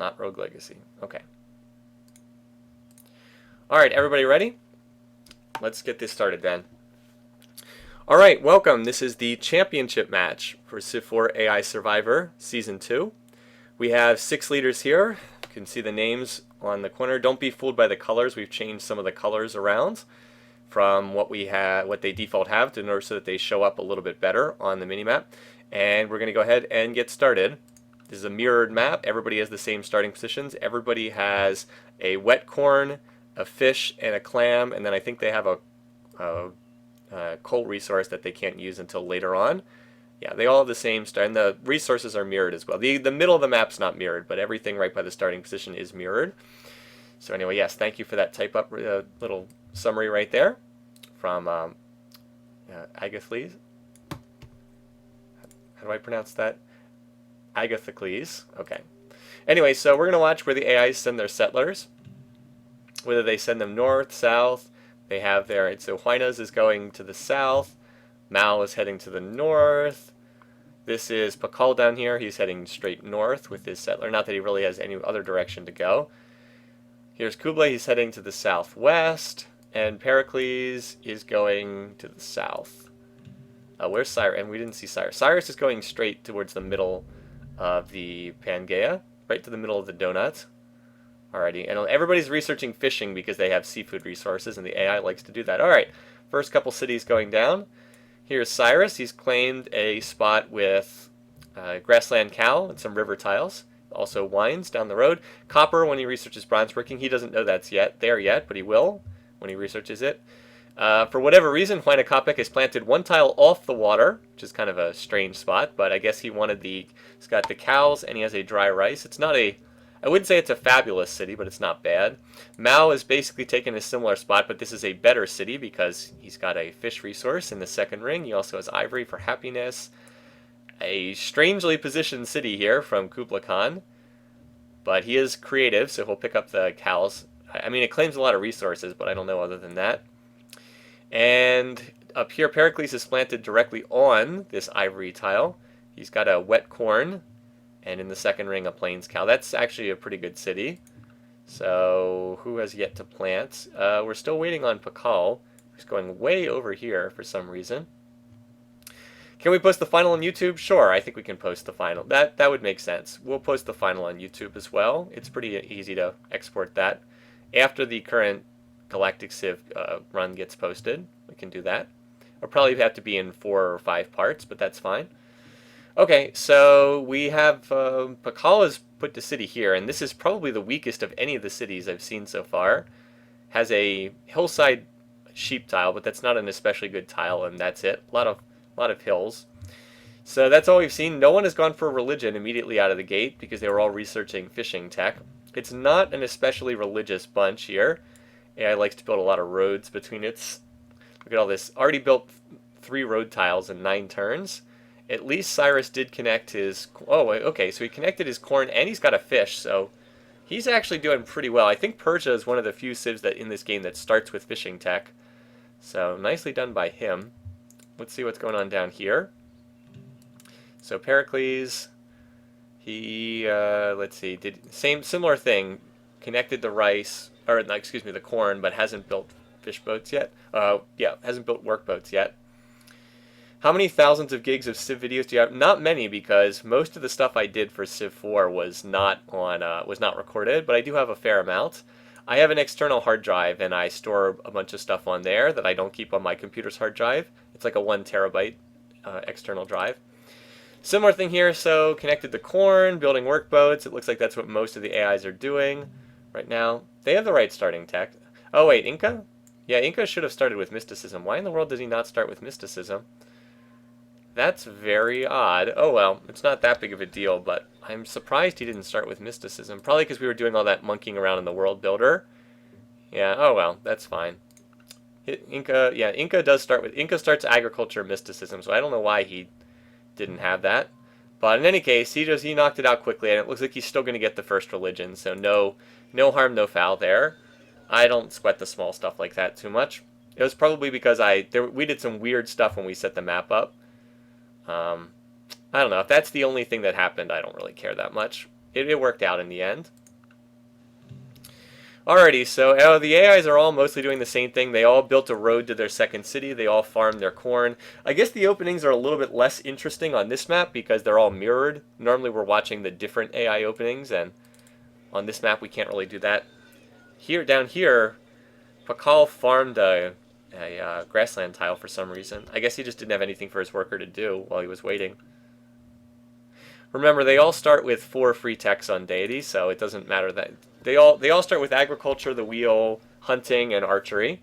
Not Rogue Legacy. Okay. Alright, everybody ready? Let's get this started then. Alright, welcome. This is the championship match for Civ4 AI Survivor Season 2. We have 6 leaders here. You can see the names on the corner. Don't be fooled by the colors. We've changed some of the colors around from what they default have in order so that they show up a little bit better on the minimap. And we're going to go ahead and get started. This is a mirrored map. Everybody has the same starting positions. Everybody has a wet corn, a fish, and a clam, and then I think they have a coal resource that they can't use until later on. Yeah, they all have the same start, and the resources are mirrored as well. The middle of the map's not mirrored, but everything right by the starting position is mirrored. So anyway, yes, thank you for that type up little summary right there from Agathocles. How do I pronounce that? Agathocles. Okay. Anyway, so we're going to watch where the AIs send their settlers. Whether they send them north, south. They have their... So Huaynas is going to the south. Mao is heading to the north. This is Pakal down here. He's heading straight north with his settler. Not that he really has any other direction to go. Here's Kublai. He's heading to the southwest. And Pericles is going to the south. Where's Cyrus? And we didn't see Cyrus. Cyrus is going straight towards the middle of the Pangaea. Right to the middle of the donut. Alrighty. And everybody's researching fishing because they have seafood resources, and the AI likes to do that. Alright. First couple cities going down. Here's Cyrus. He's claimed a spot with grassland cow and some river tiles. Also wines down the road. Copper when he researches bronze working. He doesn't know that's there yet, but he will when he researches it. For whatever reason, Huayna Capac has planted one tile off the water, which is kind of a strange spot, but I guess he wanted he's got the cows and he has a dry rice. It's not I wouldn't say it's a fabulous city, but it's not bad. Mao is basically taken a similar spot, but this is a better city because he's got a fish resource in the second ring. He also has ivory for happiness. A strangely positioned city here from Kublai Khan, but he is creative, so he'll pick up the cows. I mean, it claims a lot of resources, but I don't know other than that. And up here, Pericles is planted directly on this ivory tile. He's got a wet corn, and in the second ring, a plains cow. That's actually a pretty good city. So, who has yet to plant? We're still waiting on Pakal, who's going way over here for some reason. Can we post the final on YouTube? Sure, I think we can post the final. That would make sense. We'll post the final on YouTube as well. It's pretty easy to export that. After the current Galactic Civ run gets posted, we can do that. It'll probably have to be in 4 or 5 parts, but that's fine. Okay, so we have Pakal has put the city here, and this is probably the weakest of any of the cities I've seen so far. Has a hillside sheep tile, but that's not an especially good tile, and that's it. A lot of hills. So that's all we've seen. No one has gone for religion immediately out of the gate because they were all researching fishing tech. It's not an especially religious bunch here. AI likes to build a lot of roads between its... Look at all this. Already built 3 road tiles in 9 turns. At least Cyrus did connect his... Oh, okay, so he connected his corn and he's got a fish, so he's actually doing pretty well. I think Persia is one of the few civs that in this game that starts with fishing tech. So nicely done by him. Let's see what's going on down here. So Pericles, he, let's see, did similar thing, connected the rice, or no, excuse me, the corn, but hasn't built fish boats yet. Yeah, hasn't built work boats yet. How many thousands of gigs of Civ videos do you have? Not many, because most of the stuff I did for Civ4 was not recorded, but I do have a fair amount. I have an external hard drive, and I store a bunch of stuff on there that I don't keep on my computer's hard drive. It's like a 1 terabyte external drive. Similar thing here, so connected the corn, building work boats. It looks like that's what most of the AIs are doing right now. They have the right starting tech. Oh wait, Inca? Yeah, Inca should have started with mysticism. Why in the world does he not start with mysticism? That's very odd. Oh well, it's not that big of a deal, but I'm surprised he didn't start with mysticism. Probably because we were doing all that monkeying around in the world builder. Yeah, oh well, that's fine. Inca, yeah, Inca does start with... Inca starts agriculture mysticism, so I don't know why he didn't have that. But in any case, he knocked it out quickly, and it looks like he's still going to get the first religion, so no harm, no foul there. I don't sweat the small stuff like that too much. It was probably because we did some weird stuff when we set the map up. I don't know. If that's the only thing that happened, I don't really care that much. it worked out in the end. Alrighty, so the AIs are all mostly doing the same thing. They all built a road to their second city. They all farmed their corn. I guess the openings are a little bit less interesting on this map because they're all mirrored. Normally we're watching the different AI openings, and on this map we can't really do that. Down here, Pakal farmed a grassland tile for some reason. I guess he just didn't have anything for his worker to do while he was waiting. Remember, they all start with 4 free techs on deity, so it doesn't matter that they all start with agriculture, the wheel, hunting, and archery.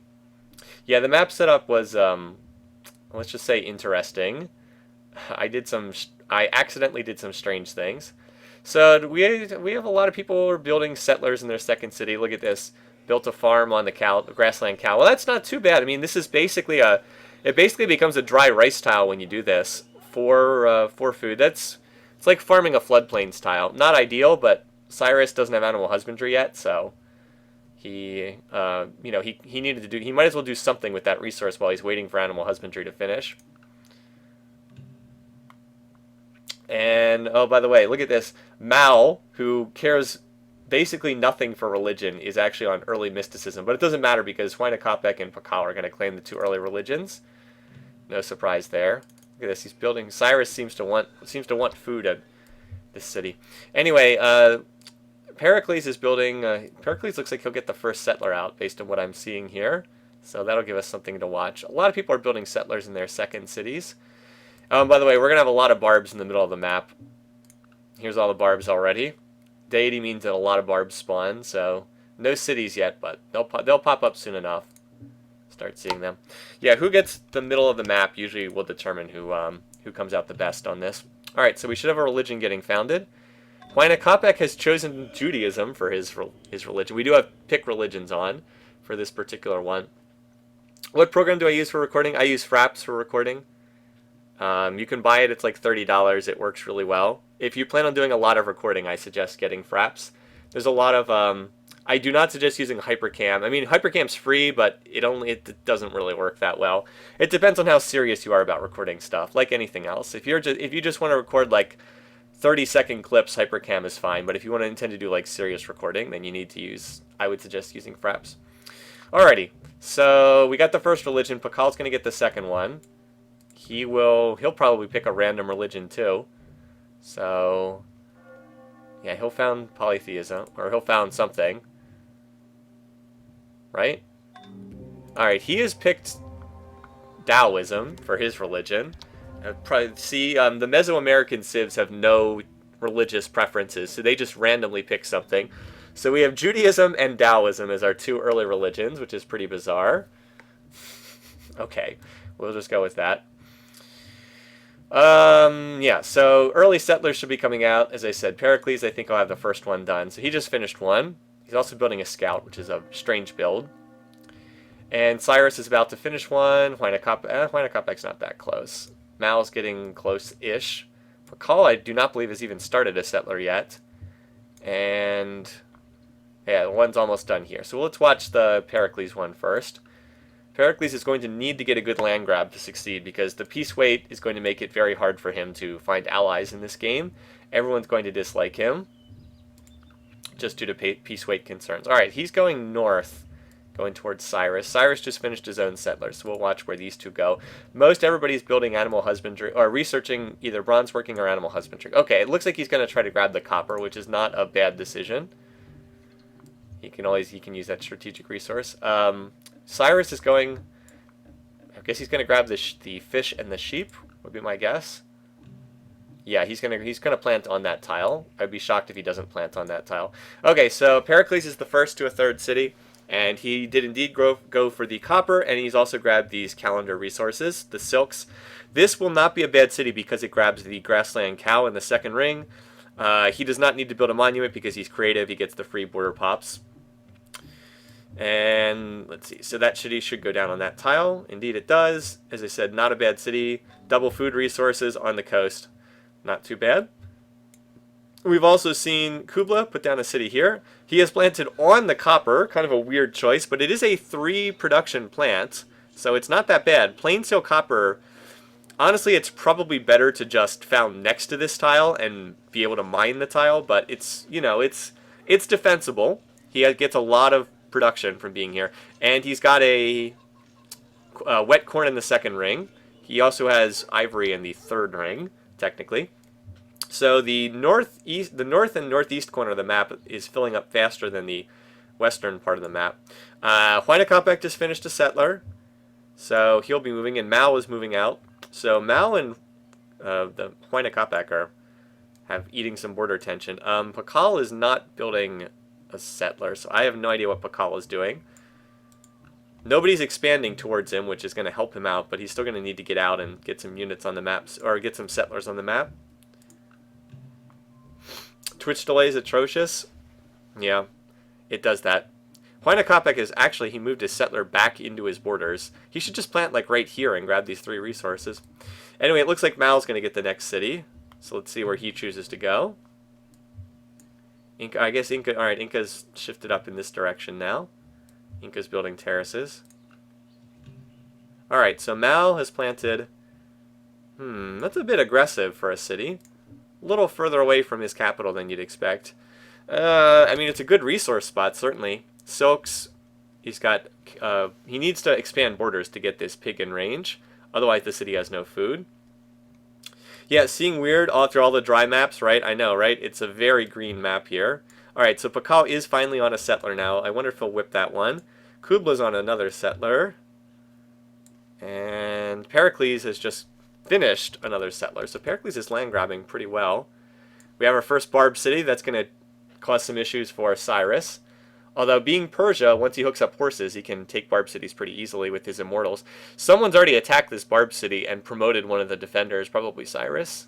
Yeah, the map setup was let's just say interesting. I accidentally did some strange things. So we have a lot of people who are building settlers in their second city. Look at this. Built a farm on the grassland cow. Well, that's not too bad. I mean, this is basically it basically becomes a dry rice tile when you do this for food. It's like farming a floodplains tile. Not ideal, but Cyrus doesn't have animal husbandry yet, so he needed to do. He might as well do something with that resource while he's waiting for animal husbandry to finish. And oh, by the way, look at this. Mal, who cares basically nothing for religion, is actually on early mysticism, but it doesn't matter because Huayna Capac and Pakal are going to claim the 2 early religions. No surprise there. Look at this. He's building. Cyrus seems to want food at this city. Anyway, Pericles is building. Pericles looks like he'll get the first settler out based on what I'm seeing here. So that'll give us something to watch. A lot of people are building settlers in their second cities. By the way, we're gonna have a lot of barbs in the middle of the map. Here's all the barbs already. Deity means that a lot of barbs spawn. So no cities yet, but they'll pop up soon enough. Start seeing them. Yeah, who gets the middle of the map usually will determine who comes out the best on this. All right, so we should have a religion getting founded. Huayna Capac has chosen Judaism for his religion. We do have pick religions on for this particular one. What program do I use for recording? I use Fraps for recording. You can buy it. It's like $30. It works really well. If you plan on doing a lot of recording, I suggest getting Fraps. There's a lot of I do not suggest using Hypercam. I mean, Hypercam's free, but it doesn't really work that well. It depends on how serious you are about recording stuff, like anything else. If you just want to record like 30-second clips, Hypercam is fine. But if you want to intend to do like serious recording, then I would suggest using Fraps. Alrighty, so we got the first religion. Pakal's gonna get the second one. He'll probably pick a random religion too. So yeah, he'll found polytheism, or he'll found something. Right? Alright, he has picked Taoism for his religion. The Mesoamerican civs have no religious preferences, so they just randomly pick something. So we have Judaism and Taoism as our 2 early religions, which is pretty bizarre. Okay, we'll just go with that. Yeah, so early settlers should be coming out. As I said, Pericles, I think I'll have the first one done. So he just finished one. He's also building a scout, which is a strange build. And Cyrus is about to finish one. Huayna Capac's not that close. Mal's getting close-ish. Pakal, I do not believe, has even started a settler yet. And yeah, the one's almost done here. So let's watch the Pericles one first. Pericles is going to need to get a good land grab to succeed because the peace weight is going to make it very hard for him to find allies in this game. Everyone's going to dislike him just due to peace weight concerns. All right, he's going north, going towards Cyrus. Cyrus just finished his own settler, so we'll watch where these two go. Most everybody's building animal husbandry or researching either bronze working or animal husbandry. Okay, it looks like he's going to try to grab the copper, which is not a bad decision. He can use that strategic resource. Cyrus is going. I guess he's going to grab the fish and the sheep. Would be my guess. Yeah, he's gonna plant on that tile. I'd be shocked if he doesn't plant on that tile. Okay, so Pericles is the first to a third city, and he did indeed go for the copper, and he's also grabbed these calendar resources, the silks. This will not be a bad city because it grabs the grassland cow in the second ring. He does not need to build a monument because he's creative. He gets the free border pops. And let's see, so that city should go down on that tile. Indeed it does. As I said, not a bad city. Double food resources on the coast. Not too bad. We've also seen Kubla put down a city here. He has planted on the copper, kind of a weird choice, but it is a 3 production plant, so it's not that bad. Plain seal copper, Honestly, it's probably better to just found next to this tile and be able to mine the tile, but it's, you know, it's defensible. He gets a lot of production from being here, and he's got a wet corn in the second ring. He also has ivory in the third ring, technically. So the north and northeast corner of the map is filling up faster than the western part of the map. Huayna just finished a settler, so he'll be moving, and Mao is moving out. So Mao and the Huayna are eating some border tension. Pakal is not building a settler, so I have no idea what Pakal is doing. Nobody's expanding towards him, which is going to help him out, but he's still going to need to get out and get some units on the maps, or get some settlers on the map. Twitch delay is atrocious. Yeah, it does that. Huayna is actually, he moved his settler back into his borders. He should just plant like right here and grab these 3 resources. Anyway, it looks like Mao's going to get the next city. So let's see where he chooses to go. Inca, I guess Inca, alright, Inca's shifted up in this direction now. Inca's building terraces. Alright, so Mao has planted... that's a bit aggressive for a city. A little further away from his capital than you'd expect. I mean, it's a good resource spot, certainly. Silks, he's got... he needs to expand borders to get this pig in range. Otherwise, the city has no food. Yeah, seeing weird all through all the dry maps, right? I know, right? It's a very green map here. Alright, so Pakal is finally on a settler now. I wonder if he'll whip that one. Kubla's on another settler. And Pericles has just finished another settler. So Pericles is land grabbing pretty well. We have our first barb city. That's going to cause some issues for Cyrus. Although being Persia, once he hooks up horses, he can take barb cities pretty easily with his immortals. Someone's already attacked this barb city and promoted one of the defenders, probably Cyrus.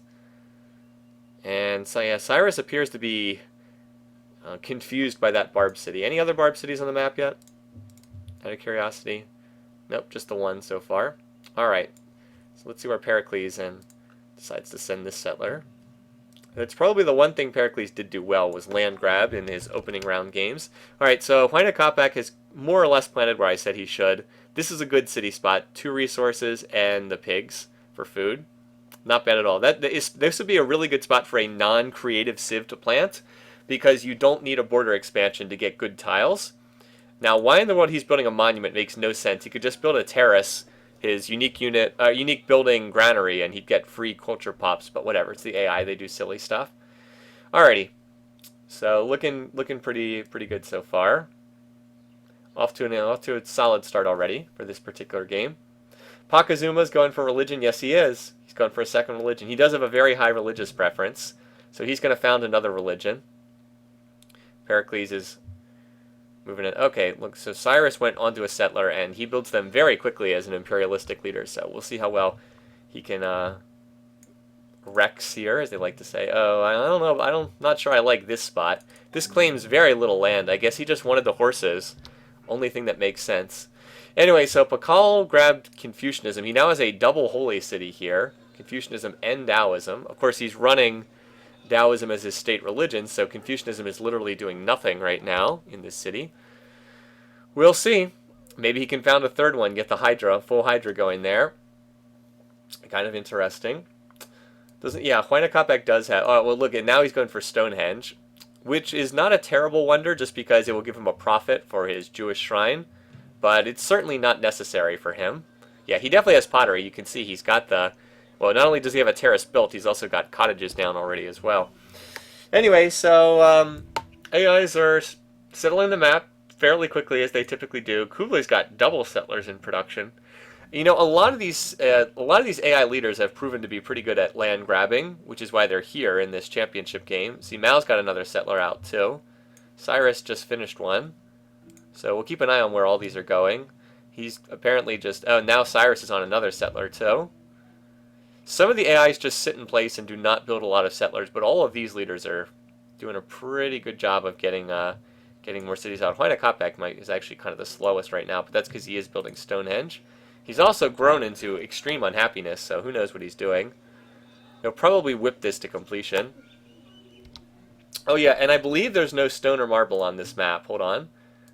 And so yeah, Cyrus appears to be... confused by that barb city. Any other barb cities on the map yet? Out of curiosity? Nope, just the one so far. Alright, so let's see where Pericles decides to send this settler. It's probably the one thing Pericles did do well was land grab in his opening round games. Alright, so Huayna has more or less planted where I said he should. This is a good city spot. 2 resources and the pigs for food. Not bad at all. This would be a really good spot for a non-creative civ to plant, because you don't need a border expansion to get good tiles. Now, why in the world he's building a monument makes no sense. He could just build a terrace, his unique building granary, and he'd get free culture pops, but whatever. It's the AI, they do silly stuff. Alrighty. So, looking pretty good so far. Off to a solid start already for this particular game. Pakazuma's going for religion. Yes, he is. He's going for a second religion. He does have a very high religious preference, so he's going to found another religion. Pericles is moving in. Okay, look, so Cyrus went onto a settler, and he builds them very quickly as an imperialistic leader, so we'll see how well he can Rex here, as they like to say. Oh, I don't know, I'm not sure I like this spot. This claims very little land. I guess he just wanted the horses. Only thing that makes sense. Anyway, so Pakal grabbed Confucianism. He now has a double holy city here. Confucianism and Taoism. Of course, he's running Taoism as his state religion, so Confucianism is literally doing nothing right now in this city. We'll see. Maybe he can found a third one, get the Hydra, full Hydra going there. Kind of interesting. Huayna does have... Oh, well, look, and now he's going for Stonehenge, which is not a terrible wonder just because it will give him a profit for his Jewish shrine, but it's certainly not necessary for him. Yeah, he definitely has pottery. You can see he's got the... Well, not only does he have a terrace built, he's also got cottages down already as well. Anyway, so AIs are settling the map fairly quickly, as they typically do. Kublai's got double settlers in production. You know, a lot of these AI leaders have proven to be pretty good at land grabbing, which is why they're here in this championship game. See, Mao's got another settler out too. Cyrus just finished one, so we'll keep an eye on where all these are going. He's apparently just... Oh, now Cyrus is on another settler too. Some of the AIs just sit in place and do not build a lot of settlers, but all of these leaders are doing a pretty good job of getting more cities out. Huayna is actually kind of the slowest right now, but that's because he is building Stonehenge. He's also grown into extreme unhappiness, so who knows what he's doing. He'll probably whip this to completion. Oh yeah, and I believe there's no stone or marble on this map. Hold on.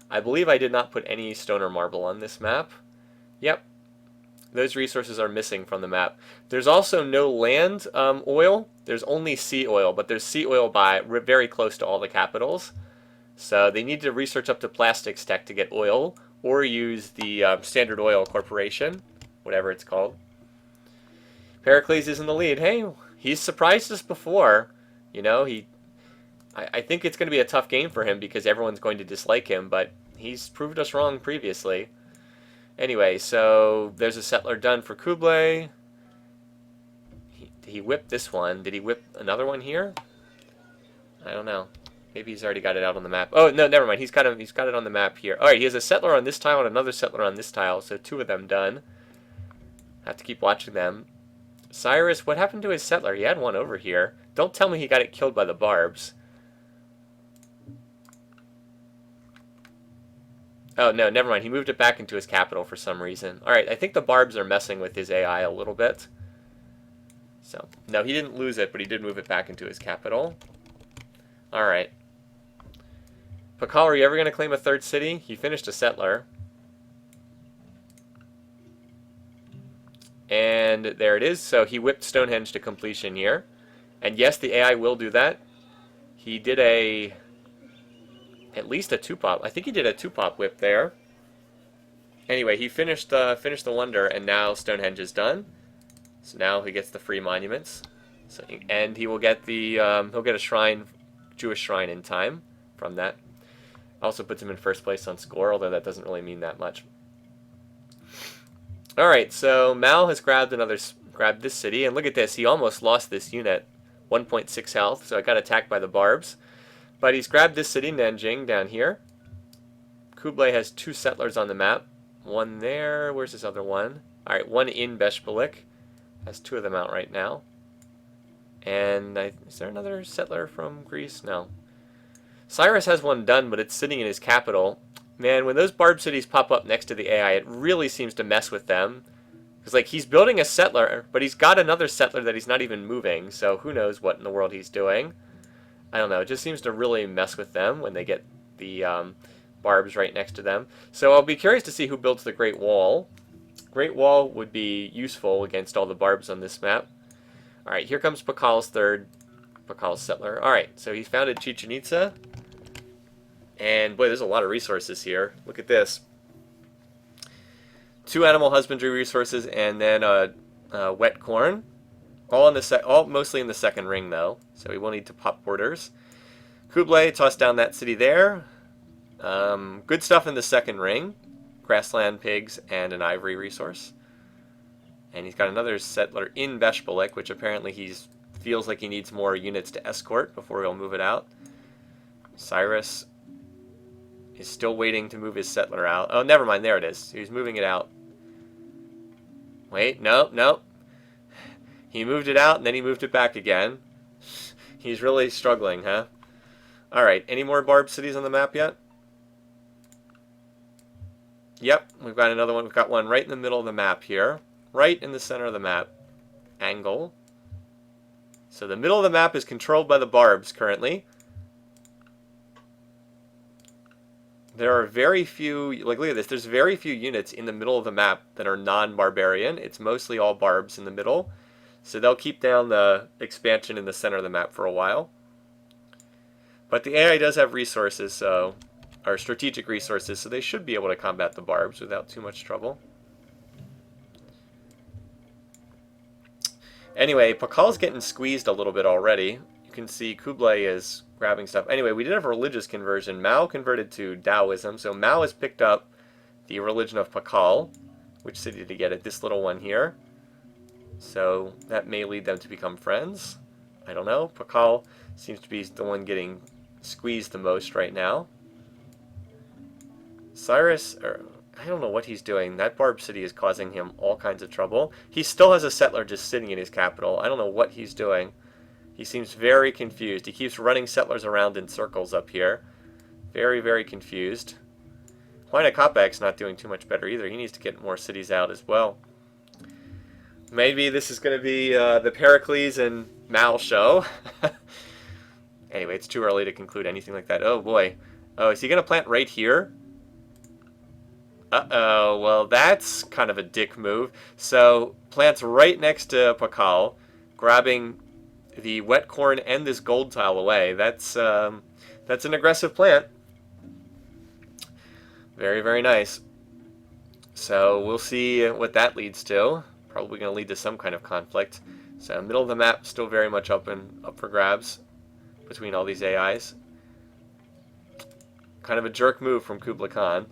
I believe I did not put any stone or marble on this map. Yep. Those resources are missing from the map. There's also no land oil. There's only sea oil, but there's sea oil very close to all the capitals. So they need to research up to plastics tech to get oil, or use the Standard Oil Corporation, whatever it's called. Pericles is in the lead. Hey, he's surprised us before. You know, I think it's going to be a tough game for him because everyone's going to dislike him, but he's proved us wrong previously. Anyway, so there's a settler done for Kublai. He whipped this one. Did he whip another one here? I don't know. Maybe he's already got it out on the map. Oh, no, never mind. He's got it on the map here. All right, he has a settler on this tile and another settler on this tile, so 2 of them done. Have to keep watching them. Cyrus, what happened to his settler? He had one over here. Don't tell me he got it killed by the barbs. Oh, no, never mind. He moved it back into his capital for some reason. All right, I think the barbs are messing with his AI a little bit. So, no, he didn't lose it, but he did move it back into his capital. All right. Pakal, are you ever going to claim a 3rd city? He finished a settler. And there it is. So he whipped Stonehenge to completion here. And yes, the AI will do that. He did at least a 2-pop. I think he did a 2-pop whip there. Anyway, he finished the wonder, and now Stonehenge is done. So now he gets the free monuments. So, and he will get he'll get a shrine, Jewish shrine in time from that. Also puts him in 1st place on score, although that doesn't really mean that much. All right, so Mal has grabbed this city, and look at this. He almost lost this unit, 1.6 health, so it got attacked by the barbs. But he's grabbed this city, Nanjing, down here. Kublai has 2 settlers on the map. One there. Where's this other one? All right, one in Beshbalik. Has 2 of them out right now. And is there another settler from Greece? No. Cyrus has one done, but it's sitting in his capital. Man, when those barb cities pop up next to the AI, it really seems to mess with them. Because, like, he's building a settler, but he's got another settler that he's not even moving, so who knows what in the world he's doing. I don't know, it just seems to really mess with them when they get the barbs right next to them. So I'll be curious to see who builds the Great Wall. Great Wall would be useful against all the barbs on this map. Alright, here comes Pakal's settler. Alright, so he's founded Chichen Itza. And boy, there's a lot of resources here. Look at this. 2 animal husbandry resources and then wet corn. All mostly in the 2nd ring though, so we will need to pop borders. Kublai tossed down that city there. Good stuff in the 2nd ring. Grassland pigs and an ivory resource. And he's got another settler in Beshbalik, which apparently he feels like he needs more units to escort before he'll move it out. Cyrus is still waiting to move his settler out. Oh, never mind. There it is. He's moving it out. Wait, no. He moved it out, and then he moved it back again. He's really struggling, huh? Alright, any more barb cities on the map yet? Yep, we've got another one. We've got one right in the middle of the map here. Right in the center of the map. Angle. So the middle of the map is controlled by the barbs currently. There are very few, like look at this, there's very few units in the middle of the map that are non-barbarian. It's mostly all barbs in the middle. So they'll keep down the expansion in the center of the map for a while. But the AI does have resources, or strategic resources, so they should be able to combat the barbs without too much trouble. Anyway, Pakal's getting squeezed a little bit already. You can see Kublai is grabbing stuff. Anyway, we did have a religious conversion. Mao converted to Taoism, so Mao has picked up the religion of Pakal. Which city did he get it? This little one here. So that may lead them to become friends. I don't know. Pakal seems to be the one getting squeezed the most right now. Cyrus, I don't know what he's doing. That barb city is causing him all kinds of trouble. He still has a settler just sitting in his capital. I don't know what he's doing. He seems very confused. He keeps running settlers around in circles up here. Very, very confused. Huayna Capac's not doing too much better either. He needs to get more cities out as well. Maybe this is going to be the Pericles and Mal show. Anyway, it's too early to conclude anything like that. Oh boy. Oh, is he going to plant right here? Uh-oh, well, that's kind of a dick move. So, plants right next to Pakal, grabbing the wet corn and this gold tile away. That's an aggressive plant. Very, very nice. So, we'll see what that leads to. Probably going to lead to some kind of conflict. So, middle of the map still very much up for grabs between all these AIs. Kind of a jerk move from Kublai Khan.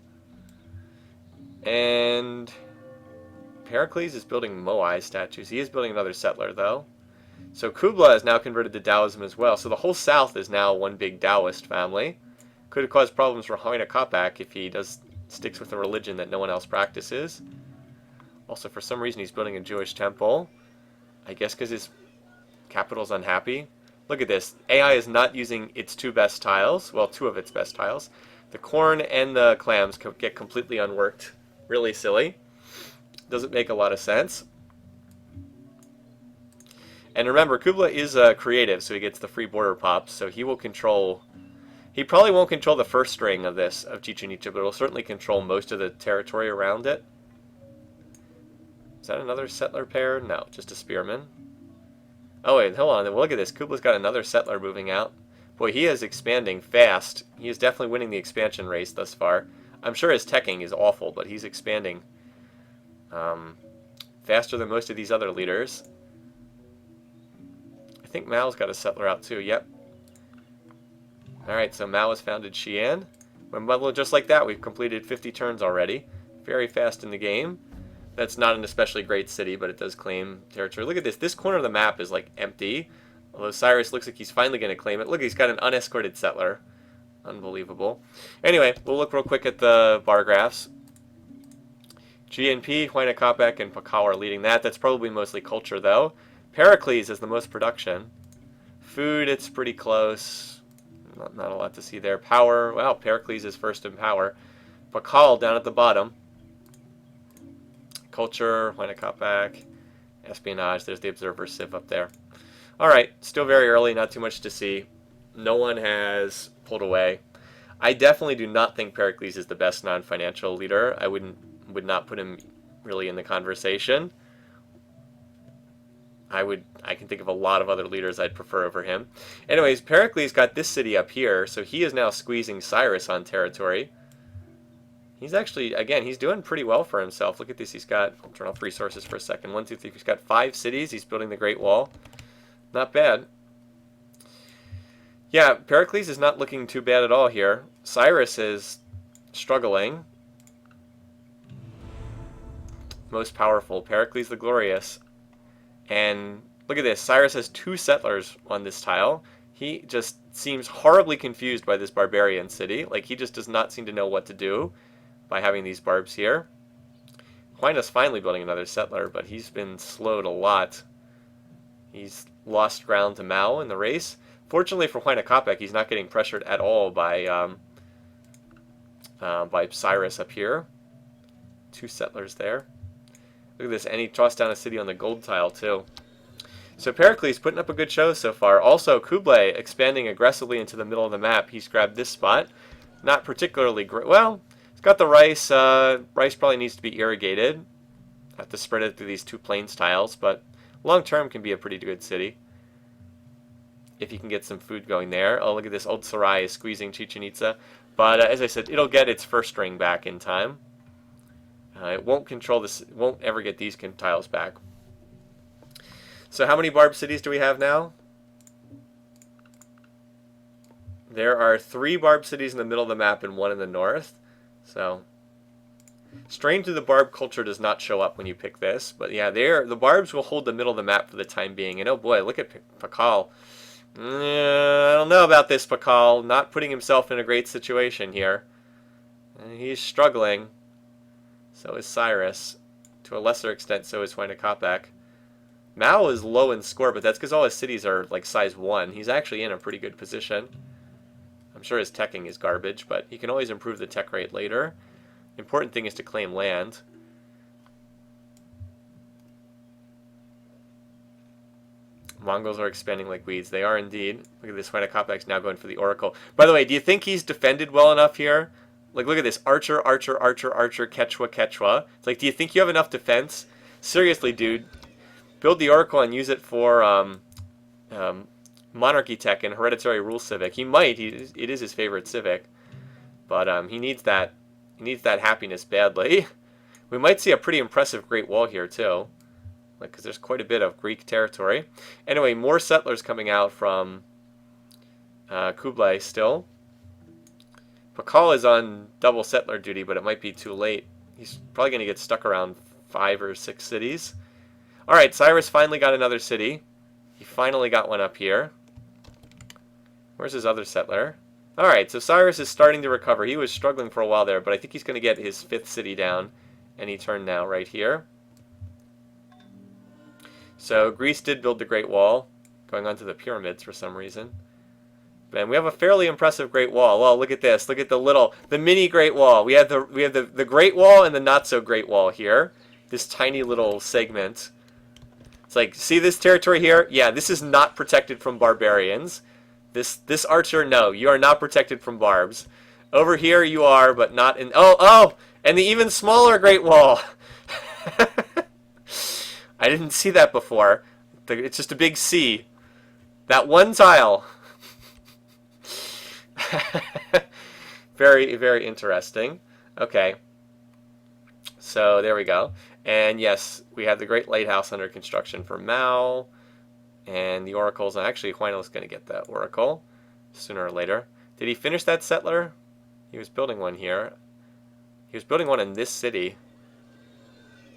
And Pericles is building Moai statues. He is building another settler, though. So Kublai is now converted to Taoism as well. So the whole south is now one big Taoist family. Could have caused problems for Haina Kapak if he sticks with a religion that no one else practices. Also, for some reason, he's building a Jewish temple. I guess because his capital's unhappy. Look at this. AI is not using its two best tiles. Well, two of its best tiles. The corn and the clams get completely unworked. Really silly. Doesn't make a lot of sense. And remember, Kublai is creative, so he gets the free border pops, so he will control... He probably won't control the first string of this, of Chichen Itza, but he'll certainly control most of the territory around it. Is that another settler pair? No, just a spearman. Oh wait, hold on, look at this. Kublai's got another settler moving out. Boy, he is expanding fast. He is definitely winning the expansion race thus far. I'm sure his teching is awful, but he's expanding faster than most of these other leaders. I think Mao's got a settler out too, yep. Alright, so Mao has founded Xi'an. Well, just like that, we've completed 50 turns already. Very fast in the game. That's not an especially great city, but it does claim territory. Look at this. This corner of the map is like empty. Although Cyrus looks like he's finally going to claim it. Look, he's got an unescorted settler. Unbelievable. Anyway, we'll look real quick at the bar graphs. GNP, Huayna Capac, and Pacao are leading that. That's probably mostly culture, though. Pericles is the most production. Food, it's pretty close. Not a lot to see there. Power, well, Pericles is first in power. Pacao down at the bottom. Culture, Huayna Capac, espionage. There's the observer Civ up there. Alright, still very early, not too much to see. No one has pulled away. I definitely do not think Pericles is the best non-financial leader. I would not put him really in the conversation. I can think of a lot of other leaders I'd prefer over him. Anyways, Pericles got this city up here, so he is now squeezing Cyrus on territory. He's actually, again, he's doing pretty well for himself. Look at this, he's got, I'll turn off resources for a second. 1, 2, 3, he's got 5 cities. He's building the Great Wall. Not bad. Yeah, Pericles is not looking too bad at all here. Cyrus is struggling. Most powerful, Pericles the Glorious. And look at this, Cyrus has 2 settlers on this tile. He just seems horribly confused by this barbarian city. Like, he just does not seem to know what to do by having these barbs here. Huayna's finally building another settler, but he's been slowed a lot. He's lost ground to Mao in the race. Fortunately for Huayna Capac, he's not getting pressured at all by Cyrus up here. 2 settlers there. Look at this, and he tossed down a city on the gold tile too. So Pericles putting up a good show so far. Also, Kublai expanding aggressively into the middle of the map. He's grabbed this spot. Not particularly great. Well, he's got the rice. Rice probably needs to be irrigated. Have to spread it through these 2 plains tiles, but long term can be a pretty good city. If you can get some food going there. Oh, look at this. Old Sarai is squeezing Chichen Itza. But as I said, it'll get its first string back in time. It won't control this. It won't ever get these tiles back. So how many barb cities do we have now? There are 3 barb cities in the middle of the map and 1 in the north. So strain to the barb culture does not show up when you pick this. But yeah, the barbs will hold the middle of the map for the time being. And oh boy, look at Pakal. I don't know about this Pakal. Not putting himself in a great situation here. He's struggling. So is Cyrus. To a lesser extent, so is Huayna Capac. Mao is low in score, but that's because all his cities are like size 1. He's actually in a pretty good position. I'm sure his teching is garbage, but he can always improve the tech rate later. Important thing is to claim land. Mongols are expanding like weeds. They are indeed. Look at this, Huayna Capac's now going for the Oracle. By the way, do you think he's defended well enough here? Like, look at this. Archer, archer, archer, archer, Quechua, Quechua. It's like, do you think you have enough defense? Seriously, dude. Build the Oracle and use it for Monarchy Tech and Hereditary Rule Civic. He might. It is his favorite civic. But he needs that. He needs that happiness badly. We might see a pretty impressive Great Wall here, too. Like, because there's quite a bit of Greek territory. Anyway, more settlers coming out from Kublai still. Pakal is on double settler duty, but it might be too late. He's probably going to get stuck around 5 or 6 cities. Alright, Cyrus finally got another city. He finally got one up here. Where's his other settler? Alright, so Cyrus is starting to recover. He was struggling for a while there, but I think he's going to get his 5th city down. Any turn now, right here. So Greece did build the Great Wall, going onto the pyramids for some reason. And we have a fairly impressive Great Wall. Well, look at this. Look at the mini Great Wall. We have the Great Wall and the not so Great Wall here. This tiny little segment. It's like, see this territory here? Yeah, this is not protected from barbarians. This archer, no, you are not protected from barbs. Over here you are, but not in. Oh, and the even smaller Great Wall. I didn't see that before. It's just a big C. That one tile. Very, very interesting. Okay. So there we go. And yes, we have the Great Lighthouse under construction for Mao. And the oracles. Actually, Huayno's going to get that oracle sooner or later. Did he finish that settler? He was building one here. He was building one in this city.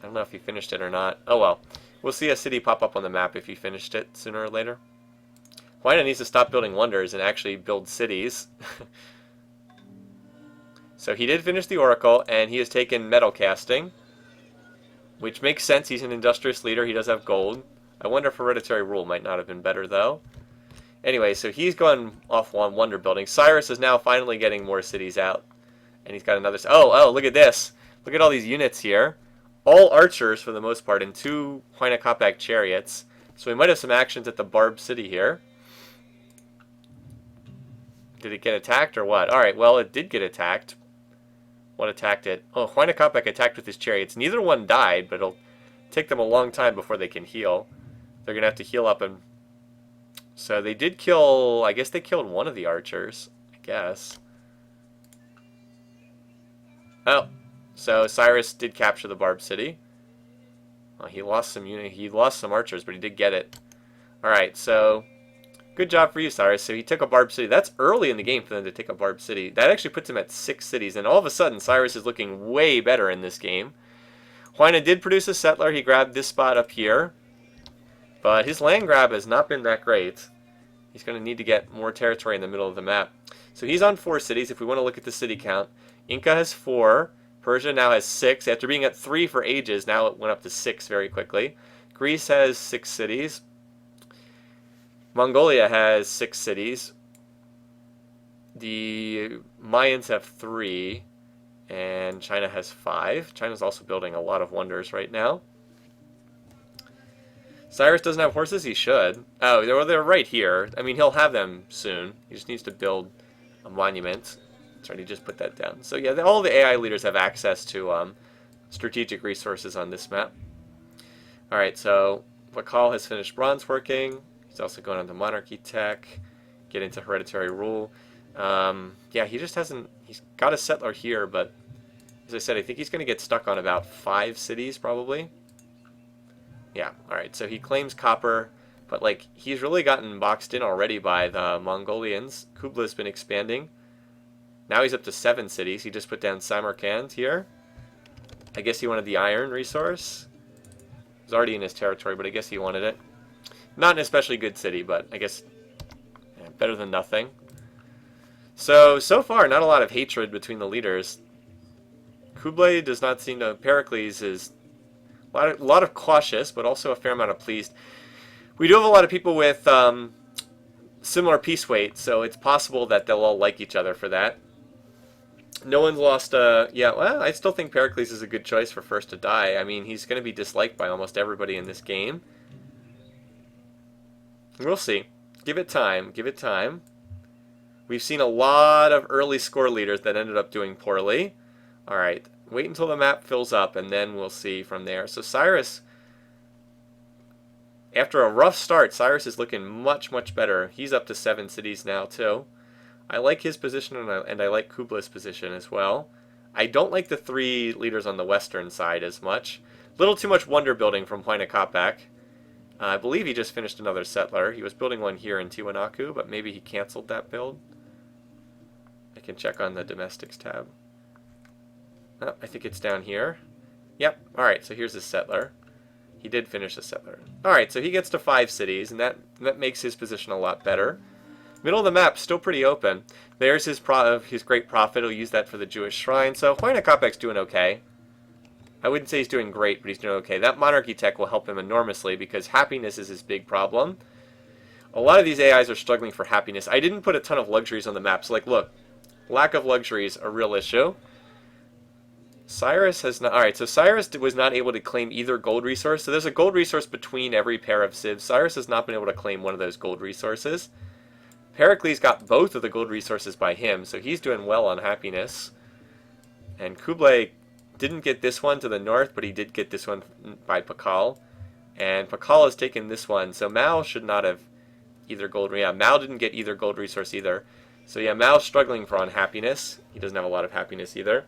I don't know if he finished it or not. Oh well. We'll see a city pop up on the map if he finished it sooner or later. Huayno needs to stop building wonders and actually build cities. So he did finish the oracle, and he has taken metal casting, which makes sense. He's an industrious leader. He does have gold. I wonder if hereditary rule might not have been better, though. Anyway, so he's gone off on wonder building. Cyrus is now finally getting more cities out. And he's got another... Oh, look at this. Look at all these units here. All archers, for the most part, and 2 Huayna Capac chariots. So we might have some actions at the Barb City here. Did it get attacked or what? Alright, well, it did get attacked. What attacked it? Oh, Huayna Capac attacked with his chariots. Neither one died, but it'll take them a long time before they can heal. They're going to have to heal up and... So they did kill... I guess they killed one of the archers. I guess. Oh. So Cyrus did capture the Barb City. Well, he lost some archers, but he did get it. Alright, so... Good job for you, Cyrus. So he took a Barb City. That's early in the game for them to take a Barb City. That actually puts him at 6 cities. And all of a sudden, Cyrus is looking way better in this game. Huayna did produce a settler. He grabbed this spot up here. But his land grab has not been that great. He's going to need to get more territory in the middle of the map. So he's on 4 cities. If we want to look at the city count, Inca has 4. Persia now has 6. After being at 3 for ages, now it went up to 6 very quickly. Greece has 6 cities. Mongolia has 6 cities. The Mayans have 3. And China has 5. China's also building a lot of wonders right now. Cyrus doesn't have horses? He should. Oh, they're right here. I mean, he'll have them soon. He just needs to build a monument. Sorry, he just put that down. So yeah, all the AI leaders have access to strategic resources on this map. Alright, so Vakal has finished bronze working. He's also going on to monarchy tech. Get into hereditary rule. Yeah, he just hasn't... He's got a settler here, but as I said, I think he's going to get stuck on about 5 cities, probably. Yeah, alright, so he claims copper, but like, he's really gotten boxed in already by the Mongolians. Kublai's been expanding. Now he's up to 7 cities. He just put down Samarkand here. I guess he wanted the iron resource. It was already in his territory, but I guess he wanted it. Not an especially good city, but I guess better than nothing. So far, not a lot of hatred between the leaders. Kublai does not seem to... Pericles is a lot of cautious, but also a fair amount of pleased. We do have a lot of people with similar peace weight, so it's possible that they'll all like each other for that. No one's lost yeah, well, I still think Pericles is a good choice for first to die. I mean, he's going to be disliked by almost everybody in this game. We'll see. Give it time. Give it time. We've seen a lot of early score leaders that ended up doing poorly. All right, wait until the map fills up, and then we'll see from there. So Cyrus, after a rough start, Cyrus is looking much, much better. He's up to 7 cities now, too. I like his position, and I like Kubla's position as well. I don't like the 3 leaders on the western side as much. Little too much wonder building from Huayna Capac. I believe he just finished another settler. He was building one here in Tiwanaku, but maybe he canceled that build. I can check on the domestics tab. Oh, I think it's down here. Yep. Alright, so here's his settler. He did finish a settler. Alright, so he gets to 5 cities, and that makes his position a lot better. Middle of the map, still pretty open. There's his great prophet. He'll use that for the Jewish shrine. So Huayna Capac's doing okay. I wouldn't say he's doing great, but he's doing okay. That monarchy tech will help him enormously because happiness is his big problem. A lot of these AIs are struggling for happiness. I didn't put a ton of luxuries on the map. So, like, look, lack of luxuries, a real issue. Cyrus has not... Alright, so Cyrus was not able to claim either gold resource. So there's a gold resource between every pair of civs. Cyrus has not been able to claim one of those gold resources. Pericles got both of the gold resources by him, so he's doing well on happiness. And Kublai didn't get this one to the north, but he did get this one by Pakal. And Pakal has taken this one, so Mao should not have either gold... Yeah, Mao didn't get either gold resource either. So yeah, Mao's struggling for unhappiness. He doesn't have a lot of happiness either.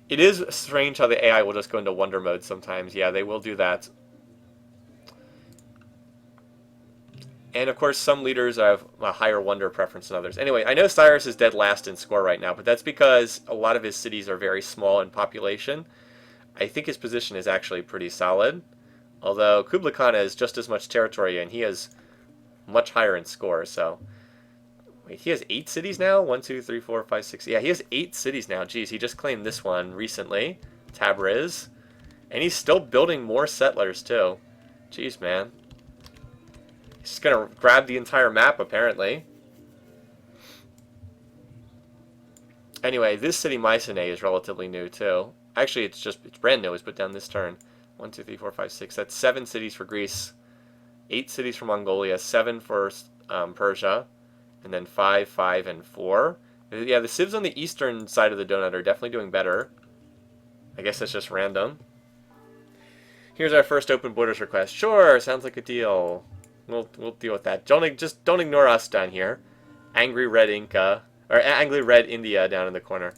It is strange how the AI will just go into wonder mode sometimes. Yeah, they will do that. And, of course, some leaders have a higher wonder preference than others. Anyway, I know Cyrus is dead last in score right now, but that's because a lot of his cities are very small in population. I think his position is actually pretty solid. Although Kublai Khan has just as much territory, and he is much higher in score, so... Wait, he has 8 cities now? 1, 2, 3, 4, 5, 6... Yeah, he has 8 cities now. Jeez, he just claimed this one recently. Tabriz. And he's still building more settlers, too. Jeez, man. He's going to grab the entire map, apparently. Anyway, this city, Mycenae, is relatively new, too. Actually, it's brand new. It was put down this turn. 1, 2, 3, 4, 5, 6. That's 7 cities for Greece. 8 cities for Mongolia. 7 for Persia. And then 5, 5, and 4. Yeah, the civs on the eastern side of the donut are definitely doing better. I guess that's just random. Here's our first open borders request. Sure, sounds like a deal. We'll deal with that. Just don't ignore us down here. Angry Red Inca, or Angry Red India down in the corner.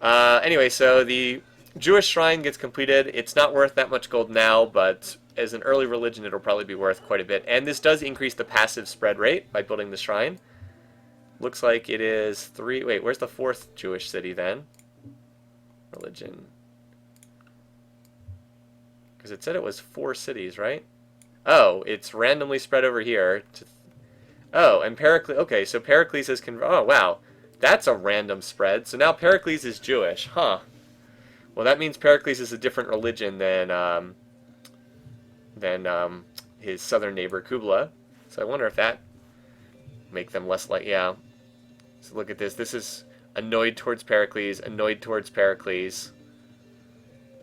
Anyway, so the Jewish shrine gets completed. It's not worth that much gold now, but as an early religion, it'll probably be worth quite a bit. And this does increase the passive spread rate by building the shrine. Looks like it is 3... Wait, where's the 4th Jewish city then? Religion. Because it said it was 4 cities, right? Oh, it's randomly spread over here. Oh, and Pericles... Okay, so Pericles is... Oh, wow. That's a random spread. So now Pericles is Jewish. Huh. Well, that means Pericles is a different religion than his southern neighbor, Kublai. So I wonder if that make them less like... Yeah. So look at this. This is annoyed towards Pericles, annoyed towards Pericles.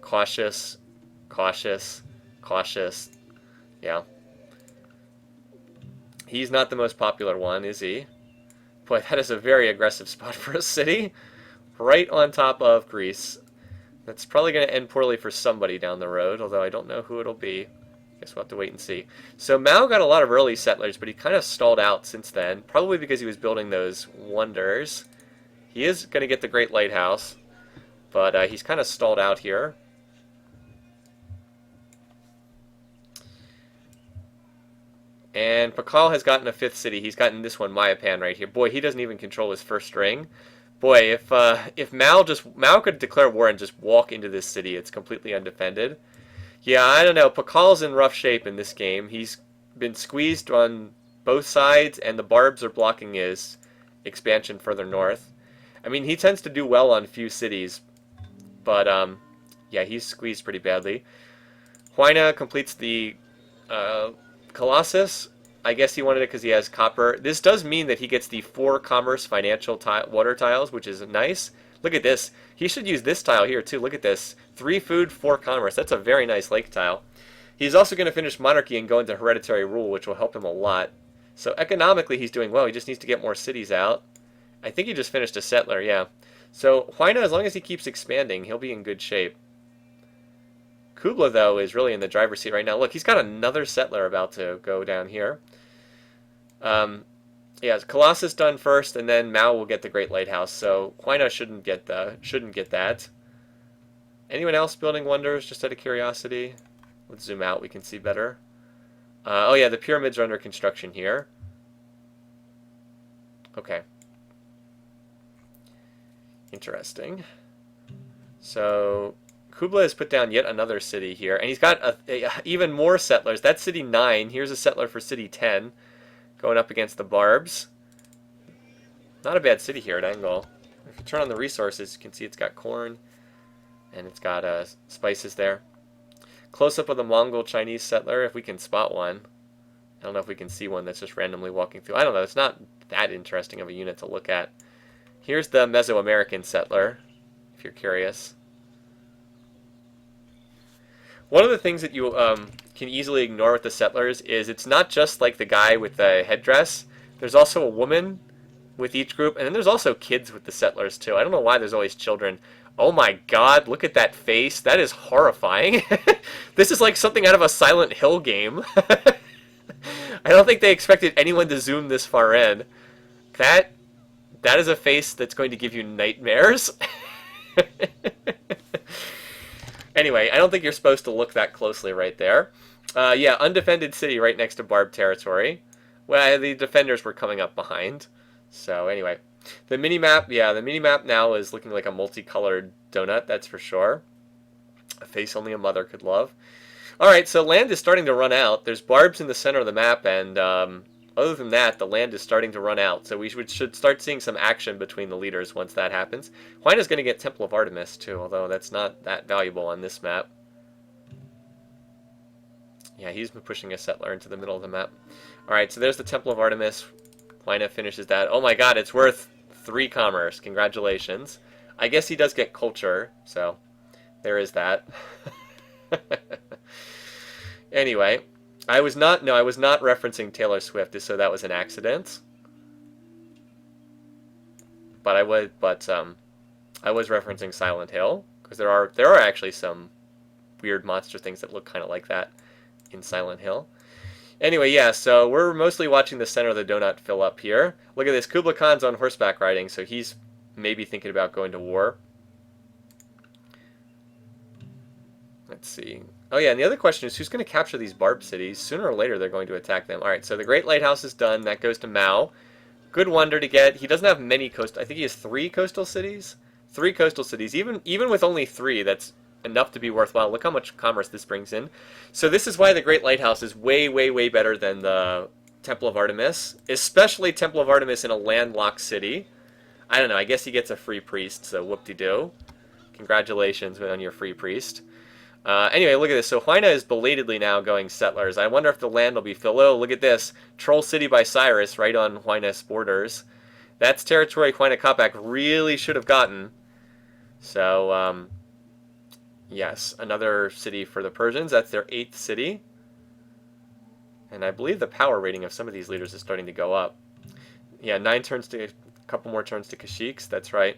Cautious, cautious, cautious. Yeah. He's not the most popular one, is he? Boy, that is a very aggressive spot for a city. Right on top of Greece. That's probably going to end poorly for somebody down the road, although I don't know who it'll be. Guess we'll have to wait and see. So Mao got a lot of early settlers, but he kind of stalled out since then. Probably because he was building those wonders. He is going to get the Great Lighthouse, but he's kind of stalled out here. And Pakal has gotten a 5th city. He's gotten this one, Mayapan, right here. Boy, he doesn't even control his first string. Boy, if Mao could declare war and just walk into this city, it's completely undefended. Yeah, I don't know. Pakal's in rough shape in this game. He's been squeezed on both sides, and the barbs are blocking his expansion further north. I mean, he tends to do well on few cities, but yeah, he's squeezed pretty badly. Huayna completes the Colossus. I guess he wanted it because he has copper. This does mean that he gets the 4 commerce financial water tiles, which is nice. Look at this. He should use this tile here, too. Look at this. 3 food, 4 commerce. That's a very nice lake tile. He's also going to finish monarchy and go into hereditary rule, which will help him a lot. So economically, he's doing well. He just needs to get more cities out. I think he just finished a settler, yeah. So Huayna, as long as he keeps expanding, he'll be in good shape. Kubla, though, is really in the driver's seat right now. Look, he's got another settler about to go down here. Yeah, Colossus done first, and then Mao will get the Great Lighthouse. So Huayna shouldn't get that. Anyone else building wonders? Just out of curiosity. Let's zoom out. We can see better. Oh yeah, the pyramids are under construction here. Okay. Interesting. So Kubla has put down yet another city here, and he's got even more settlers. That's city 9. Here's a settler for city 10, going up against the Barbs. Not a bad city here at Angle. If you turn on the resources, you can see it's got corn, and it's got spices there. Close-up of the Mongol Chinese settler, if we can spot one. I don't know if we can see one that's just randomly walking through. I don't know. It's not that interesting of a unit to look at. Here's the Mesoamerican settler, if you're curious. One of the things that you can easily ignore with the settlers is it's not just like the guy with the headdress. There's also a woman with each group, and then there's also kids with the settlers too. I don't know why there's always children. Oh my god, look at that face. That is horrifying. This is like something out of a Silent Hill game. I don't think they expected anyone to zoom this far in. That is a face that's going to give you nightmares. Anyway, I don't think you're supposed to look that closely right there. Yeah, undefended city right next to Barb territory. Well, the defenders were coming up behind. So anyway, the minimap, yeah, the minimap now is looking like a multicolored donut, that's for sure. A face only a mother could love. Alright, so land is starting to run out. There's barbs in the center of the map, and other than that, the land is starting to run out. So we should start seeing some action between the leaders once that happens. Huayna's going to get Temple of Artemis, too, although that's not that valuable on this map. Yeah, he's pushing a settler into the middle of the map. Alright, so there's the Temple of Artemis. Huayna finishes that. Oh my god, it's worth 3 commerce. Congratulations. I guess he does get culture, so there is that. Anyway, I was not referencing Taylor Swift, so that was an accident. But I was referencing Silent Hill, because there are actually some weird monster things that look kind of like that in Silent Hill. Anyway, yeah, so we're mostly watching the center of the donut fill up here. Look at this, Kublai Khan's on horseback riding, so he's maybe thinking about going to war. Let's see. Oh yeah, and the other question is who's going to capture these Barb cities? Sooner or later they're going to attack them. Alright, so the Great Lighthouse is done. That goes to Mao. Good wonder to get. He doesn't have many coastal... I think he has 3 coastal cities? 3 coastal cities. Even with only 3, that's enough to be worthwhile. Look how much commerce this brings in. So this is why the Great Lighthouse is way, way, way better than the Temple of Artemis. Especially Temple of Artemis in a landlocked city. I don't know, I guess he gets a free priest, so whoop-de-doo. Congratulations on your free priest. Anyway, look at this. So Huayna is belatedly now going settlers. I wonder if the land will be filled. Oh, look at this. Troll City by Cyrus right on Huayna's borders. That's territory Huayna Capac really should have gotten. So, yes, another city for the Persians. That's their 8th city. And I believe the power rating of some of these leaders is starting to go up. Yeah, 9 turns to... a couple more turns to Kashyyyks. That's right.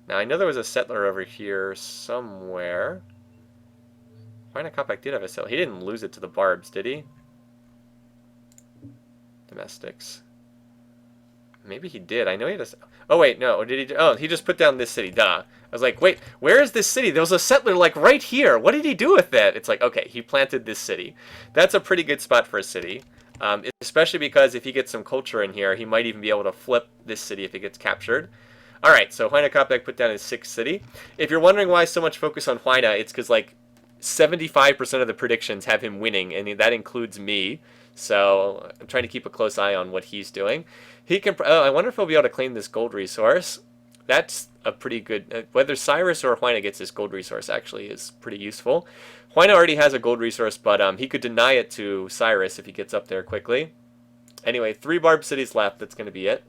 Now, I know there was a settler over here somewhere. Huayna Capac did have a settler. He didn't lose it to the Barbs, did he? Domestics. Maybe he did. I know he had a... Oh, wait, no. Did he... Oh, he just put down this city. Duh. I was like, wait, where is this city? There was a settler, like, right here. What did he do with it? It's like, okay, he planted this city. That's a pretty good spot for a city. Especially because if he gets some culture in here, he might even be able to flip this city if it gets captured. Alright, so Huayna Capac put down his 6th city. If you're wondering why so much focus on Huayna, it's because, like, 75% of the predictions have him winning, and that includes me. So I'm trying to keep a close eye on what he's doing. He can. Oh, I wonder if he'll be able to claim this gold resource. That's a pretty good... whether Cyrus or Huayna gets this gold resource actually is pretty useful. Huayna already has a gold resource, but he could deny it to Cyrus if he gets up there quickly. Anyway, 3 Barb cities left. That's going to be it.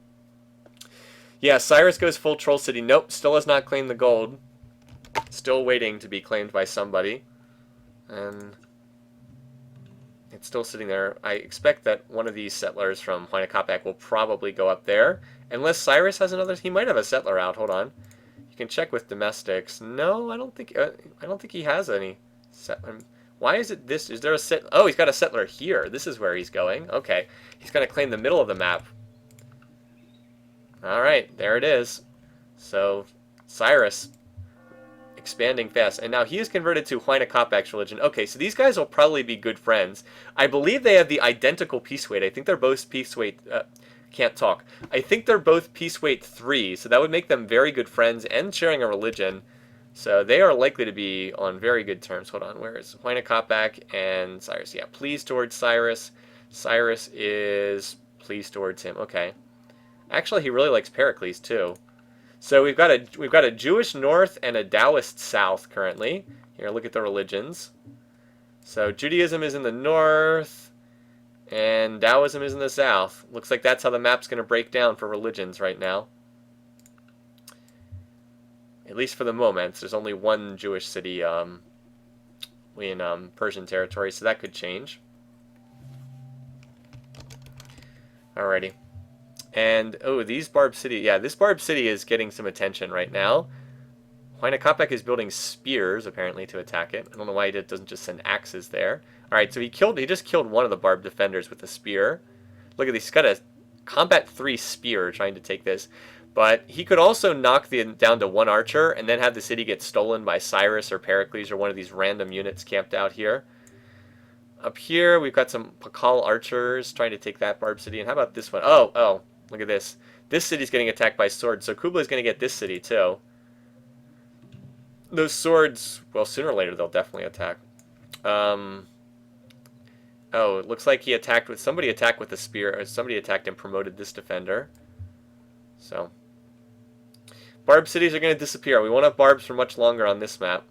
Yeah, Cyrus goes full Troll City. Nope, still has not claimed the gold. Still waiting to be claimed by somebody. And It's still sitting there. I expect that one of these settlers from Huayna Capac will probably go up there. Unless Cyrus has another... He might have a settler out. Hold on. You can check with domestics. No, I don't think he has any settler. Why is it this? Is there a set? Oh, he's got a settler here. This is where he's going. Okay. He's going to claim the middle of the map. All right, there it is. So, Cyrus expanding fast. And now he is converted to Huayna Capac's religion. Okay, so these guys will probably be good friends. I believe they have the identical peace weight. I think they're both peace weight... can't talk. I think they're both peace weight 3, so that would make them very good friends and sharing a religion. So they are likely to be on very good terms. Hold on, where is Huayna Capac and Cyrus? Yeah, pleased towards Cyrus. Cyrus is pleased towards him. Okay. Actually, he really likes Pericles too. So we've got a Jewish north and a Taoist south currently. Here, look at the religions. So Judaism is in the north, and Taoism is in the south. Looks like that's how the map's going to break down for religions right now. At least for the moment. There's only one Jewish city in Persian territory, so that could change. Alrighty. And, oh, these Barb City. Yeah, this Barb City is getting some attention right now. Huayna Capac is building spears, apparently, to attack it. I don't know why he doesn't just send axes there. Alright, so he just killed one of the Barb defenders with a spear. Look at this. He's got a combat 3 spear trying to take this. But he could also knock down to one archer and then have the city get stolen by Cyrus or Pericles or one of these random units camped out here. Up here, we've got some Pakal archers trying to take that Barb City. And how about this one? Oh, look at this. This city's getting attacked by swords, so Kublai's going to get this city too. Those swords, well, sooner or later they'll definitely attack. Oh, it looks like somebody attacked with a spear. Or somebody attacked and promoted this defender. So, Barb cities are going to disappear. We won't have barbs for much longer on this map.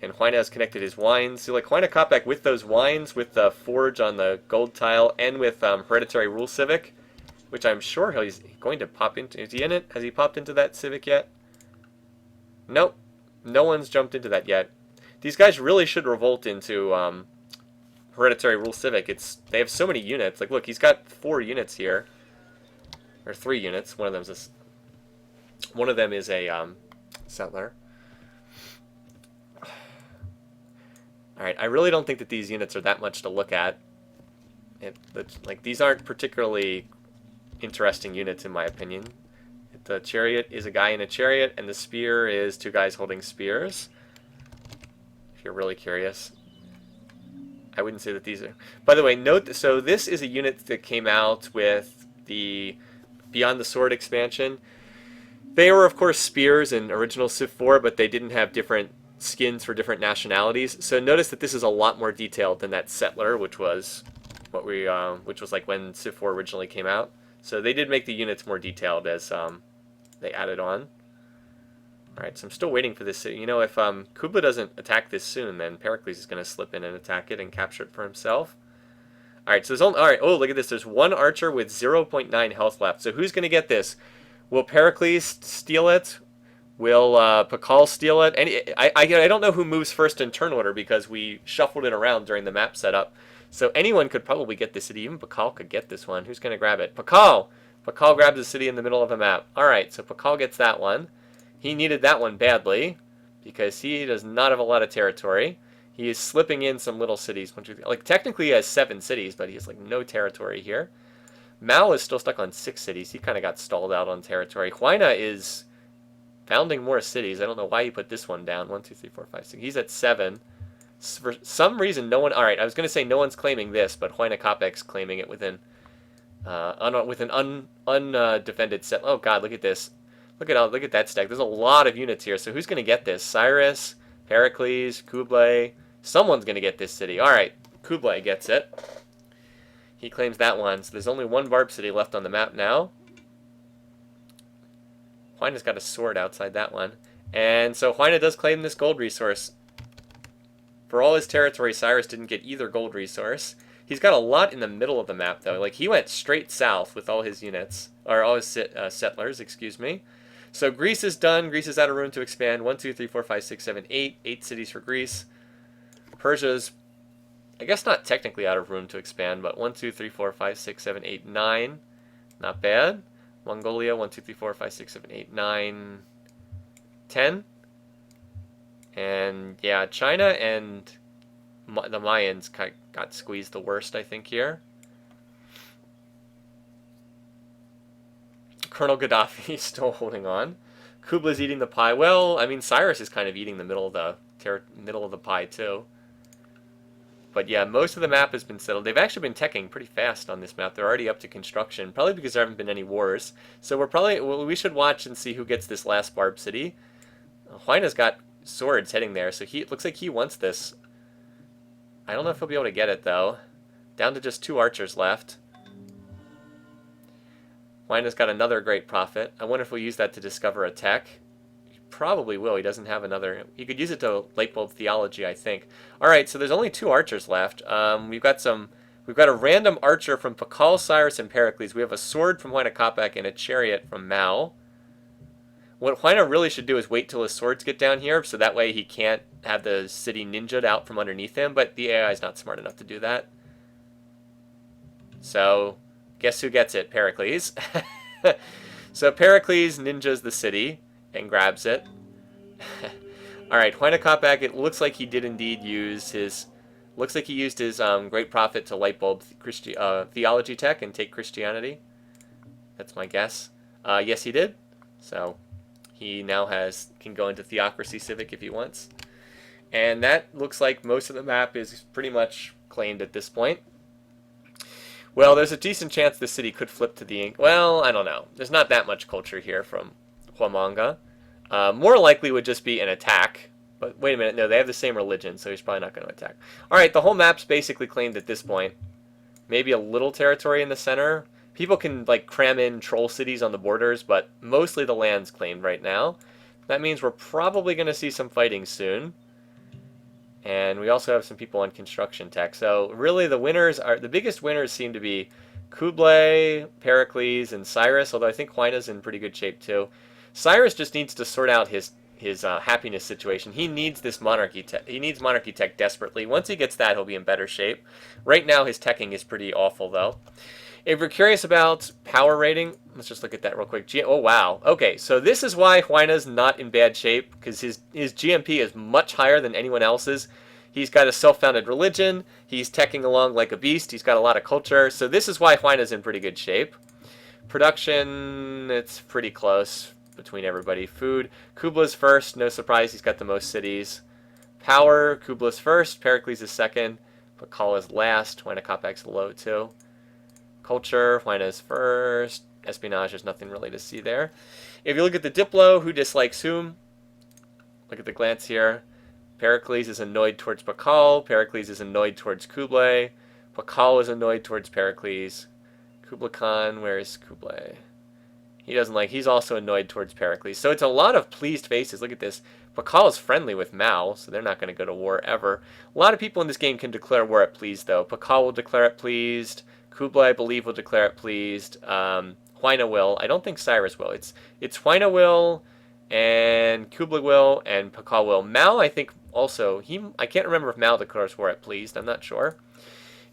And Huayna has connected his wines. See, like Huayna Capac with those wines, with the forge on the gold tile, and with hereditary rule civic, which I'm sure he's going to pop into. Is he in it? Has he popped into that civic yet? Nope. No one's jumped into that yet. These guys really should revolt into hereditary rule civic. They have so many units. Like, look, he's got 4 units here. Or 3 units. One of them is a settler. Alright, I really don't think that these units are that much to look at. These aren't particularly interesting units in my opinion. The chariot is a guy in a chariot, and the spear is 2 guys holding spears. If you're really curious. I wouldn't say that these are... By the way, note, so this is a unit that came out with the Beyond the Sword expansion. They were, of course, spears in original Civ4, but they didn't have different skins for different nationalities. So notice that this is a lot more detailed than that settler, which was like when Civ4 originally came out. So they did make the units more detailed as they added on. Alright, so I'm still waiting for this. You know, if Kublai doesn't attack this soon, then Pericles is going to slip in and attack it and capture it for himself. Alright, so there's only... Alright, oh, look at this. There's one archer with 0.9 health left. So who's going to get this? Will Pericles steal it? Will Pakal steal it? I don't know who moves first in turn order because we shuffled it around during the map setup. So anyone could probably get this city. Even Pakal could get this one. Who's going to grab it? Pakal! Pakal grabs the city in the middle of a map. Alright, so Pakal gets that one. He needed that one badly because he does not have a lot of territory. He is slipping in some little cities. Like, technically he has 7 cities, but he has, like, no territory here. Mao is still stuck on 6 cities. He kind of got stalled out on territory. Huayna is founding more cities. I don't know why he put this one down. 1, 2, 3, 4, 5, 6. He's at 7. For some reason, no one... Alright, I was going to say no one's claiming this, but Huayna Capac's claiming it with an undefended set. Oh, God, look at this. Look at that stack. There's a lot of units here. So who's going to get this? Cyrus, Pericles, Kublai. Someone's going to get this city. Alright, Kublai gets it. He claims that one. So there's only one Barb city left on the map now. Huayna's got a sword outside that one. And so Huayna does claim this gold resource. For all his territory, Cyrus didn't get either gold resource. He's got a lot in the middle of the map, though. Like, he went straight south with all his units. Or all his settlers, excuse me. So Greece is done. Greece is out of room to expand. 1, 2, 3, 4, 5, 6, 7, 8. 8 cities for Greece. Persia's I guess not technically out of room to expand, but 1, 2, 3, 4, 5, 6, 7, 8, 9. Not bad. Mongolia, 1, 2, 3, 4, 5, 6, 7, 8, 9, 10. And yeah, China and the Mayans got squeezed the worst, I think, here. Colonel Gaddafi still holding on. Kublai's eating the pie. Well, I mean, Cyrus is kind of eating the middle of the pie too. But yeah, most of the map has been settled. They've actually been teching pretty fast on this map. They're already up to construction, probably because there haven't been any wars. So we should watch and see who gets this last barb city. Huayna's got swords heading there, so it looks like he wants this. I don't know if he'll be able to get it though. Down to just 2 archers left. Huayna's got another great prophet. I wonder if we'll use that to discover a tech. He probably will. He doesn't have another. He could use it to light bulb theology, I think. All right, so there's only 2 archers left. We've got a random archer from Pakal, Cyrus, and Pericles. We have a sword from Huayna Capac and a chariot from Mao. What Huayna really should do is wait till his swords get down here, so that way he can't have the city ninja'd out from underneath him, but the AI is not smart enough to do that. So, guess who gets it? Pericles. So Pericles ninjas the city and grabs it. Alright, Huayna Capac, it looks like he did indeed use his... Looks like he used his great prophet to light bulb theology tech and take Christianity. That's my guess. Yes, he did. So... He now can go into Theocracy Civic if he wants. And that looks like most of the map is pretty much claimed at this point. Well, there's a decent chance the city could flip to the ink. Well, I don't know. There's not that much culture here from Huamanga. More likely would just be an attack. But wait a minute, no, they have the same religion, so he's probably not going to attack. Alright, the whole map's basically claimed at this point. Maybe a little territory in the center. People can like cram in troll cities on the borders, but mostly the land's claimed right now. That means we're probably going to see some fighting soon. And we also have some people on construction tech. So really the biggest winners seem to be Kublai, Pericles, and Cyrus, although I think Huayna's in pretty good shape too. Cyrus just needs to sort out his happiness situation. He needs this monarchy tech. He needs monarchy tech desperately. Once he gets that, he'll be in better shape. Right now his teching is pretty awful though. If you're curious about power rating, let's just look at that real quick. Oh, wow. Okay, so this is why Huayna's not in bad shape, because his GMP is much higher than anyone else's. He's got a self-founded religion. He's teching along like a beast. He's got a lot of culture. So this is why Huayna's in pretty good shape. Production, it's pretty close between everybody. Food, Kublai's first. No surprise, he's got the most cities. Power, Kublai's first. Pericles is second. Pakal is last. Huayna Capac's low, too. Culture, Huayna's first. Espionage, there's nothing really to see there. If you look at the Diplo, who dislikes whom? Look at the glance here. Pericles is annoyed towards Pakal. Pericles is annoyed towards Kublai. Pakal is annoyed towards Pericles. Kublai Khan, where is Kublai? He's also annoyed towards Pericles. So it's a lot of pleased faces. Look at this. Pakal is friendly with Mao, so they're not going to go to war ever. A lot of people in this game can declare war at pleased, though. Pakal will declare it pleased. Kublai, I believe, will declare it pleased. Huayna will. I don't think Cyrus will. It's Huayna will, and Kublai will, and Pakal will. Mao, I think, also. I can't remember if Mao declares war at pleased. I'm not sure.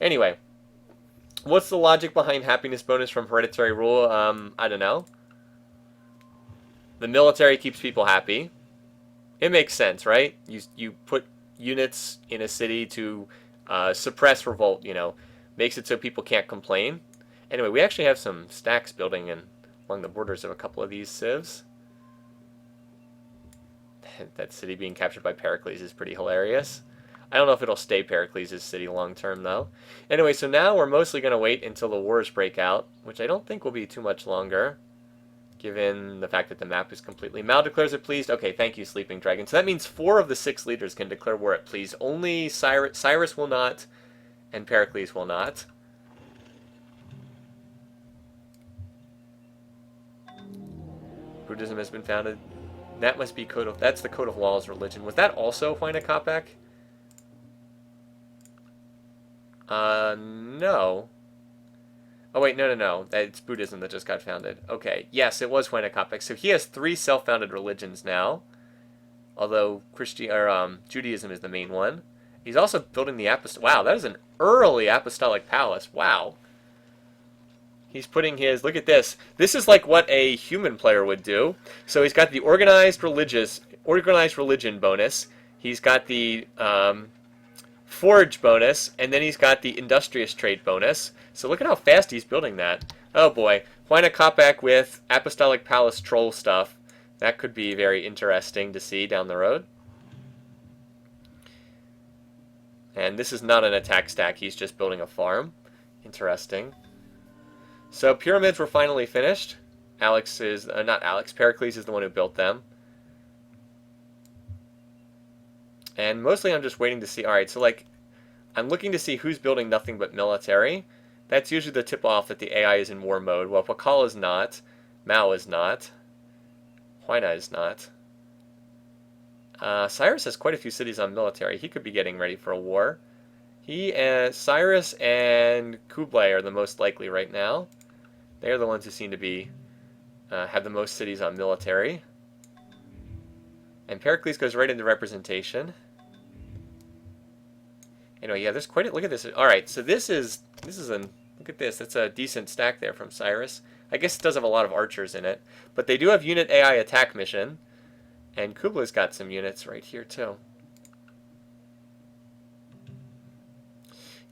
Anyway, what's the logic behind happiness bonus from hereditary rule? I don't know. The military keeps people happy. It makes sense, right? You put units in a city to suppress revolt, makes it so people can't complain. Anyway, we actually have some stacks building along the borders of a couple of these civs. That city being captured by Pericles is pretty hilarious. I don't know if it'll stay Pericles' city long term, though. Anyway, so now we're mostly going to wait until the wars break out, which I don't think will be too much longer, given the fact that the map is completely... Mao declares it pleased. Okay, thank you, Sleeping Dragon. So that means 4 of the 6 leaders can declare war at pleased. Only Cyrus will not, and Pericles will not. Buddhism has been founded. That must be that's the Code of Laws religion. Was that also Huayna Capac? No. Oh wait, no. It's Buddhism that just got founded. Okay, yes, it was Huayna Capac. So he has 3 self-founded religions now. Although Judaism is the main one. He's also building the Wow, that is an early Apostolic Palace. Wow. He's putting his... Look at this. This is like what a human player would do. So he's got the organized religion bonus. He's got the forge bonus, and then he's got the industrious trade bonus. So look at how fast he's building that. Oh boy. Huayna Capac with Apostolic Palace troll stuff. That could be very interesting to see down the road. And this is not an attack stack. He's just building a farm. Interesting. So pyramids were finally finished. Alex is... not Alex. Pericles is the one who built them. And mostly I'm just waiting to see... Alright, so like... I'm looking to see who's building nothing but military. That's usually the tip-off that the AI is in war mode. Well, Pakal is not. Mao is not. Huayna is not. Cyrus has quite a few cities on military. He could be getting ready for a war. Cyrus and Kublai are the most likely right now. They're the ones who seem to be have the most cities on military. And Pericles goes right into representation. Anyway, yeah, there's quite a... Look at this. All right, so this is an... Look at this. That's a decent stack there from Cyrus. I guess it does have a lot of archers in it. But they do have unit AI attack mission. And Kublai's got some units right here, too.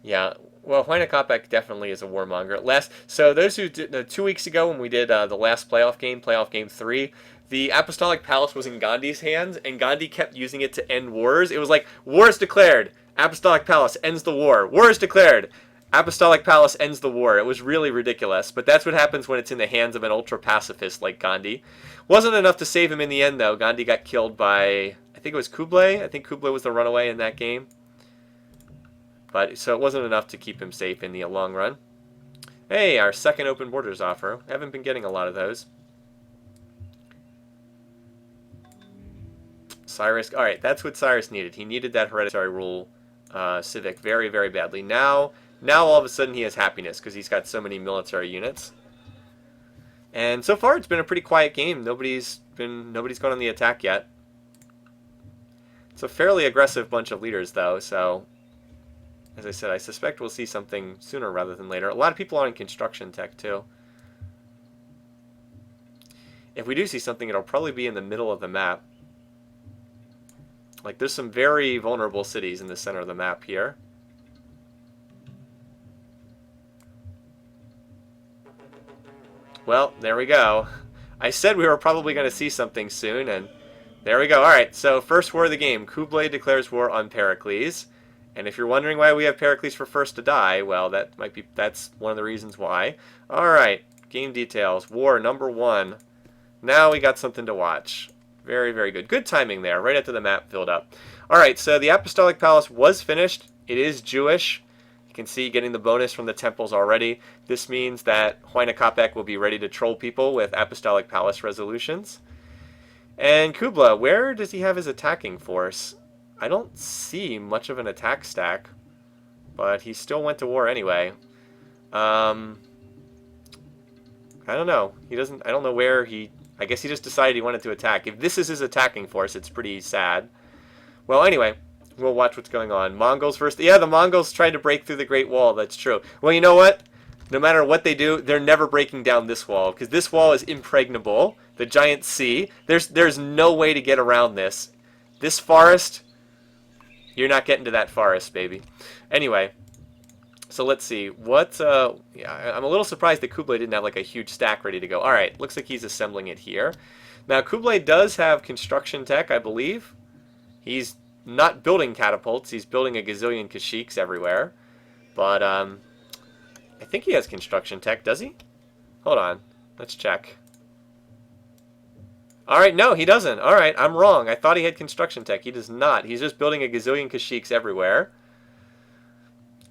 Yeah, well, Huayna Capac definitely is a warmonger. So those who did... 2 weeks ago when we did the last playoff game 3, the Apostolic Palace was in Gandhi's hands, and Gandhi kept using it to end wars. It was like, war is declared. Apostolic Palace ends the war. War is declared. Apostolic Palace ends the war. It was really ridiculous, but that's what happens when it's in the hands of an ultra-pacifist like Gandhi. Wasn't enough to save him in the end, though. Gandhi got killed by, I think it was Kublai. I think Kublai was the runaway in that game. But so it wasn't enough to keep him safe in the long run. Hey, our second open borders offer. Haven't been getting a lot of those. Cyrus, all right, that's what Cyrus needed. He needed that hereditary rule civic very, very badly. Now all of a sudden he has happiness because he's got so many military units. And so far it's been a pretty quiet game. Nobody's gone on the attack yet. It's a fairly aggressive bunch of leaders though, so as I said, I suspect we'll see something sooner rather than later. A lot of people are in construction tech too. If we do see something, it'll probably be in the middle of the map. Like, there's some very vulnerable cities in the center of the map here. Well, there we go. I said we were probably going to see something soon, and there we go. Alright, so first war of the game. Kublai declares war on Pericles. And if you're wondering why we have Pericles for first to die, well, that's one of the reasons why. Alright, game details. War number 1. Now we got something to watch. Very, very good. Good timing there, right after the map filled up. Alright, so the Apostolic Palace was finished. It is Jewish. You can see getting the bonus from the temples already. This means that Huayna Capac will be ready to troll people with Apostolic Palace resolutions. And Kublai, where does he have his attacking force? I don't see much of an attack stack, but he still went to war anyway. I don't know. He doesn't... I don't know where he... I guess he just decided he wanted to attack. If this is his attacking force, it's pretty sad. Well, anyway, we'll watch what's going on. Mongols first. Yeah, the Mongols tried to break through the Great Wall. That's true. Well, you know what? No matter what they do, they're never breaking down this wall, because this wall is impregnable. The giant sea. There's no way to get around this. This forest, you're not getting to that forest, baby. Anyway, so let's see. Yeah, I'm a little surprised that Kublai didn't have like a huge stack ready to go. All right, looks like he's assembling it here. Now, Kublai does have construction tech, I believe. He's not building catapults. He's building a gazillion kashyyyks everywhere. But I think he has construction tech, does he? Hold on. Let's check. All right, no, he doesn't. All right, I'm wrong. I thought he had construction tech. He does not. He's just building a gazillion kashyyyks everywhere.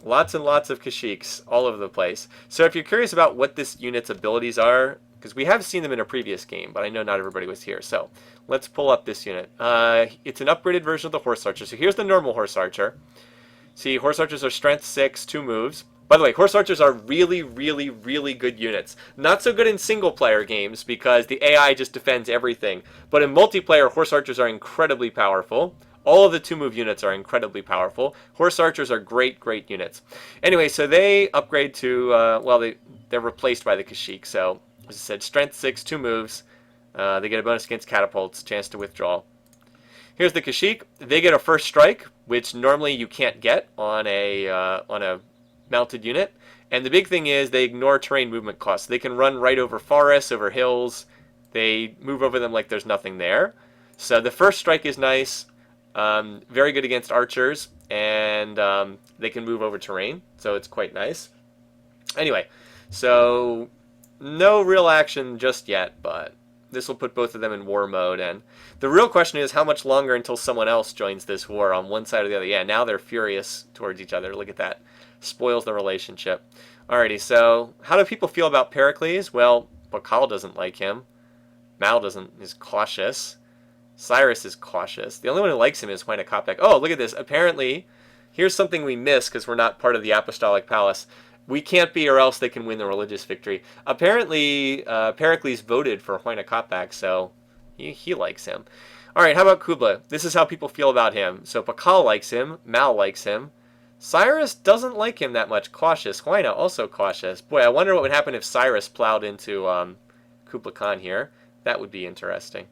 Lots and lots of kashyyyks all over the place. So if you're curious about what this unit's abilities are, because we have seen them in a previous game, but I know not everybody was here. So let's pull up this unit. It's an upgraded version of the Horse Archer. So here's the normal Horse Archer. See, Horse Archers are strength 6, 2 moves. By the way, Horse Archers are really, really, really good units. Not so good in single-player games because the AI just defends everything. But in multiplayer, Horse Archers are incredibly powerful. All of the 2-move units are incredibly powerful. Horse archers are great, great units. Anyway, so they upgrade to, they're replaced by the Kashyyyk. So, as I said, strength 6, 2 moves. They get a bonus against catapults, chance to withdraw. Here's the Kashyyyk. They get a first strike, which normally you can't get on a mounted unit. And the big thing is they ignore terrain movement costs. They can run right over forests, over hills. They move over them like there's nothing there. So the first strike is nice. Very good against archers. And they can move over terrain. So it's quite nice. Anyway, so no real action just yet, but this will put both of them in war mode. And the real question is how much longer until someone else joins this war on one side or the other. Yeah, now they're furious towards each other. Look at that. Spoils the relationship. Alrighty, so how do people feel about Pericles? Well, Bakal doesn't like him. Mal is cautious. Cyrus is cautious. The only one who likes him is Huayna Capac. Oh, look at this. Apparently, here's something we miss because we're not part of the Apostolic Palace. We can't be or else they can win the religious victory. Apparently, Pericles voted for Huayna Capac, so he likes him. Alright, how about Kublai? This is how people feel about him. So Bakal likes him. Mal likes him. Cyrus doesn't like him that much. Cautious. Huayna also cautious. Boy, I wonder what would happen if Cyrus plowed into Kublai Khan here. That would be interesting.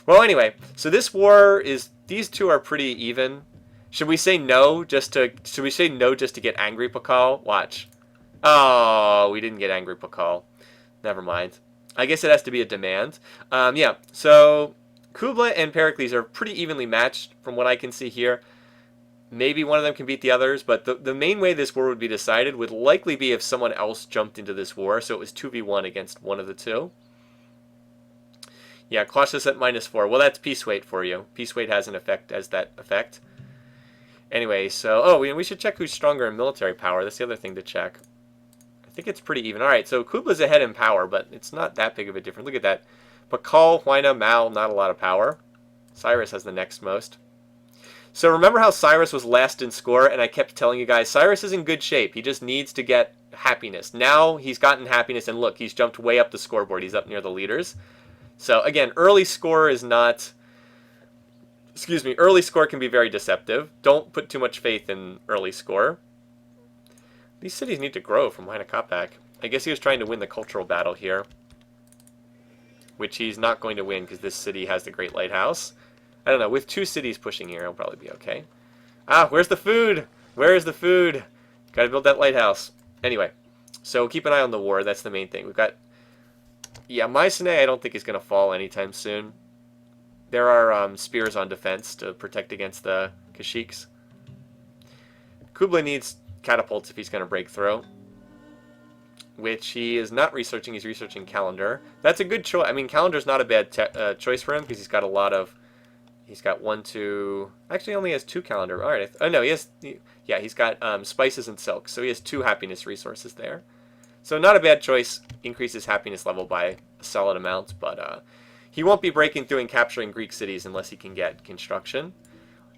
Well, anyway, so this war is, these two are pretty even. Should we say no just to get angry, Pakal? Watch. Oh, we didn't get angry, Pakal. Never mind. I guess it has to be a demand. Yeah, so Kublai and Pericles are pretty evenly matched from what I can see here. Maybe one of them can beat the others, but the main way this war would be decided would likely be if someone else jumped into this war, so it was 2v1 against one of the two. Yeah, cautious at -4. Well, that's peace weight for you. Peace weight has an effect as that effect. Anyway, so, oh, we should check who's stronger in military power. That's the other thing to check. I think it's pretty even. All right, so Kublai's ahead in power, but it's not that big of a difference. Look at that. Pakal, Huayna, Mal, not a lot of power. Cyrus has the next most. So remember how Cyrus was last in score, and I kept telling you guys, Cyrus is in good shape. He just needs to get happiness. Now he's gotten happiness, and look, he's jumped way up the scoreboard. He's up near the leaders. So again, early score is not... Excuse me, early score can be very deceptive. Don't put too much faith in early score. These cities need to grow from Huayna Capac. I guess he was trying to win the cultural battle here, which he's not going to win because this city has the Great Lighthouse. I don't know, with 2 cities pushing here, it'll probably be okay. Ah, where's the food? Where is the food? Gotta build that lighthouse. Anywai, so keep an eye on the war, that's the main thing. We've got... Yeah, Mycenae I don't think is going to fall anytime soon. There are spears on defense to protect against the Kashyyks. Kublai needs catapults if he's going to break through, which he is not researching. He's researching Calendar. That's a good choice. I mean, Calendar's not a bad choice for him because he's got a lot of... He's got 1, 2... Actually, he only has 2 Calendar. All right. Oh, no, yeah, he's got spices and silk, so he has 2 happiness resources there. So not a bad choice. Increases happiness level by a solid amount, but he won't be breaking through and capturing Greek cities unless he can get construction.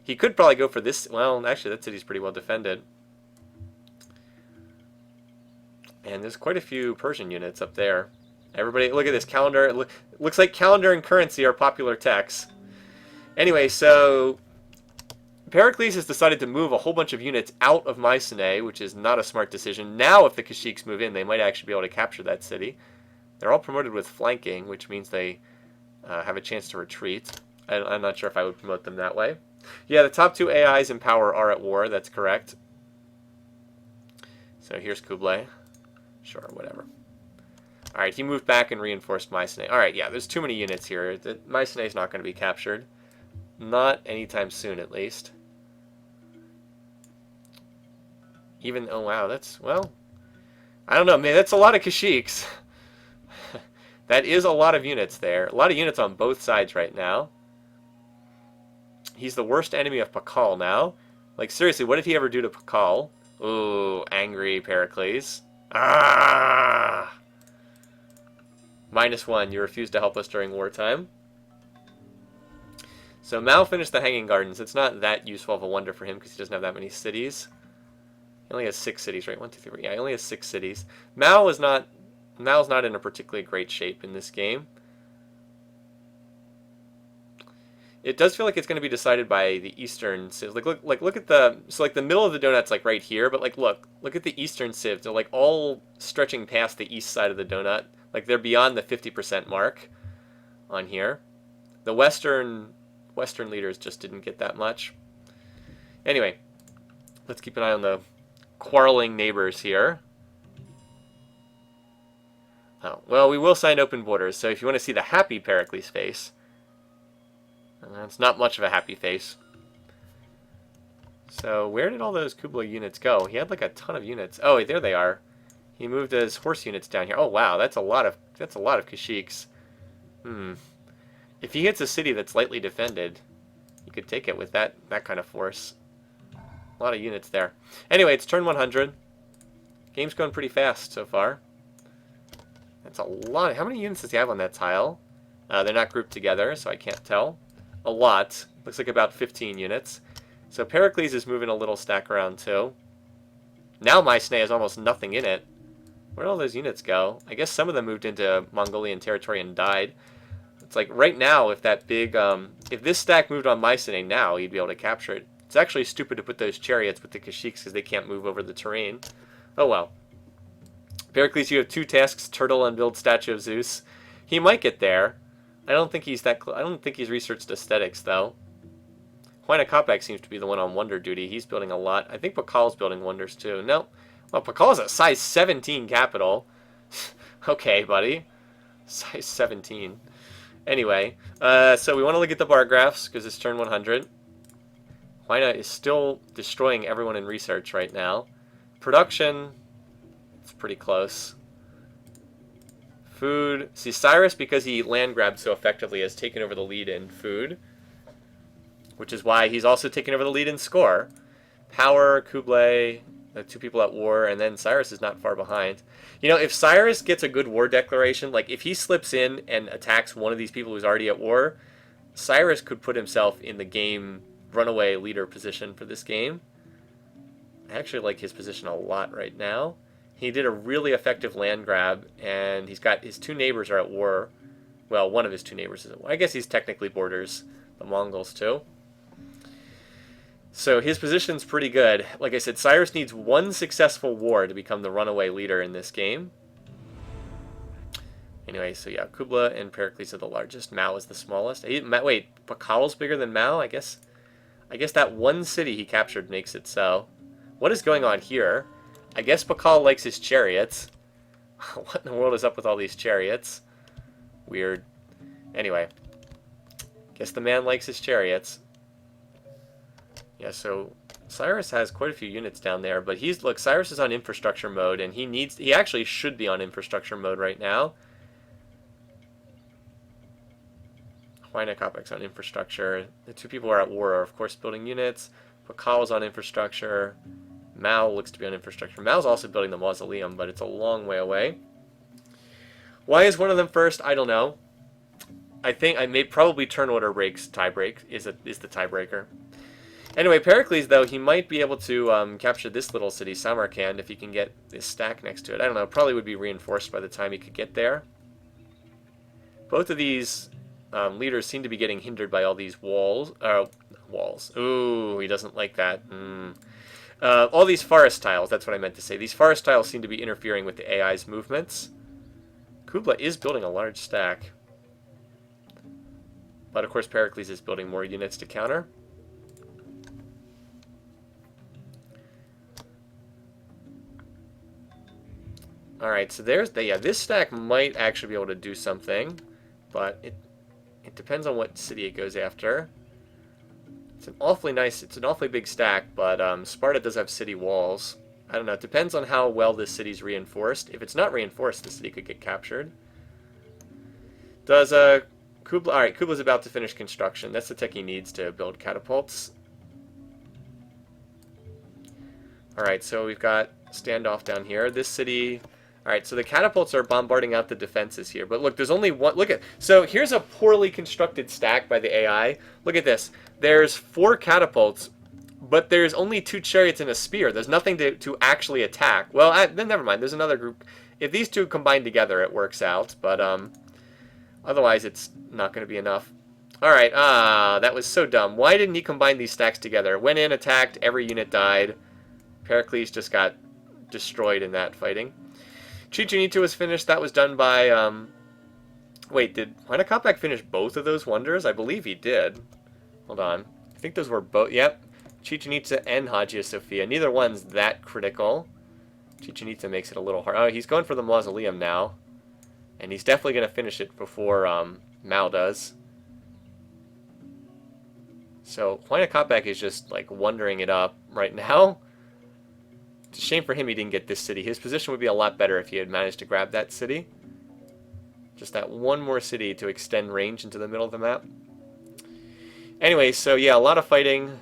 He could probably go for this... Well, actually, that city's pretty well defended. And there's quite a few Persian units up there. Everybody, look at this Calendar. It looks like Calendar and currency are popular techs. Anyway, so Pericles has decided to move a whole bunch of units out of Mycenae, which is not a smart decision. Now, if the Kashyyks move in, they might actually be able to capture that city. They're all promoted with flanking, which means they have a chance to retreat. I'm not sure if I would promote them that way. Yeah, the top 2 AIs in power are at war. That's correct. So here's Kublai. Sure, whatever. Alright, he moved back and reinforced Mycenae. Alright, yeah, there's too many units here. Mycenae is not going to be captured. Not anytime soon, at least. Even, oh wow, that's, well, I don't know, man, that's a lot of Kashyyks. That is a lot of units there. A lot of units on both sides right now. He's the worst enemy of Pakal now. Like, seriously, what did he ever do to Pakal? Ooh, angry Pericles. Ah! -1, you refused to help us during wartime. So Mal finished the Hanging Gardens. It's not that useful of a wonder for him because he doesn't have that many cities. He only has 6 cities, right? 1, 2, 3. Yeah, he only has 6 cities. Mal's not in a particularly great shape in this game. It does feel like it's going to be decided by the eastern civs. Look at the, so like the middle of the donut's like right here, but like look at the eastern civs. They're like all stretching past the east side of the donut. Like they're beyond the 50% mark on here. The western leaders just didn't get that much. Anyway, let's keep an eye on the quarreling neighbors here. Oh, well, we will sign open borders, so if you want to see the happy Pericles face, it's not much of a happy face. So where did all those Kubla units go? He had like a ton of units. Oh, there they are. He moved his horse units down here. Oh wow, that's a lot of Kashyyyks. If he hits a city that's lightly defended, you could take it with that kind of force. A lot of units there. Anyway, it's turn 100. Game's going pretty fast so far. That's a lot. How many units does he have on that tile? They're not grouped together, so I can't tell. A lot. Looks like about 15 units. So Pericles is moving a little stack around too. Now Mycenae has almost nothing in it. Where did all those units go? I guess some of them moved into Mongolian territory and died. It's like right now, if that big, if this stack moved on Mycenae now, he'd be able to capture it. It's actually stupid to put those chariots with the Kashyyyks because they can't move over the terrain. Oh well. Pericles, you have 2 tasks: turtle and build statue of Zeus. He might get there. I don't think he's that. I don't think he's researched aesthetics though. Huayna Capac seems to be the one on wonder duty. He's building a lot. I think Pakal's building wonders too. No, well, Pakal's a size 17 capital. Okay, buddy, size 17. Anyway, so we want to look at the bar graphs because it's turn 100. Huayna is still destroying everyone in research right now. Production, it's pretty close. Food. See, Cyrus, because he land grabbed so effectively, has taken over the lead in food, which is why he's also taken over the lead in score. Power, Kublai, the 2 people at war, and then Cyrus is not far behind. You know, if Cyrus gets a good war declaration, like if he slips in and attacks one of these people who's already at war, Cyrus could put himself in the game runaway leader position for this game. I actually like his position a lot right now. He did a really effective land grab, and he's got his 2 neighbors are at war. Well, one of his 2 neighbors is at war. I guess he's technically borders the Mongols too. So his position's pretty good. Like I said, Cyrus needs 1 successful war to become the runaway leader in this game. Anyway, so yeah, Kubla and Pericles are the largest. Mao is the smallest. Wait, Pakal's bigger than Mao? I guess that 1 city he captured makes it so. What is going on here? I guess Pakal likes his chariots. What in the world is up with all these chariots? Weird. Anyway, guess the man likes his chariots. Yeah, so Cyrus has quite a few units down there, but look, Cyrus is on infrastructure mode, and he actually should be on infrastructure mode right now. Huayna Capac's on infrastructure. The 2 people who are at war are, of course, building units. Pakal's on infrastructure. Mao looks to be on infrastructure. Mao's also building the mausoleum, but it's a long way away. Why is one of them first? I don't know. I think probably turn order breaks tiebreak is the tiebreaker. Anyway, Pericles, though, he might be able to capture this little city, Samarkand, if he can get this stack next to it. I don't know. Probably would be reinforced by the time he could get there. Both of these leaders seem to be getting hindered by all these walls. Walls. Ooh, he doesn't like that. All these forest tiles, that's what I meant to say. These forest tiles seem to be interfering with the AI's movements. Kubla is building a large stack. But, of course, Pericles is building more units to counter. Alright, so this stack might actually be able to do something, but it depends on what city it goes after. It's an awfully big stack, but Sparta does have city walls. I don't know, it depends on how well this city's reinforced. If it's not reinforced, the city could get captured. Does Kubla... Alright, Kubla's about to finish construction. That's the tech he needs to build catapults. Alright, so we've got standoff down here. This city... Alright, so the catapults are bombarding out the defenses here. But look, there's only one... So here's a poorly constructed stack by the AI. Look at this. There's 4 catapults, but there's only 2 chariots and a spear. There's nothing to actually attack. Well, then never mind. There's another group. If these 2 combine together, it works out. But otherwise, it's not going to be enough. Alright, that was so dumb. Why didn't he combine these stacks together? Went in, attacked, every unit died. Pericles just got destroyed in that fighting. Chichen Itza was finished. That was done by, wait, did Huayna Capac finish both of those wonders? I believe he did. Hold on. I think those were both, yep. Chichen Itza and Hagia Sophia. Neither one's that critical. Chichen Itza makes it a little hard. Oh, he's going for the mausoleum now. And he's definitely going to finish it before Mao does. So Huayna Capac is just like wondering it up right now. It's a shame for him he didn't get this city. His position would be a lot better if he had managed to grab that city. Just that one more city to extend range into the middle of the map. Anyway, so yeah, a lot of fighting.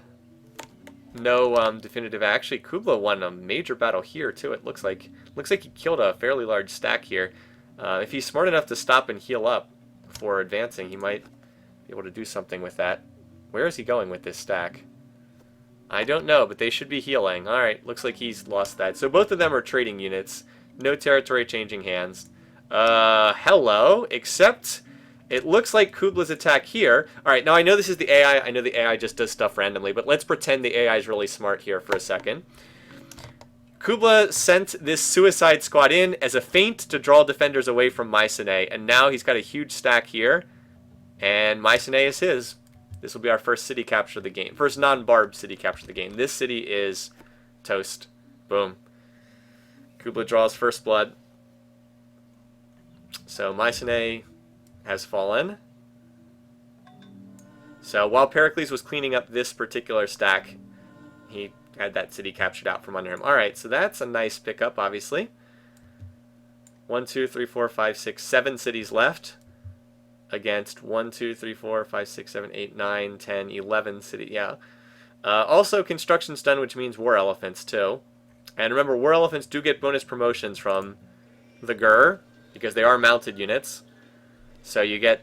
No definitive. Actually, Kubla won a major battle here too. It looks like he killed a fairly large stack here. If he's smart enough to stop and heal up before advancing, he might be able to do something with that. Where is he going with this stack? I don't know, but they should be healing. Alright, looks like he's lost that. So both of them are trading units. No territory changing hands. Hello, except it looks like Kubla's attack here. Alright, now I know this is the AI. I know the AI just does stuff randomly, but let's pretend the AI is really smart here for a second. Kubla sent this suicide squad in as a feint to draw defenders away from Mycenae, and now he's got a huge stack here, and Mycenae is his. This will be our first city capture of the game. First non-barb city capture of the game. This city is toast. Boom. Kubla draws first blood. So Mycenae has fallen. So while Pericles was cleaning up this particular stack, he had that city captured out from under him. Alright, so that's a nice pickup, obviously. 1, 2, 3, 4, 5, 6, 7 cities left. Against 1, 2, 3, 4, 5, 6, 7, 8, 9, 10, 11 city. Yeah. Also, construction's done, which means war elephants too. And remember, war elephants do get bonus promotions from the GUR because they are mounted units. So you get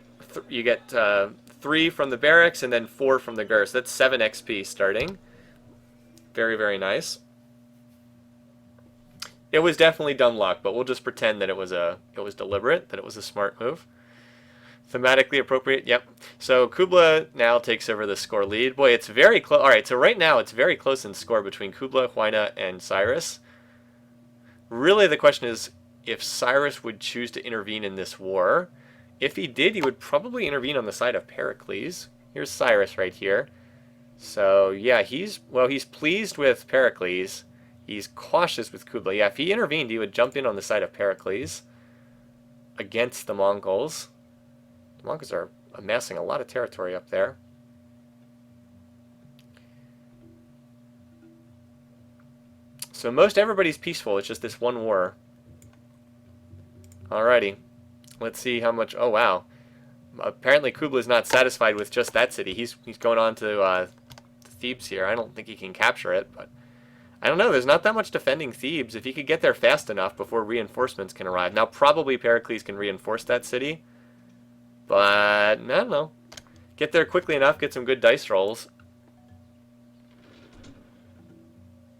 3 from the barracks and then 4 from the GUR. So that's 7 XP starting. Very, very nice. It was definitely dumb luck, but we'll just pretend that it was deliberate, that it was a smart move. Thematically appropriate, yep. So Kubla now takes over the score lead. Boy, it's very close. Alright, so right now it's very close in score between Kubla, Huayna, and Cyrus. Really the question is if Cyrus would choose to intervene in this war. If he did, he would probably intervene on the side of Pericles. Here's Cyrus right here. So yeah, he's pleased with Pericles. He's cautious with Kubla. Yeah, if he intervened, he would jump in on the side of Pericles against the Mongols. Mongols are amassing a lot of territory up there. So most everybody's peaceful. It's just this one war. Alrighty. Let's see how much... Oh, wow. Apparently Kubla's not satisfied with just that city. He's going on to Thebes here. I don't think he can capture it, but... I don't know. There's not that much defending Thebes. If he could get there fast enough before reinforcements can arrive. Now, probably Pericles can reinforce that city. But, I don't know. Get there quickly enough, get some good dice rolls.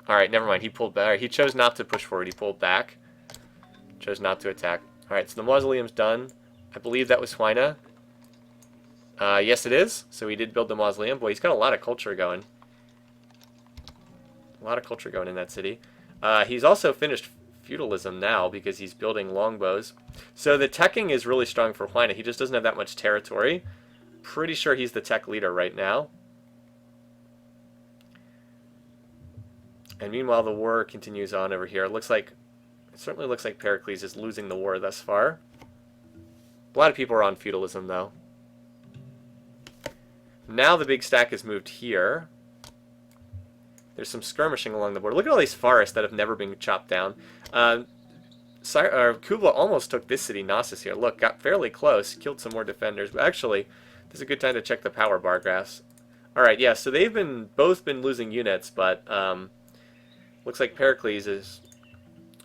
Alright, never mind. He pulled back. He chose not to push forward. He pulled back. Chose not to attack. Alright, so the mausoleum's done. I believe that was Huayna. Yes, it is. So he did build the mausoleum. Boy, he's got a lot of culture going. A lot of culture going in that city. He's also finished feudalism now because he's building longbows. So the teching is really strong for Huayna. He just doesn't have that much territory. Pretty sure he's the tech leader right now. And meanwhile, the war continues on over here. It certainly looks like Pericles is losing the war thus far. A lot of people are on feudalism, though. Now the big stack has moved here. There's some skirmishing along the border. Look at all these forests that have never been chopped down. Kubla almost took this city, Knossos, here. Look, got fairly close. Killed some more defenders. But actually, this is a good time to check the power bar graphs. Alright, yeah, so they've both been losing units, but looks like Pericles is...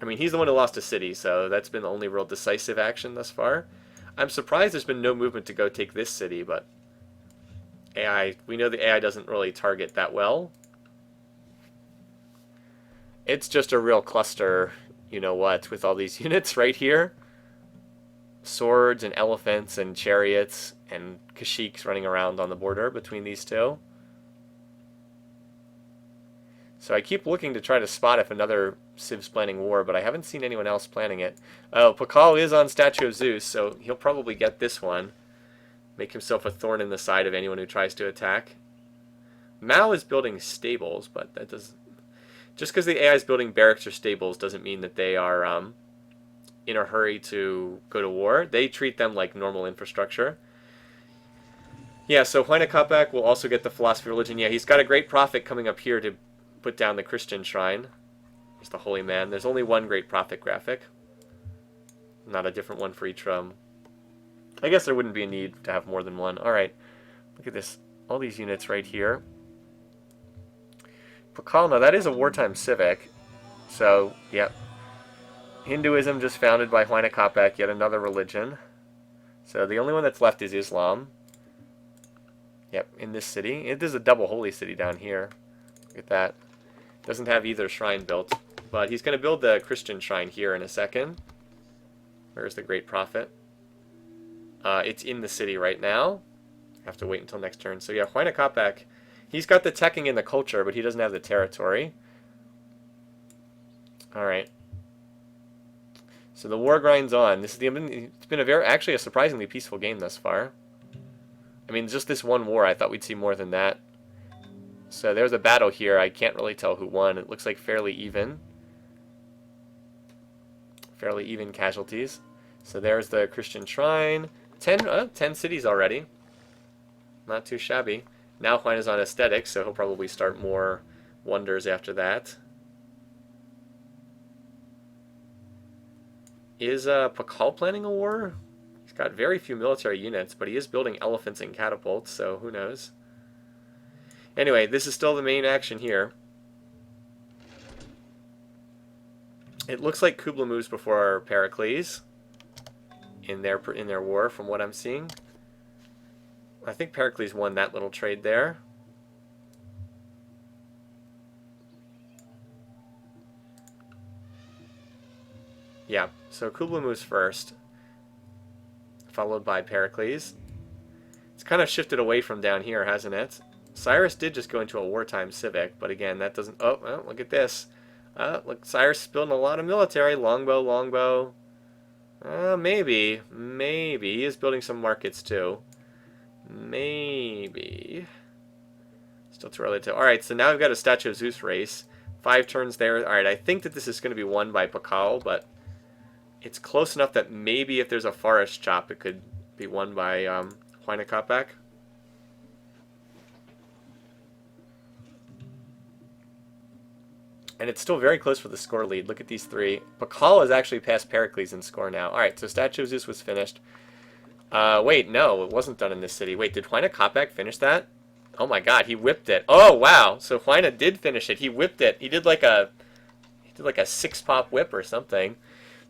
I mean, he's the one who lost a city, so that's been the only real decisive action thus far. I'm surprised there's been no movement to go take this city, but we know the AI doesn't really target that well. It's just a real cluster, you know what, with all these units right here. swords and elephants and chariots and kashyyyks running around on the border between these two. So I keep looking to try to spot if another Civ's planning war, but I haven't seen anyone else planning it. Oh, Pakal is on Statue of Zeus, so he'll probably get this one. Make himself a thorn in the side of anyone who tries to attack. Mao is building stables, but that does... Just because the AI is building barracks or stables doesn't mean that they are in a hurry to go to war. They treat them like normal infrastructure. Yeah, so Huayna Capac will also get the philosophy of religion. Yeah, he's got a great prophet coming up here to put down the Christian shrine. There's the holy man. There's only one great prophet graphic. Not a different one for each I guess there wouldn't be a need to have more than one. Alright, look at this. All these units right here. Pakal, now that is a wartime civic. So, yeah. Hinduism just founded by Huayna Capac, yet another religion. So the only one that's left is Islam. Yep, in this city. It is a double holy city down here. Look at that. Doesn't have either shrine built. But he's going to build the Christian shrine here in a second. Where's the great prophet? It's in the city right now. Have to wait until next turn. So yeah, Huayna Capac, he's got the teching and the culture, but he doesn't have the territory. Alright. So the war grinds on. It's been actually a surprisingly peaceful game thus far. I mean, just this one war, I thought we'd see more than that. So there's a battle here. I can't really tell who won. It looks like fairly even. Fairly even casualties. So there's the Christian shrine. 10 cities already. Not too shabby. Now Huayna's on aesthetics, so he'll probably start more wonders after that. Is Pakal planning a war? He's got very few military units, but he is building elephants and catapults, so who knows. Anyway, this is still the main action here. It looks like Kubla moves before Pericles in their war, from what I'm seeing. I think Pericles won that little trade there. Yeah, so Kubla moves first, followed by Pericles. It's kind of shifted away from down here, hasn't it? Cyrus did just go into a wartime civic, but again, that doesn't... Oh, well, look at this. Look, Cyrus is building a lot of military. Longbow. Maybe. He is building some markets, too. Maybe. Still too early to... Alright, so now we've got a Statue of Zeus race. 5 turns there. Alright, I think that this is going to be won by Pakal, but it's close enough that maybe if there's a forest chop, it could be won by Huayna Capac. And it's still very close for the score lead. Look at these 3. Pakal has actually passed Pericles in score now. Alright, so Statue of Zeus was finished. Wait, no, it wasn't done in this city. Wait, did Huayna Capac finish that? Oh my god, he whipped it. Oh, wow. So Huayna did finish it. He whipped it. He did like a 6-pop whip or something.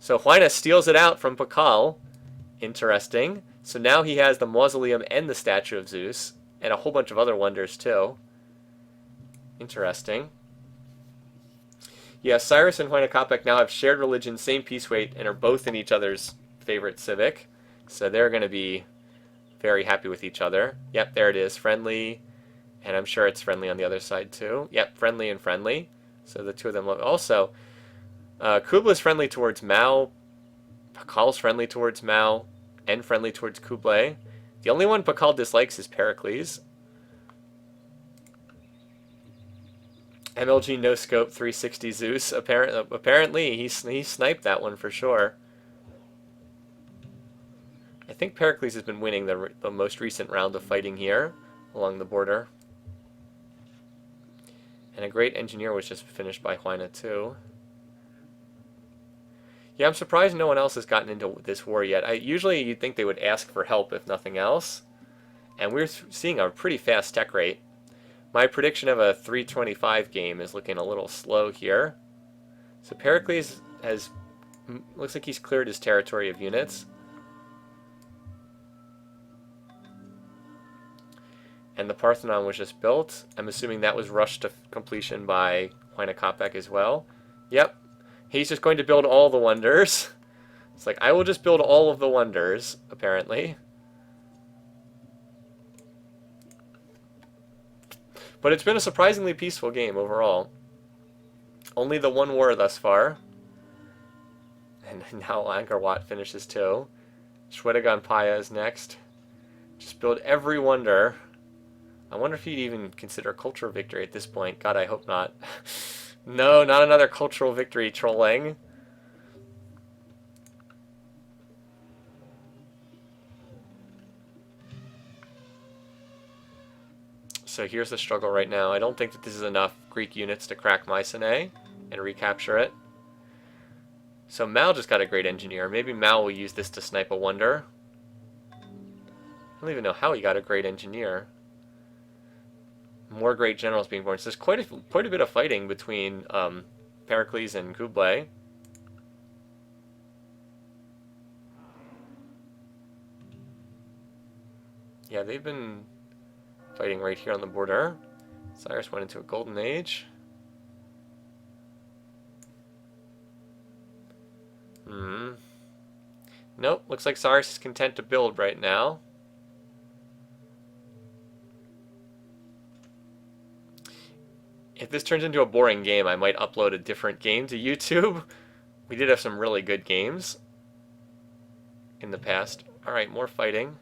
So Huayna steals it out from Pakal. Interesting. So now he has the mausoleum and the Statue of Zeus. And a whole bunch of other wonders, too. Interesting. Yeah, Cyrus and Huayna Capac now have shared religion, same peace weight, and are both in each other's favorite civic. So they're going to be very happy with each other. Yep, there it is. Friendly. And I'm sure it's friendly on the other side, too. Yep, friendly and friendly. So the two of them love... Also, Kubla's friendly towards Mao. Pakal's friendly towards Mao. And friendly towards Kublai. The only one Pakal dislikes is Pericles. MLG no scope 360 Zeus. Apparently he sniped that one for sure. I think Pericles has been winning the most recent round of fighting here along the border. And a great engineer was just finished by Huayna too. Yeah, I'm surprised no one else has gotten into this war yet. Usually you'd think they would ask for help if nothing else. And we're seeing a pretty fast tech rate. My prediction of a 325 game is looking a little slow here. So Pericles looks like he's cleared his territory of units. And the Parthenon was just built. I'm assuming that was rushed to completion by Huayna Capac as well. Yep. He's just going to build all the wonders. It's like, I will just build all of the wonders, apparently. But it's been a surprisingly peaceful game overall. Only the one war thus far. And now Angkor Wat finishes too. Shwedagon Paya is next. Just build every wonder. I wonder if he'd even consider cultural victory at this point. God, I hope not. No, not another cultural victory trolling. So here's the struggle right now. I don't think that this is enough Greek units to crack Mycenae and recapture it. So Mao just got a great engineer. Maybe Mao will use this to snipe a wonder. I don't even know how he got a great engineer. More great generals being born. So there's quite a bit of fighting between Pericles and Kublai. Yeah, they've been fighting right here on the border. Cyrus went into a golden age. Nope, looks like Cyrus is content to build right now. If this turns into a boring game, I might upload a different game to YouTube. We did have some really good games in the past. Alright, more fighting.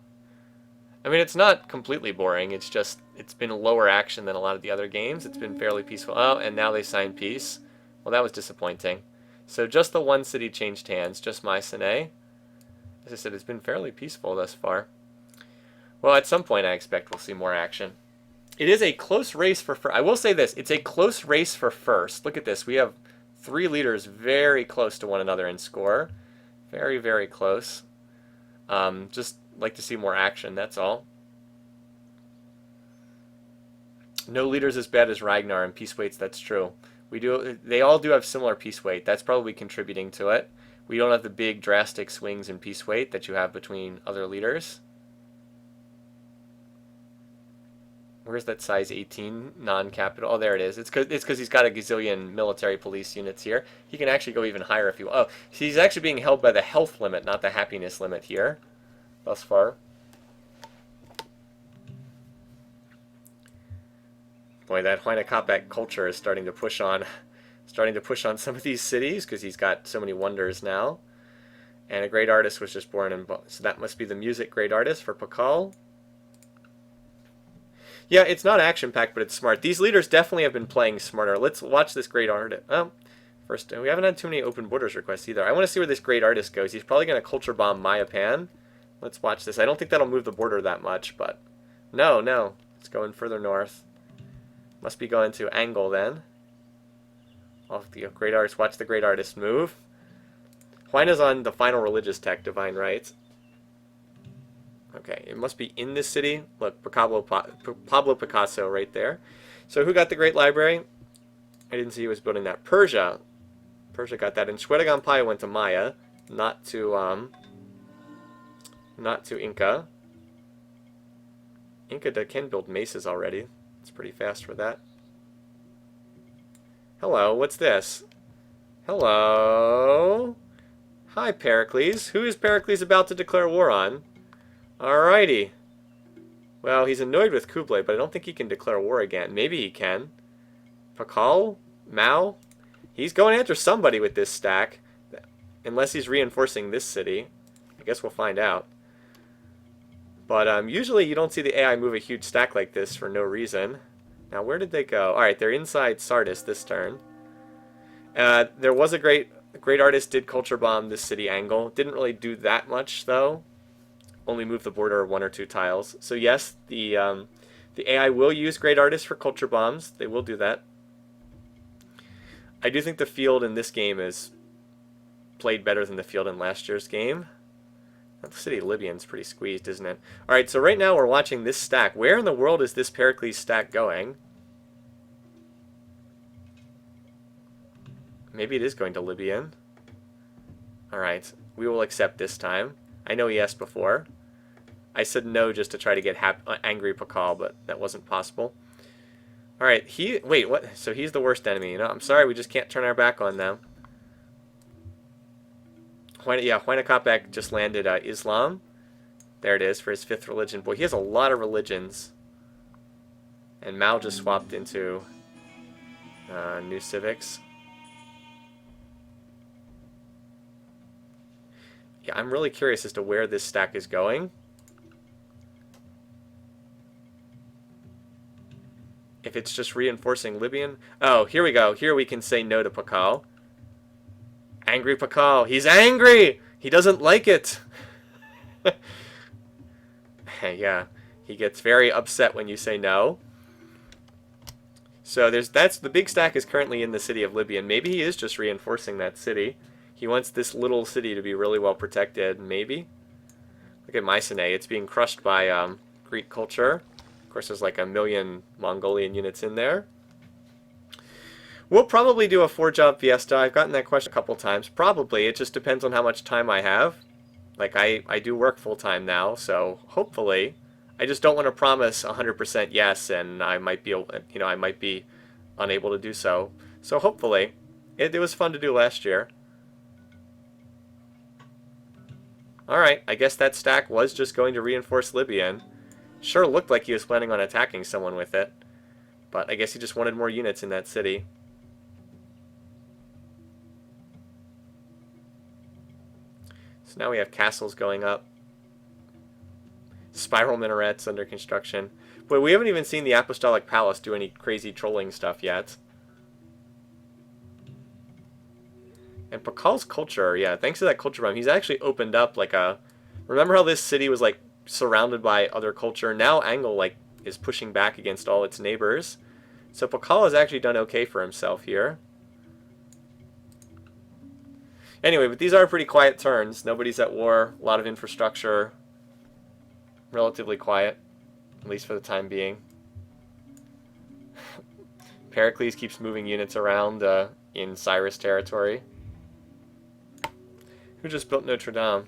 I mean, it's not completely boring. It's just, it's been lower action than a lot of the other games. It's been fairly peaceful. Oh, and now they signed peace. Well, that was disappointing. So just the one city changed hands, just Mycenae. As I said, it's been fairly peaceful thus far. Well, at some point I expect we'll see more action. It is a close race for first. I will say this, it's a close race for first. Look at this. We have 3 leaders very close to one another in score. Very, very close. Just like to see more action, that's all. No leader's as bad as Ragnar in peace weights, that's true. They all do have similar peace weight. That's probably contributing to it. We don't have the big drastic swings in peace weight that you have between other leaders. Where's that size 18 non-capital? Oh, there it is. It's because he's got a gazillion military police units here. He can actually go even higher if he... Oh, he's actually being held by the health limit, not the happiness limit here, thus far. Boy, that Huayna Capac culture is starting to push on some of these cities because he's got so many wonders now. And a great artist was just born in... So that must be the music great artist for Pakal. Yeah, it's not action-packed, but it's smart. These leaders definitely have been playing smarter. Let's watch this great artist. First, we haven't had too many open borders requests either. I want to see where this great artist goes. He's probably going to culture bomb Mayapan. Let's watch this. I don't think that'll move the border that much, but... No. It's going further north. Must be going to Angle then. Off the great artist. Watch the great artist move. Huayna's on the final religious tech, Divine Rights. Okay, it must be in this city. Look, Pablo Picasso right there. So who got the Great Library? I didn't see who was building that. Persia. Persia got that. And Shwedagon Paya went to Maya, not to Inca. Inca can build maces already. It's pretty fast for that. Hello, what's this? Hello? Hi, Pericles. Who is Pericles about to declare war on? Alrighty. Well, he's annoyed with Kublai, but I don't think he can declare war again. Maybe he can. Pakal? Mao? He's going after somebody with this stack. Unless he's reinforcing this city. I guess we'll find out. But usually you don't see the AI move a huge stack like this for no reason. Now, where did they go? Alright, they're inside Sardis this turn. There was a great artist did culture bomb this city Angle. Didn't really do that much, though. Only move the border 1 or 2 tiles. So yes, the AI will use great artists for culture bombs. They will do that. I do think the field in this game is played better than the field in last year's game. The city of Libyan's pretty squeezed, isn't it? Alright, so right now we're watching this stack. Where in the world is this Pericles stack going? Maybe it is going to Libyan. Alright, we will accept this time. I know he asked before. I said no just to try to get angry Pakal, but that wasn't possible. Alright, wait, what? So he's the worst enemy, you know? I'm sorry, we just can't turn our back on them. Huayna Capac just landed Islam. There it is for his 5th religion. Boy, he has a lot of religions. And Mao just swapped into new civics. Yeah, I'm really curious as to where this stack is going. If it's just reinforcing Libyan. Oh, here we go. Here we can say no to Pakal. Angry Pakal. He's angry! He doesn't like it. Yeah, he gets very upset when you say no. So that's the big stack is currently in the city of Libya. Maybe he is just reinforcing that city. He wants this little city to be really well protected, maybe. Look at Mycenae. It's being crushed by Greek culture. Of course, there's like 1 million Mongolian units in there. We'll probably do a 4-job fiesta. I've gotten that question a couple times. Probably. It just depends on how much time I have. Like, I do work full-time now, so hopefully. I just don't want to promise 100% yes, and I might be, I might be unable to do so. So hopefully. It was fun to do last year. Alright, I guess that stack was just going to reinforce Libyan. Sure looked like he was planning on attacking someone with it. But I guess he just wanted more units in that city. So now we have castles going up. Spiral minarets under construction. But we haven't even seen the Apostolic Palace do any crazy trolling stuff yet. And Pakal's culture, yeah, thanks to that culture bomb, he's actually opened up like a... Remember how this city was like surrounded by other culture? Now Angle like is pushing back against all its neighbors. So Pakal has actually done okay for himself here. Anyway, but these are pretty quiet turns. Nobody's at war. A lot of infrastructure. Relatively quiet, at least for the time being. Pericles keeps moving units around in Cyrus territory. Who just built Notre Dame?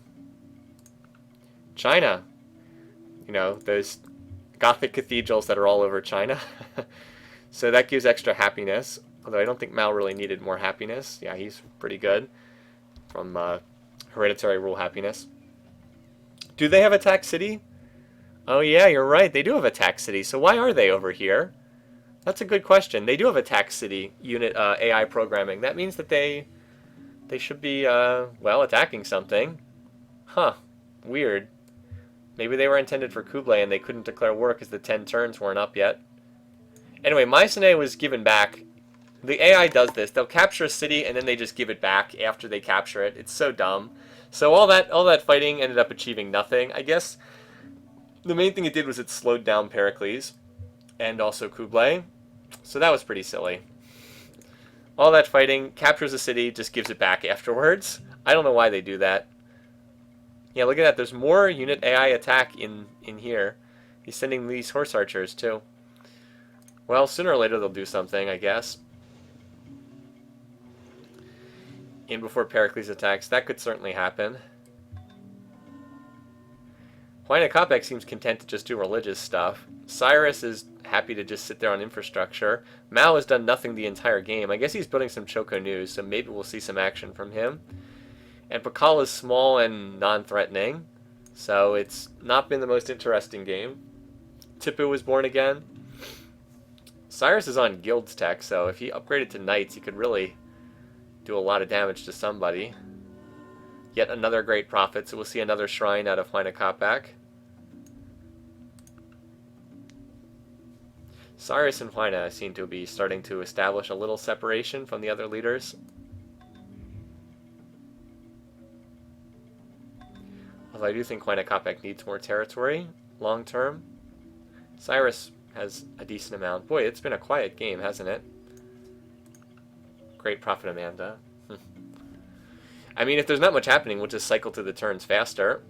China. You know, those Gothic cathedrals that are all over China. So that gives extra happiness. Although I don't think Mao really needed more happiness. Yeah, he's pretty good from hereditary rule happiness. Do they have a tax city? Oh yeah, you're right. They do have a tax city. So why are they over here? That's a good question. They do have a tax city unit AI programming. That means that they should be, well, attacking something. Huh. Weird. Maybe they were intended for Kublai and they couldn't declare war because the 10 turns weren't up yet. Anyway, Mycenae was given back. The AI does this. They'll capture a city and then they just give it back after they capture it. It's so dumb. So all that fighting ended up achieving nothing. I guess the main thing it did was it slowed down Pericles and also Kublai. So that was pretty silly. All that fighting, captures a city, just gives it back afterwards. I don't know why they do that. Yeah, look at that. There's more unit AI attack in here. He's sending these horse archers, too. Well, sooner or later they'll do something, I guess. In before Pericles attacks. That could certainly happen. Huayna Capac seems content to just do religious stuff. Cyrus is happy to just sit there on infrastructure. Mao has done nothing the entire game. I guess he's building some Choco news, so maybe we'll see some action from him. And Pakal is small and non-threatening, so it's not been the most interesting game. Tipu was born again. Cyrus is on Guild's tech, so if he upgraded to Knights, he could really do a lot of damage to somebody. Yet another great prophet, so we'll see another shrine out of Huayna Capac. Cyrus and Huayna seem to be starting to establish a little separation from the other leaders. Although I do think Huayna Capac needs more territory long term. Cyrus has a decent amount. Boy, it's been a quiet game, hasn't it? Great prophet Amanda. I mean, if there's not much happening, we'll just cycle through the turns faster.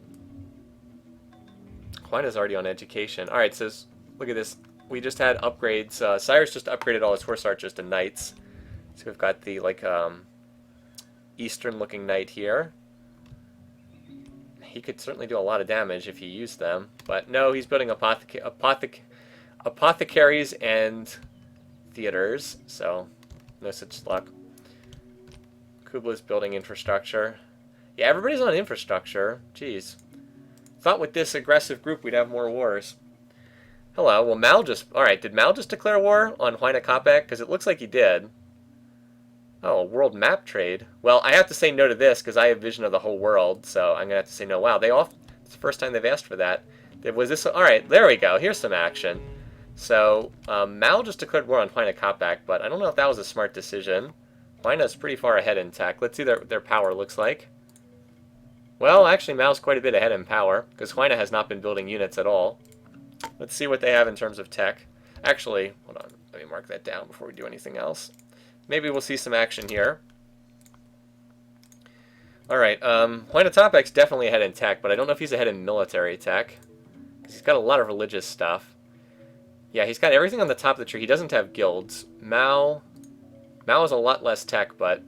Huayna's already on education. Alright, so look at this. We just had upgrades. Cyrus just upgraded all his horse archers to knights. So we've got the, like, eastern-looking knight here. He could certainly do a lot of damage if he used them. But no, he's building apothecaries and theaters. So, no such luck. Kublai's building infrastructure. Yeah, everybody's on infrastructure. Jeez. Thought with this aggressive group we'd have more wars. Hello. Well, Mal just... Alright, did Mal just declare war on Huayna Capac? Because it looks like he did. Oh, world map trade. Well, I have to say no to this because I have vision of the whole world, so I'm going to have to say no. Wow, it's the first time they've asked for that. Was this... Alright, there we go. Here's some action. So, Mal just declared war on Huayna Capac, but I don't know if that was a smart decision. Huayna's pretty far ahead in tech. Let's see their power looks like. Well, actually, Mal's quite a bit ahead in power, because Huayna has not been building units at all. Let's see what they have in terms of tech. Actually, hold on. Let me mark that down before we do anything else. Maybe we'll see some action here. Alright, Huayna Capac's definitely ahead in tech, but I don't know if he's ahead in military tech. Because he's got a lot of religious stuff. Yeah, he's got everything on the top of the tree. He doesn't have guilds. Mao is a lot less tech, but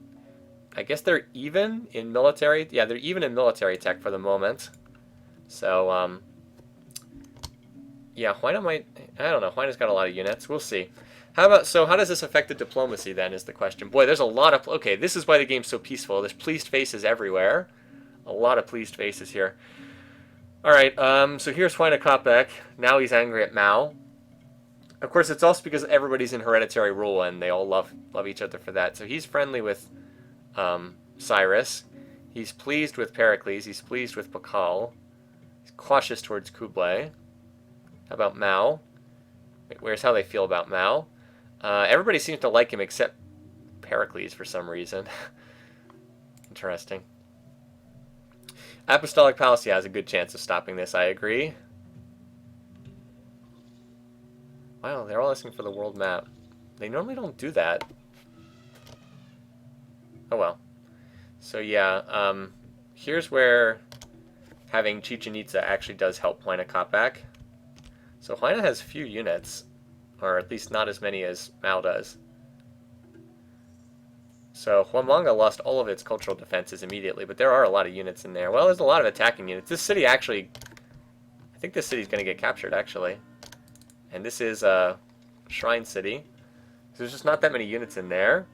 I guess they're even in military. Yeah, they're even in military tech for the moment. So, yeah, Huayna might... I don't know. Huayna's got a lot of units. We'll see. How does this affect the diplomacy then is the question. Boy, there's a lot of... Okay, this is why the game's so peaceful. There's pleased faces everywhere. A lot of pleased faces here. Alright, so here's Huayna Capac. Now he's angry at Mao. Of course, it's also because everybody's in hereditary rule and they all love each other for that. So he's friendly with Cyrus. He's pleased with Pericles. He's pleased with Pakal. He's cautious towards Kublai. How about Mao? Wait, where's how they feel about Mao? Everybody seems to like him except Pericles for some reason. Interesting. Apostolic Palace, yeah, has a good chance of stopping this, I agree. Wow, they're all asking for the world map. They normally don't do that. Oh well. So yeah, here's where having Chichen Itza actually does help Huayna Capac. So Huayna has few units, or at least not as many as Mao does. So Huamanga lost all of its cultural defenses immediately, but there are a lot of units in there. Well, there's a lot of attacking units. This city actually... I think this city's going to get captured, actually. And this is a Shrine City. So there's just not that many units in there.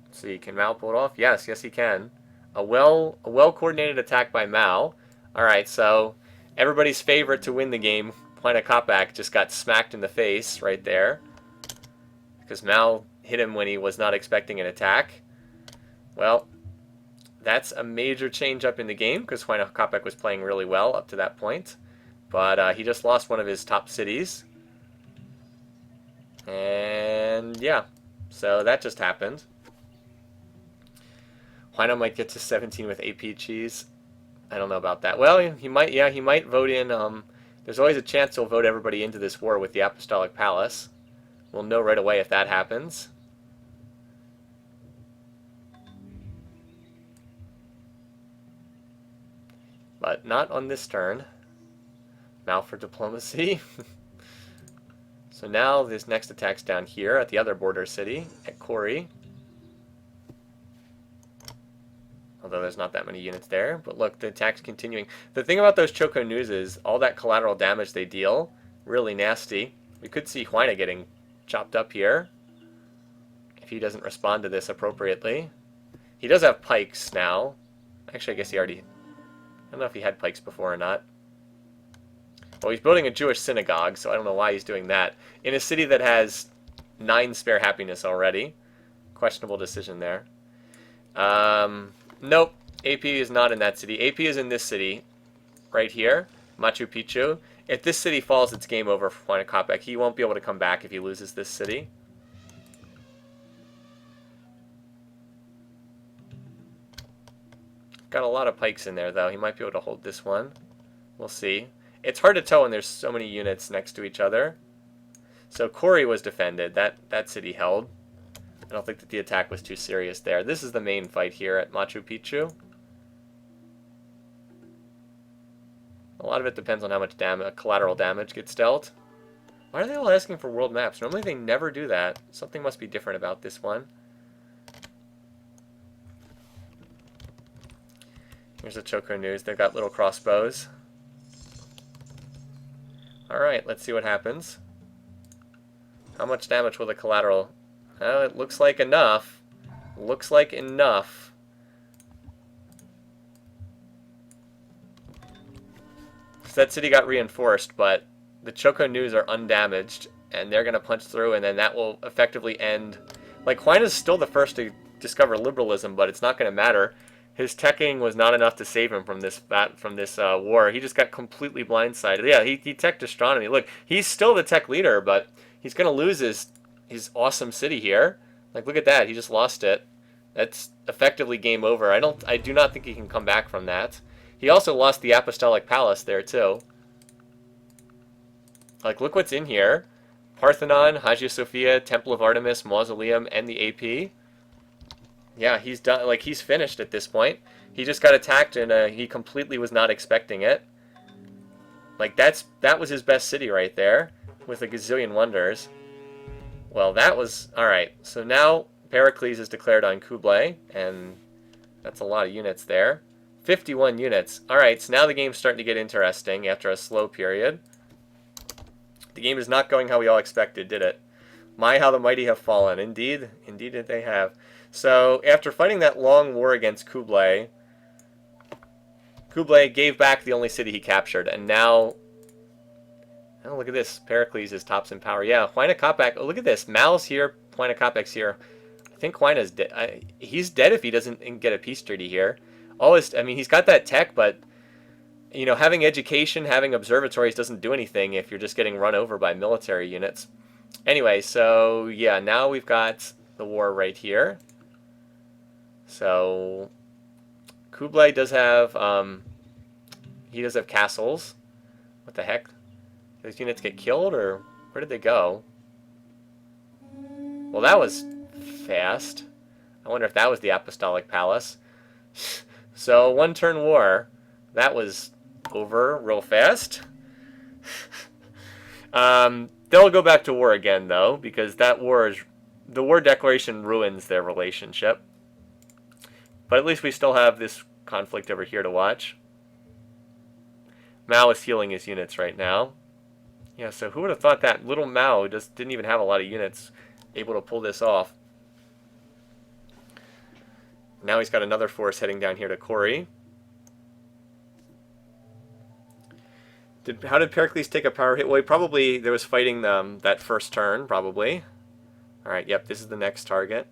Let's see, can Mao pull it off? Yes, he can. A well-coordinated attack by Mao. Alright, so everybody's favorite to win the game, Huayna Capac, just got smacked in the face right there. Because Mao hit him when he was not expecting an attack. Well, that's a major change up in the game, because Huayna Capac was playing really well up to that point. But he just lost one of his top cities. And yeah, so that just happened. Huayna might get to 17 with AP cheese. I don't know about that. Well, he might, yeah, he might vote in. There's always a chance he'll vote everybody into this war with the Apostolic Palace. We'll know right away if that happens. But not on this turn. Mao for diplomacy. So now this next attack's down here at the other border city, at Kori. Although there's not that many units there. But look, the attack's continuing. The thing about those Choco News is all that collateral damage they deal, really nasty. We could see Huayna getting chopped up here if he doesn't respond to this appropriately. He does have pikes now. Actually, I guess he already... I don't know if he had pikes before or not. Well, he's building a Jewish synagogue, so I don't know why he's doing that. In a city that has 9 spare happiness already. Questionable decision there. Nope. AP is not in that city. AP is in this city. Right here. Machu Picchu. If this city falls, it's game over for Huayna Capac. He won't be able to come back if he loses this city. Got a lot of pikes in there, though. He might be able to hold this one. We'll see. It's hard to tell when there's so many units next to each other. So Kori was defended. That city held. I don't think that the attack was too serious there. This is the main fight here at Machu Picchu. A lot of it depends on how much collateral damage gets dealt. Why are they all asking for world maps? Normally they never do that. Something must be different about this one. Here's the Choco News. They've got little crossbows. Alright, let's see what happens. How much damage will the collateral... Oh, it looks like enough. Looks like enough. So that city got reinforced, but the Choco News are undamaged, and they're going to punch through, and then that will effectively end. Like, Huayna's still the first to discover liberalism, but it's not going to matter. His teching was not enough to save him from this war. He just got completely blindsided. Yeah, he teched astronomy. Look, he's still the tech leader, but he's going to lose his awesome city here. Like, look at that. He just lost it. That's effectively game over. I do not think he can come back from that. He also lost the Apostolic Palace there, too. Like, look what's in here. Parthenon, Hagia Sophia, Temple of Artemis, Mausoleum, and the AP. Yeah, he's done. Like, he's finished at this point. He just got attacked, and he completely was not expecting it. Like, that was his best city right there, with a gazillion wonders. Well, that was... Alright, so now Pericles is declared on Kublai, and that's a lot of units there. 51 units. Alright, so now the game's starting to get interesting after a slow period. The game is not going how we all expected, did it? My, how the mighty have fallen. Indeed, indeed they have. So, after fighting that long war against Kublai, Kublai gave back the only city he captured, and now... Oh, look at this. Pericles is tops in power. Yeah, Huayna Capac. Oh, look at this. Mao's here. Huayna Capac's here. I think Huayna's dead. He's dead if he doesn't get a peace treaty here. I mean, he's got that tech, but... You know, having education, having observatories doesn't do anything if you're just getting run over by military units. Anyway, so, yeah, now we've got the war right here. So, Kublai does have, he does have castles. What the heck? Did those units get killed, or where did they go? Well, that was fast. I wonder if that was the Apostolic Palace. So, one-turn war. That was over real fast. They'll go back to war again, though, because the war declaration ruins their relationship. But at least we still have this conflict over here to watch. Mao is healing his units right now. Yeah, so who would have thought that little Mao just didn't even have a lot of units able to pull this off. Now he's got another force heading down here to Kori. How did Pericles take a power hit? Well, there was fighting that first turn, probably. Alright, yep, this is the next target.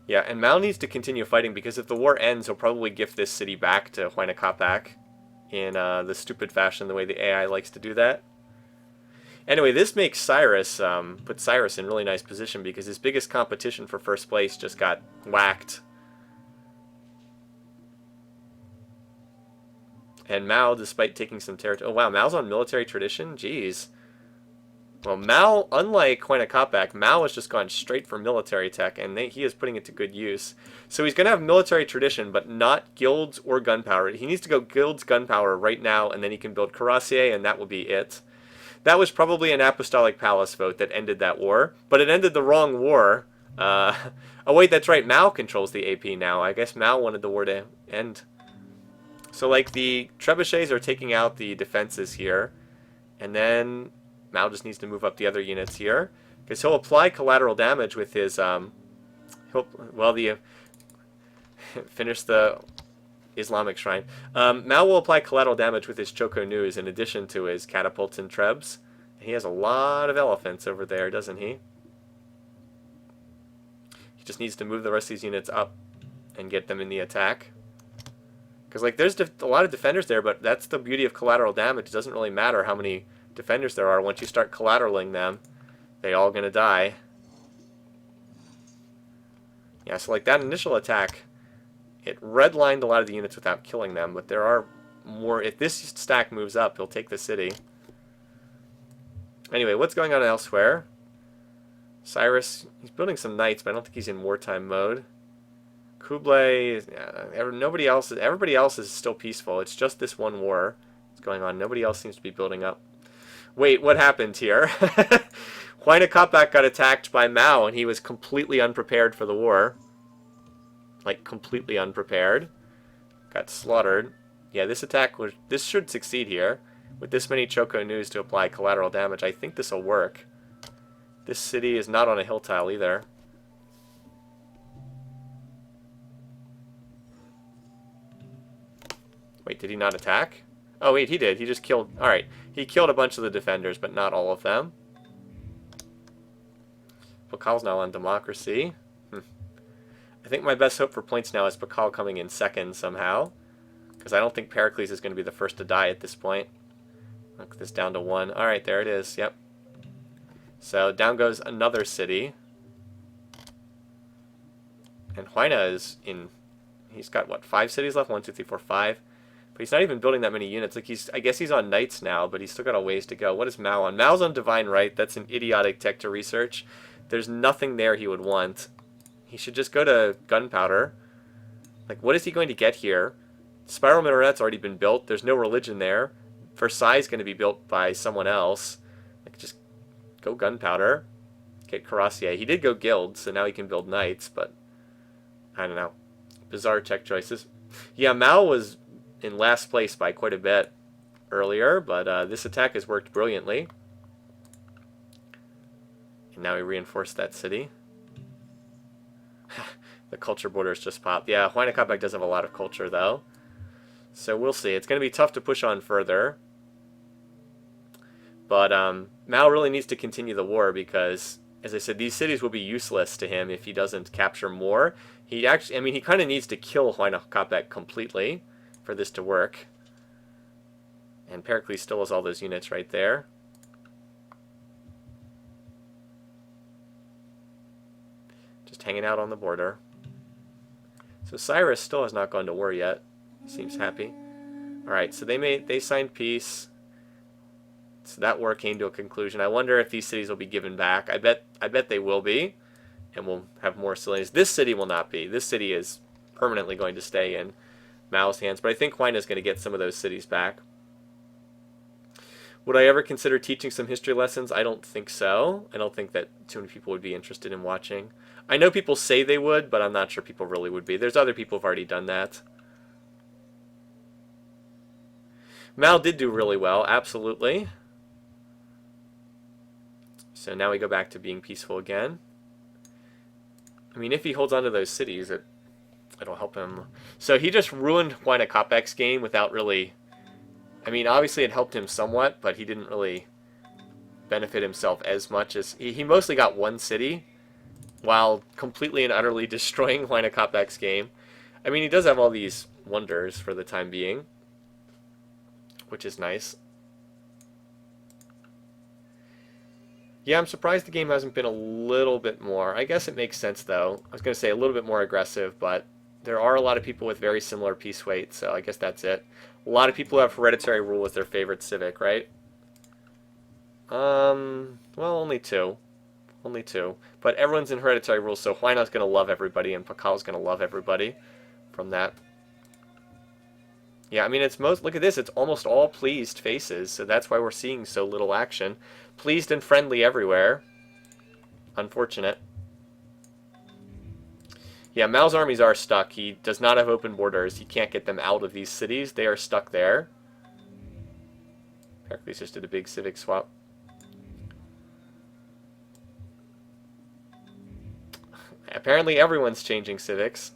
Yeah, and Mao needs to continue fighting, because if the war ends, he'll probably gift this city back to Huayna Capac in the stupid fashion, the way the AI likes to do that. Anyway, this makes Cyrus, put Cyrus in really nice position, because his biggest competition for first place just got whacked. And Mao, despite taking some territory... Oh, wow, Mao's on military tradition? Jeez. Well, Mao, unlike Huayna Capac, Mao has just gone straight for military tech, and he is putting it to good use. So he's going to have military tradition, but not guilds or gunpowder. He needs to go guilds, gunpowder right now, and then he can build cuirassier, and that will be it. That was probably an Apostolic Palace vote that ended that war, but it ended the wrong war. Oh, wait, that's right. Mao controls the AP now. I guess Mao wanted the war to end. So, like, the trebuchets are taking out the defenses here, and then Mao just needs to move up the other units here, because he'll apply collateral damage with his, finish the Islamic shrine. Mao will apply collateral damage with his Choco News in addition to his catapults and trebs. He has a lot of elephants over there, doesn't he? He just needs to move the rest of these units up and get them in the attack. Because, like, there's a lot of defenders there, but that's the beauty of collateral damage. It doesn't really matter how many defenders there are. Once you start collateraling them, they all gonna die. Yeah, so, like, that initial attack, it redlined a lot of the units without killing them, but there are more. If this stack moves up, he'll take the city. Anyway, what's going on elsewhere? Cyrus, he's building some knights, but I don't think he's in wartime mode. Kublai, everybody else is still peaceful. It's just this one war that's going on. Nobody else seems to be building up. Wait, what happened here? Huayna Capac got attacked by Mao, and he was completely unprepared for the war. Like, completely unprepared. Got slaughtered. Yeah, this should succeed here. With this many Choco News to apply collateral damage, I think this will work. This city is not on a hill tile either. Wait, did he not attack? Oh, wait, he did. He just killed... Alright, he killed a bunch of the defenders, but not all of them. Pakal's now on democracy. I think my best hope for points now is Pakal coming in second somehow. Because I don't think Pericles is going to be the first to die at this point. Look this down to 1. Alright, there it is. Yep. So down goes another city. And Huayna is in... He's got, what, 5 cities left? 1, 2, 3, 4, 5. But he's not even building that many units. Like I guess he's on knights now, but he's still got a ways to go. What is Mao on? Mao's on divine right. That's an idiotic tech to research. There's nothing there he would want. He should just go to gunpowder. Like, what is he going to get here? Spiral Minaret's already been built. There's no religion there. Versailles is going to be built by someone else. Like, just go gunpowder. Get Cuirassier. He did go guild, so now he can build knights, but I don't know. Bizarre tech choices. Yeah, Mao was in last place by quite a bit earlier, but this attack has worked brilliantly. And now we reinforced that city. The culture borders just popped. Yeah, Huayna Capac does have a lot of culture, though. So we'll see. It's going to be tough to push on further. But Mao really needs to continue the war because, as I said, these cities will be useless to him if he doesn't capture more. He actually, I mean, he kind of needs to kill Huayna Capac completely for this to work. And Pericles still has all those units right there. Just hanging out on the border. So Cyrus still has not gone to war yet. Seems happy. Alright, so they signed peace. So that war came to a conclusion. I wonder if these cities will be given back. I bet they will be. And we'll have more cities. This city will not be. This city is permanently going to stay in Mao's hands. But I think Huayna is going to get some of those cities back. Would I ever consider teaching some history lessons? I don't think so. I don't think that too many people would be interested in watching. I know people say they would, but I'm not sure people really would be. There's other people who've already done that. Mao did do really well, absolutely. So now we go back to being peaceful again. I mean, if he holds on to those cities, it'll help him. So he just ruined Huayna Capac's game without really... I mean, obviously it helped him somewhat, but he didn't really benefit himself as much as... He mostly got one city, while completely and utterly destroying Huayna Capac's game. I mean, he does have all these wonders for the time being, which is nice. Yeah, I'm surprised the game hasn't been a little bit more. I guess it makes sense, though. I was going to say a little bit more aggressive, but there are a lot of people with very similar piece weight, so I guess that's it. A lot of people have Hereditary Rule as their favorite civic, right? Well, only 2. Only 2. But everyone's in Hereditary Rule, so Huayna's going to love everybody, and Pakal's going to love everybody from that. Yeah, I mean, it's most... Look at this. It's almost all pleased faces, so that's why we're seeing so little action. Pleased and friendly everywhere. Unfortunate. Yeah, Mao's armies are stuck. He does not have open borders. He can't get them out of these cities. They are stuck there. Pericles just did a big civic swap. Apparently everyone's changing civics.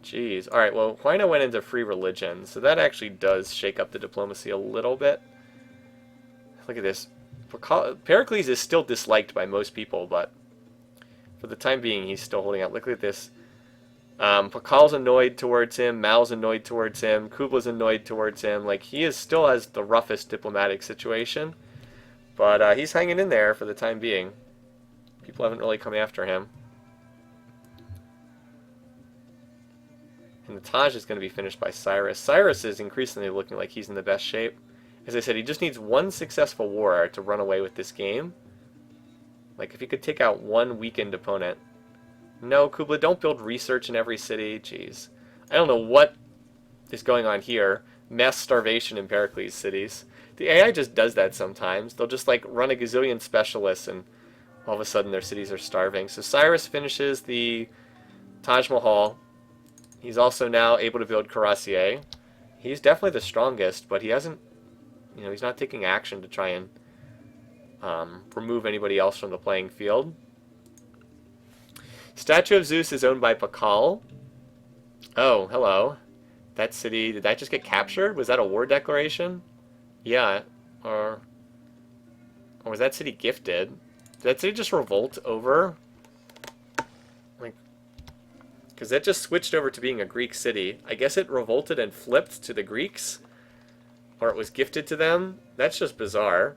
Jeez. Alright, well, Huayna went into free religion, so that actually does shake up the diplomacy a little bit. Look at this. Pericles is still disliked by most people, but for the time being, he's still holding out. Look at this. Pakal's annoyed towards him. Mao's annoyed towards him. Kubla's annoyed towards him. Like, he still has the roughest diplomatic situation, but he's hanging in there for the time being. People haven't really come after him. And the Taj is going to be finished by Cyrus. Cyrus is increasingly looking like he's in the best shape. As I said, he just needs one successful war to run away with this game. Like, if he could take out one weakened opponent. No, Kubla, don't build research in every city. Jeez. I don't know what is going on here. Mass starvation in Pericles cities. The AI just does that sometimes. They'll just, like, run a gazillion specialists and all of a sudden their cities are starving. So Cyrus finishes the Taj Mahal. He's also now able to build Cuirassier. He's definitely the strongest, but he hasn't, you know, he's not taking action to try and remove anybody else from the playing field. Statue of Zeus is owned by Pakal. Oh, hello. That city, did that just get captured? Was that a war declaration? Yeah, or was that city gifted? Did that city just revolt over? Like, because that just switched over to being a Greek city. I guess it revolted and flipped to the Greeks? Or it was gifted to them? That's just bizarre.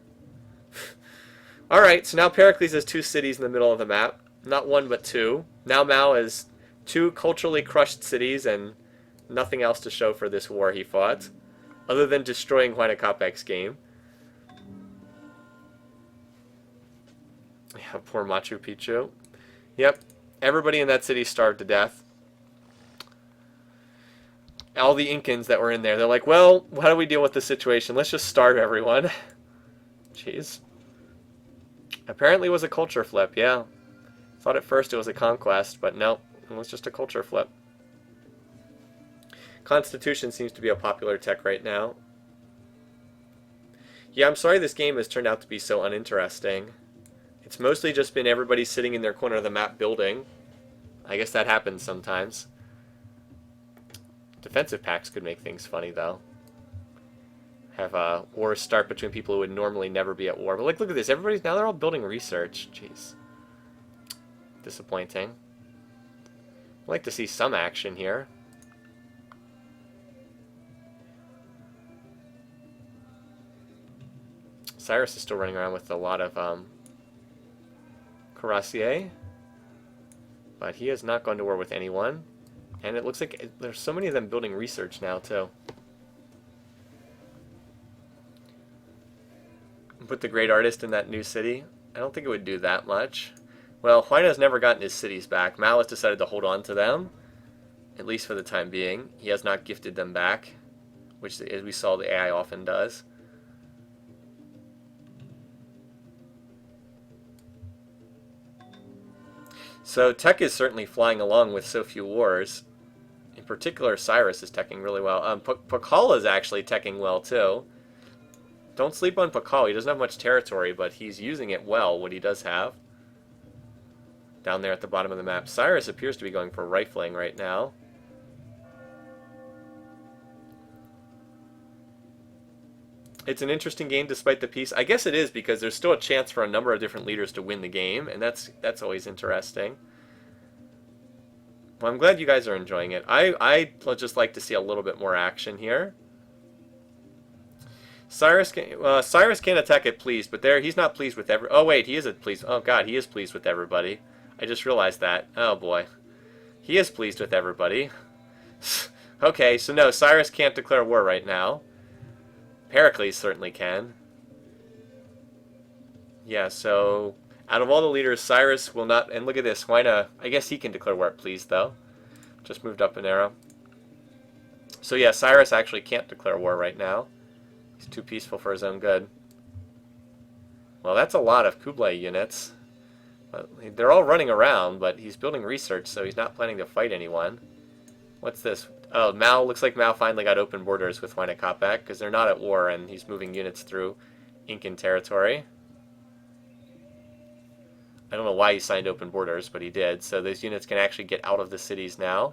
Alright, so now Pericles has 2 cities in the middle of the map. Not 1, but 2. Now Mao has 2 culturally crushed cities and nothing else to show for this war he fought, other than destroying Huayna Capac's game. Yeah, poor Machu Picchu. Yep, everybody in that city starved to death. All the Incans that were in there, they're like, well, how do we deal with the situation? Let's just starve everyone. Jeez. Apparently it was a culture flip, yeah. Thought at first it was a conquest, but no, it was just a culture flip. Constitution seems to be a popular tech right now. Yeah, I'm sorry this game has turned out to be so uninteresting. It's mostly just been everybody sitting in their corner of the map building. I guess that happens sometimes. Defensive packs could make things funny, though. Have wars start between people who would normally never be at war. But like, look at this. Everybody's now they're all building research. Jeez. Disappointing. I'd like to see some action here. Cyrus is still running around with a lot of cuirassiers. But he has not gone to war with anyone. And it looks like there's so many of them building research now, too. Put the great artist in that new city. I don't think it would do that much. Well, Huayna's never gotten his cities back. Mao has decided to hold on to them, at least for the time being. He has not gifted them back, which, as we saw, the AI often does. So tech is certainly flying along with so few wars. In particular, Cyrus is teching really well. Pakal is actually teching well, too. Don't sleep on Pakal. He doesn't have much territory, but he's using it well, what he does have. Down there at the bottom of the map. Cyrus appears to be going for rifling right now. It's an interesting game despite the peace. I guess it is because there's still a chance for a number of different leaders to win the game, and that's always interesting. Well, I'm glad you guys are enjoying it. I'd just like to see a little bit more action here. Cyrus can't attack it pleased, but there he's not pleased with oh wait, he is pleased. Oh god, he is pleased with everybody. I just realized that. Oh boy. He is pleased with everybody. Okay, so no, Cyrus can't declare war right now. Pericles certainly can. Yeah, so out of all the leaders, Cyrus will not, and look at this, Huayna, I guess he can declare war pleased though. Just moved up an arrow. So yeah, Cyrus actually can't declare war right now. He's too peaceful for his own good. Well, that's a lot of Kublai units. They're all running around, but he's building research, so he's not planning to fight anyone. What's this? Oh, Mao, looks like Mao finally got open borders with Huayna Capac, because they're not at war, and he's moving units through Incan territory. I don't know why he signed open borders, but he did, so those units can actually get out of the cities now.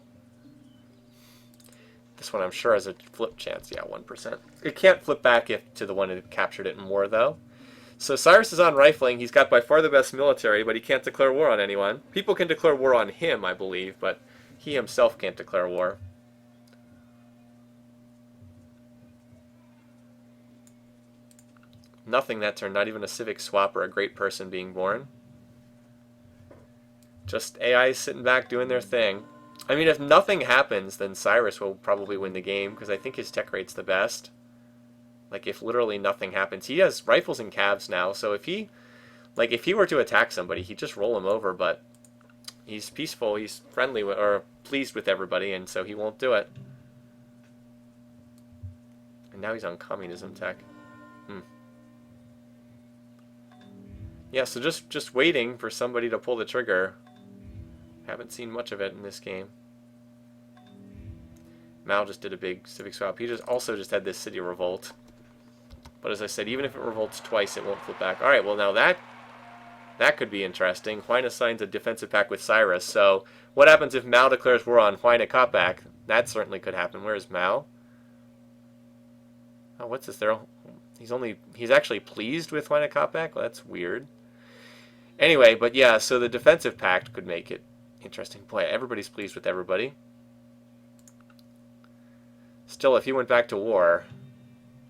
This one I'm sure has a flip chance. Yeah, 1%. It can't flip back to the one that captured it in war, though. So Cyrus is on rifling. He's got by far the best military, but he can't declare war on anyone. People can declare war on him, I believe, but he himself can't declare war. Nothing that turn, not even a civic swap or a great person being born. Just AI sitting back doing their thing. I mean, if nothing happens, then Cyrus will probably win the game, because I think his tech rate's the best. Like, if literally nothing happens. He has rifles and calves now, so if he were to attack somebody, he'd just roll him over, but he's peaceful, he's friendly, or pleased with everybody, and so he won't do it. And now he's on communism tech. Yeah, so just waiting for somebody to pull the trigger. Haven't seen much of it in this game. Mao just did a big civic swap. He also just had this city revolt. But as I said, even if it revolts twice, it won't flip back. Alright, well now that could be interesting. Huayna signs a defensive pact with Cyrus. So what happens if Mao declares war on Huayna Capac? That certainly could happen. Where is Mao? Oh, what's this? He's actually pleased with Huayna Capac? Well, that's weird. Anyway, but yeah, so the defensive pact could make it interesting. Boy, everybody's pleased with everybody. Still, if he went back to war,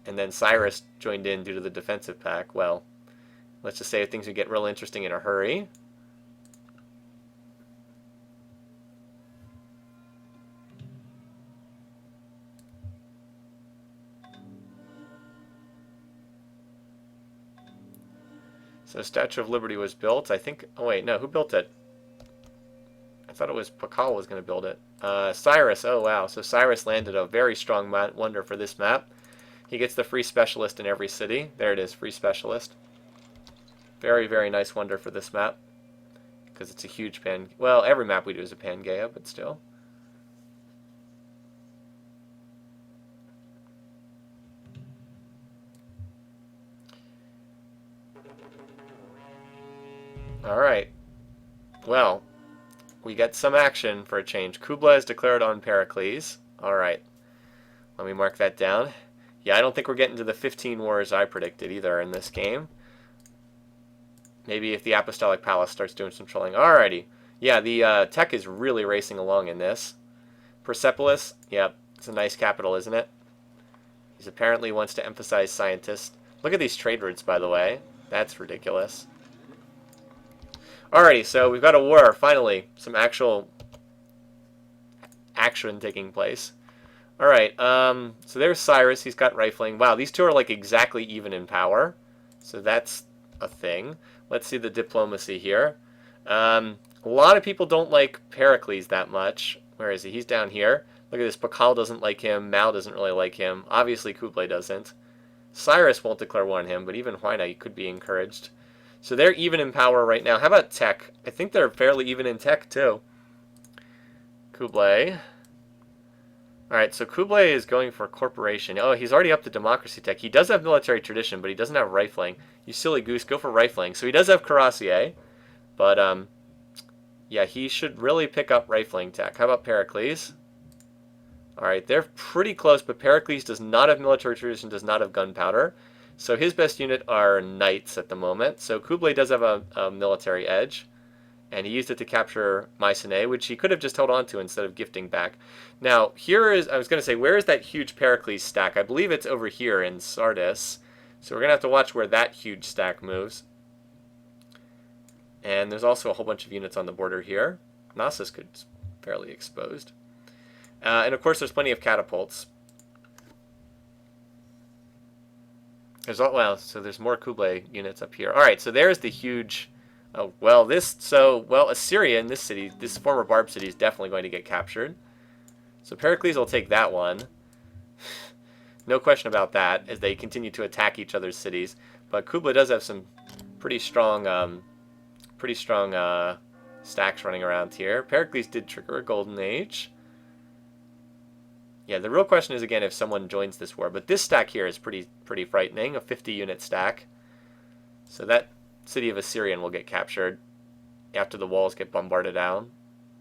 and then Cyrus joined in due to the defensive pact, well, let's just say things would get real interesting in a hurry. So Statue of Liberty was built. I think... Oh, wait. No, who built it? I thought it was Pakal was going to build it. Cyrus. Oh, wow. So Cyrus landed a very strong wonder for this map. He gets the free specialist in every city. There it is. Free specialist. Very, very nice wonder for this map. Because it's a huge pan... Well, every map we do is a Pangaea, but still. Alright. Well, we get some action for a change. Kublai is declared on Pericles. Alright. Let me mark that down. Yeah, I don't think we're getting to the 15 wars I predicted either in this game. Maybe if the Apostolic Palace starts doing some trolling. Alrighty. Yeah, the tech is really racing along in this. Persepolis, yep, it's a nice capital, isn't it? He apparently wants to emphasize scientists. Look at these trade routes, by the way. That's ridiculous. Alrighty, so we've got a war, finally. Some actual action taking place. Alright, so there's Cyrus. He's got rifling. Wow, these two are like exactly even in power. So that's a thing. Let's see the diplomacy here. A lot of people don't like Pericles that much. Where is he? He's down here. Look at this. Pakal doesn't like him. Mao doesn't really like him. Obviously, Kublai doesn't. Cyrus won't declare war on him, but even Huayna could be encouraged. So they're even in power right now. How about tech? I think they're fairly even in tech, too. Kublai. Alright, so Kublai is going for corporation. Oh, he's already up to democracy tech. He does have military tradition, but he doesn't have rifling. You silly goose, go for rifling. So he does have cuirassier, but, yeah, he should really pick up rifling tech. How about Pericles? Alright, they're pretty close, but Pericles does not have military tradition, does not have gunpowder. So his best unit are knights at the moment. So Kublai does have a military edge. And he used it to capture Mycenae, which he could have just held on to instead of gifting back. Now, here is, I was going to say, where is that huge Pericles stack? I believe it's over here in Sardis. So we're going to have to watch where that huge stack moves. And there's also a whole bunch of units on the border here. Knossos could be fairly exposed. And of course, there's plenty of catapults. Well, so there's more Kublai units up here. All right, so there's the huge... Oh, well, Assyria in this city, this former barb city, is definitely going to get captured. So Pericles will take that one. No question about that, as they continue to attack each other's cities. But Kublai does have some pretty strong stacks running around here. Pericles did trigger a golden age. Yeah, the real question is, again, if someone joins this war. But this stack here is pretty frightening, a 50-unit stack. So that city of Assyrian will get captured after the walls get bombarded down.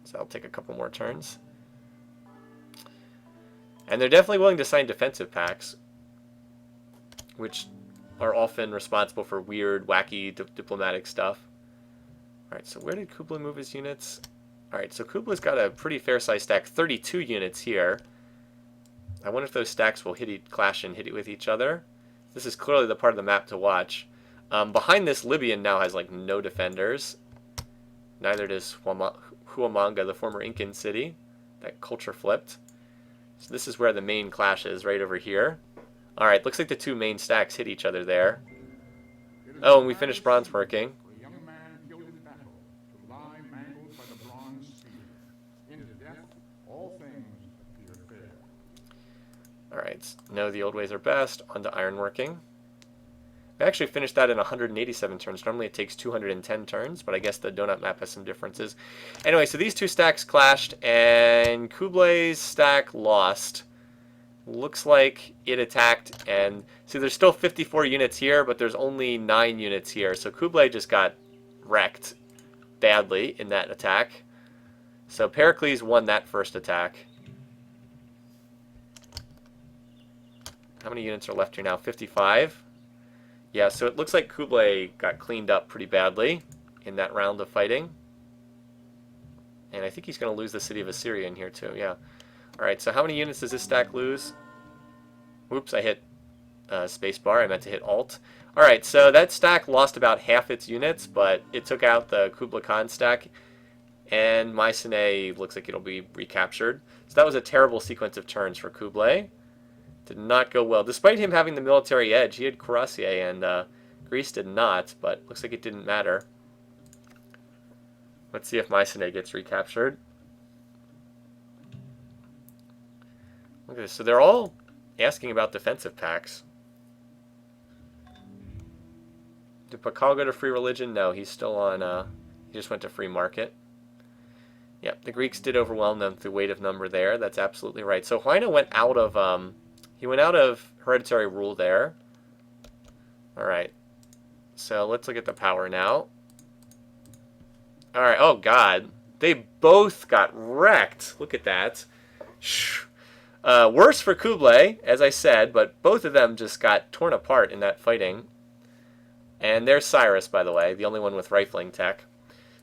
So that'll take a couple more turns. And they're definitely willing to sign defensive pacts, which are often responsible for weird, wacky diplomatic stuff. Alright, so where did Kublai move his units? Alright, so Kublai's got a pretty fair-sized stack, 32 units here. I wonder if those stacks will clash and hit it with each other. This is clearly the part of the map to watch. Behind this, Libyan now has like no defenders. Neither does Huamanga, the former Incan city. That culture flipped. So this is where the main clash is, right over here. Alright, looks like the two main stacks hit each other there. Oh, and we finished bronze working. Alright, no, the old ways are best. On to ironworking. I actually finished that in 187 turns. Normally it takes 210 turns, but I guess the donut map has some differences. Anyway, so these two stacks clashed, and Kublai's stack lost. Looks like it attacked, and see, there's still 54 units here, but there's only 9 units here. So Kublai just got wrecked badly in that attack. So Pericles won that first attack. How many units are left here now? 55. Yeah, so it looks like Kublai got cleaned up pretty badly in that round of fighting. And I think he's going to lose the city of Assyria in here too, yeah. Alright, so how many units does this stack lose? Whoops, I hit spacebar. I meant to hit Alt. Alright, so that stack lost about half its units, but it took out the Kublai Khan stack. And Mycenae looks like it'll be recaptured. So that was a terrible sequence of turns for Kublai. Did not go well. Despite him having the military edge, he had Cuirassier, and Greece did not, but looks like it didn't matter. Let's see if Mycenae gets recaptured. Look at this. So they're all asking about defensive packs. Did Pakal go to free religion? No, he's still on, he just went to free market. Yep, the Greeks did overwhelm them through weight of number there. That's absolutely right. So Huayna went out of, he went out of hereditary rule there. Alright. So let's look at the power now. Alright, oh god. They both got wrecked. Look at that. Worse for Kublai, as I said, but both of them just got torn apart in that fighting. And there's Cyrus, by the way, the only one with rifling tech.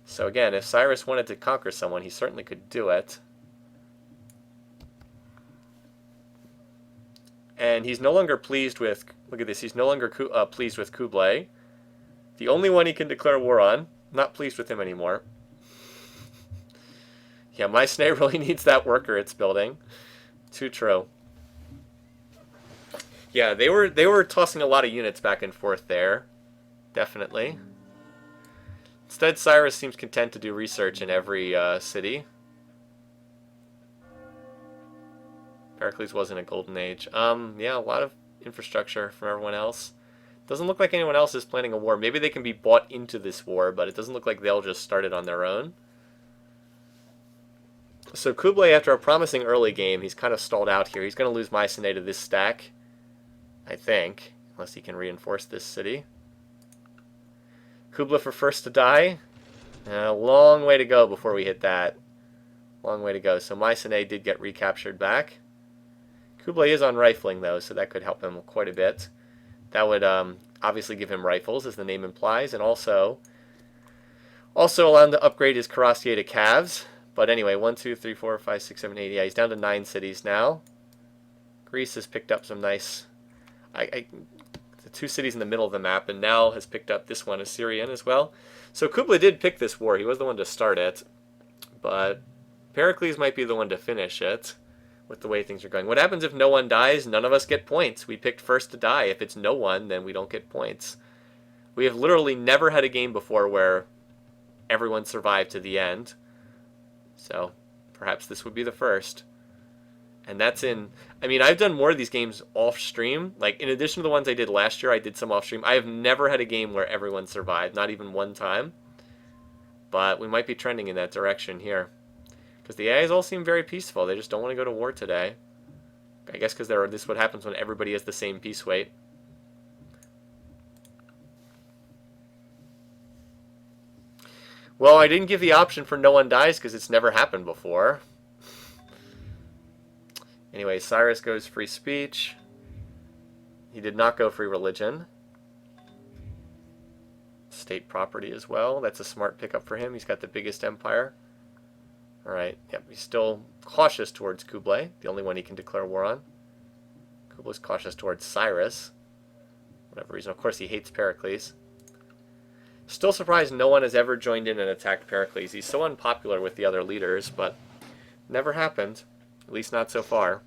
So again, if Cyrus wanted to conquer someone, he certainly could do it. And he's no longer pleased with, look at this, he's no longer pleased with Kublai. The only one he can declare war on, not pleased with him anymore. Yeah, Mycenae really needs that worker it's building. Too true. Yeah, they were tossing a lot of units back and forth there. Definitely. Instead, Cyrus seems content to do research in every city. Pericles was in a golden age. Yeah, a lot of infrastructure from everyone else. Doesn't look like anyone else is planning a war. Maybe they can be bought into this war, but it doesn't look like they'll just start it on their own. So Kublai, after a promising early game, he's kind of stalled out here. He's going to lose Mycenae to this stack, I think, unless he can reinforce this city. Kublai for first to die. A long way to go before we hit that. Long way to go. So Mycenae did get recaptured back. Kublai is on rifling, though, so that could help him quite a bit. That would obviously give him rifles, as the name implies, and also allow him to upgrade his cuirassier to calves. But anyway, 1, 2, 3, 4, 5, 6, 7, 8. Yeah, he's down to 9 cities now. Greece has picked up some nice... the 2 cities in the middle of the map, and now has picked up this one, Assyrian, as well. So Kublai did pick this war. He was the one to start it. But Pericles might be the one to finish it, with the way things are going. What happens if no one dies? None of us get points. We picked first to die. If it's no one, then we don't get points. We have literally never had a game before where everyone survived to the end. So perhaps this would be the first. And that's in... I mean, I've done more of these games off-stream. Like, in addition to the ones I did last year, I did some off-stream. I have never had a game where everyone survived. Not even one time. But we might be trending in that direction here. Because the AIs all seem very peaceful. They just don't want to go to war today. I guess because this is what happens when everybody has the same peace weight. Well, I didn't give the option for no one dies because it's never happened before. Anyway, Cyrus goes free speech. He did not go free religion. State property as well. That's a smart pickup for him. He's got the biggest empire. Alright, yep, he's still cautious towards Kublai, the only one he can declare war on. Kublai's cautious towards Cyrus. Whatever reason. Of course, he hates Pericles. Still surprised no one has ever joined in and attacked Pericles. He's so unpopular with the other leaders, but never happened. At least not so far.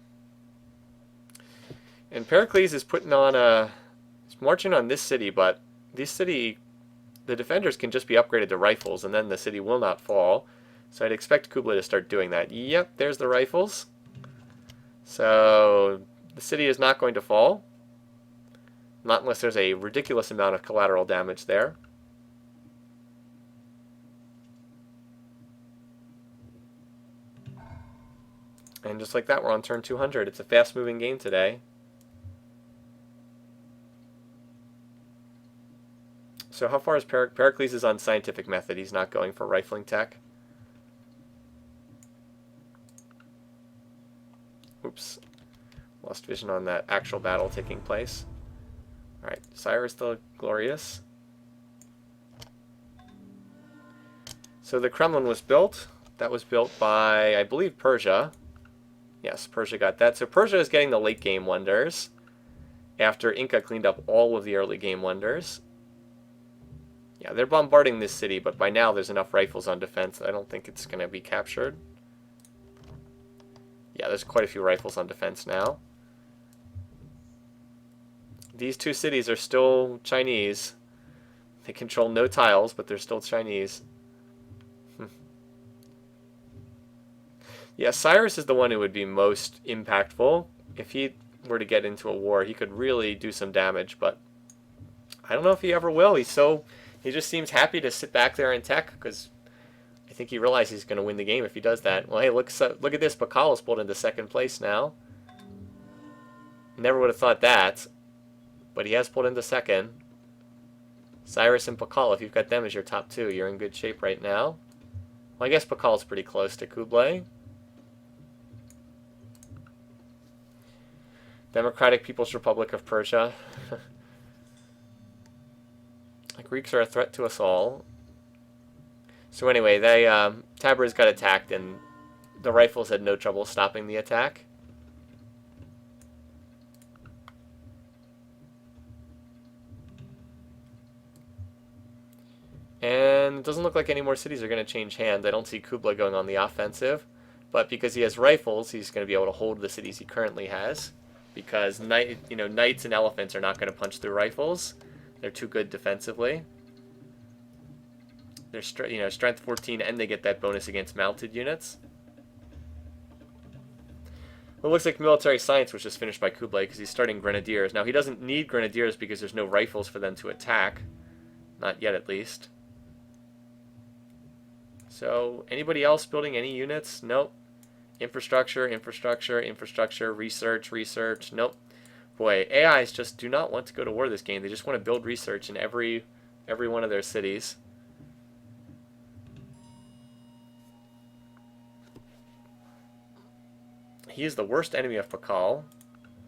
And Pericles is putting on he's marching on this city, but this city, the defenders can just be upgraded to rifles, and then the city will not fall. So I'd expect Kublai to start doing that. Yep, there's the rifles. So the city is not going to fall. Not unless there's a ridiculous amount of collateral damage there. And just like that, we're on turn 200. It's a fast-moving game today. So how far is Pericles is on scientific method. He's not going for rifling tech. Oops. Lost fast vision on that actual battle taking place. Alright, Cyrus the Glorious. So the Kremlin was built. That was built by, I believe, Persia. Yes, Persia got that. So Persia is getting the late game wonders after Inca cleaned up all of the early game wonders. Yeah, they're bombarding this city, but by now there's enough rifles on defense that I don't think it's going to be captured. Yeah, there's quite a few rifles on defense now. These two cities are still Chinese. They control no tiles, but they're still Chinese. Yeah, Cyrus is the one who would be most impactful. If he were to get into a war, he could really do some damage, but I don't know if he ever will. He just seems happy to sit back there and tech, because I think he realizes he's going to win the game if he does that. Well, hey, look at this. Pakal is pulled into second place now. Never would have thought that, but he has pulled into second. Cyrus and Pakal, if you've got them as your top two, you're in good shape right now. Well, I guess Pakal's pretty close to Kublai. Democratic People's Republic of Persia. The Greeks are a threat to us all. So anyway, Tabriz got attacked, and the rifles had no trouble stopping the attack. And it doesn't look like any more cities are going to change hands. I don't see Kublai going on the offensive, but because he has rifles, he's going to be able to hold the cities he currently has. Because knights and elephants are not going to punch through rifles. They're too good defensively. They're strength 14, and they get that bonus against mounted units. Well, it looks like military science was just finished by Kublai because he's starting grenadiers. Now he doesn't need grenadiers because there's no rifles for them to attack, not yet at least. So anybody else building any units? Nope. Infrastructure, infrastructure, infrastructure, research, research. Nope. Boy, AIs just do not want to go to war this game. They just want to build research in every one of their cities. He is the worst enemy of Pakal.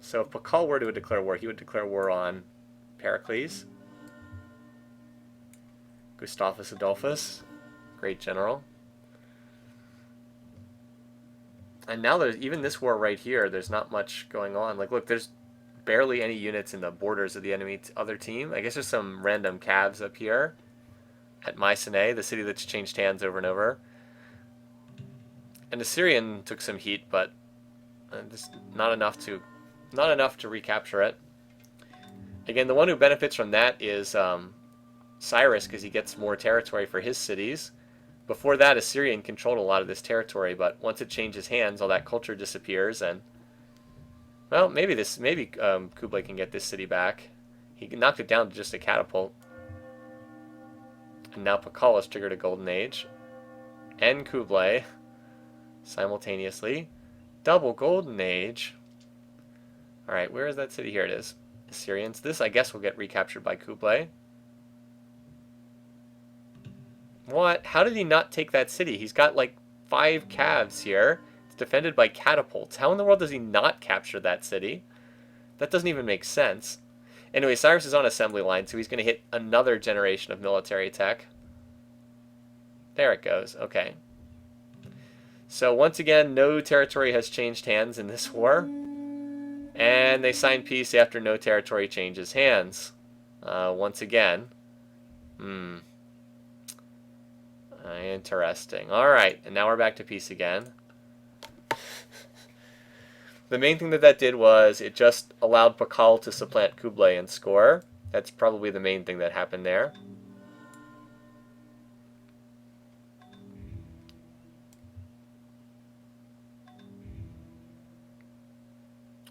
So if Pakal were to declare war, he would declare war on Pericles. Gustavus Adolphus, great general. And now there's even this war right here, there's not much going on. Like, look, there's barely any units in the borders of the enemy other team. I guess there's some random calves up here at Mycenae, the city that's changed hands over and over. And Assyrian took some heat, but just not enough to recapture it. Again, the one who benefits from that is Cyrus, because he gets more territory for his cities. Before that, Assyrian controlled a lot of this territory, but once it changes hands, all that culture disappears, and well, maybe Kublai can get this city back. He knocked it down to just a catapult, and now Pakal has triggered a golden age, and Kublai simultaneously, double golden age. All right, where is that city? Here it is. Assyrians. This, I guess, will get recaptured by Kublai. What? How did he not take that city? He's got like 5 calves here. It's defended by catapults. How in the world does he not capture that city? That doesn't even make sense. Anyway, Cyrus is on assembly line, so he's going to hit another generation of military tech. There it goes. Okay. So once again, no territory has changed hands in this war. And they sign peace after no territory changes hands. Once again. Interesting. Alright, and now we're back to peace again. The main thing that did was it just allowed Pakal to supplant Kublai and score. That's probably the main thing that happened there.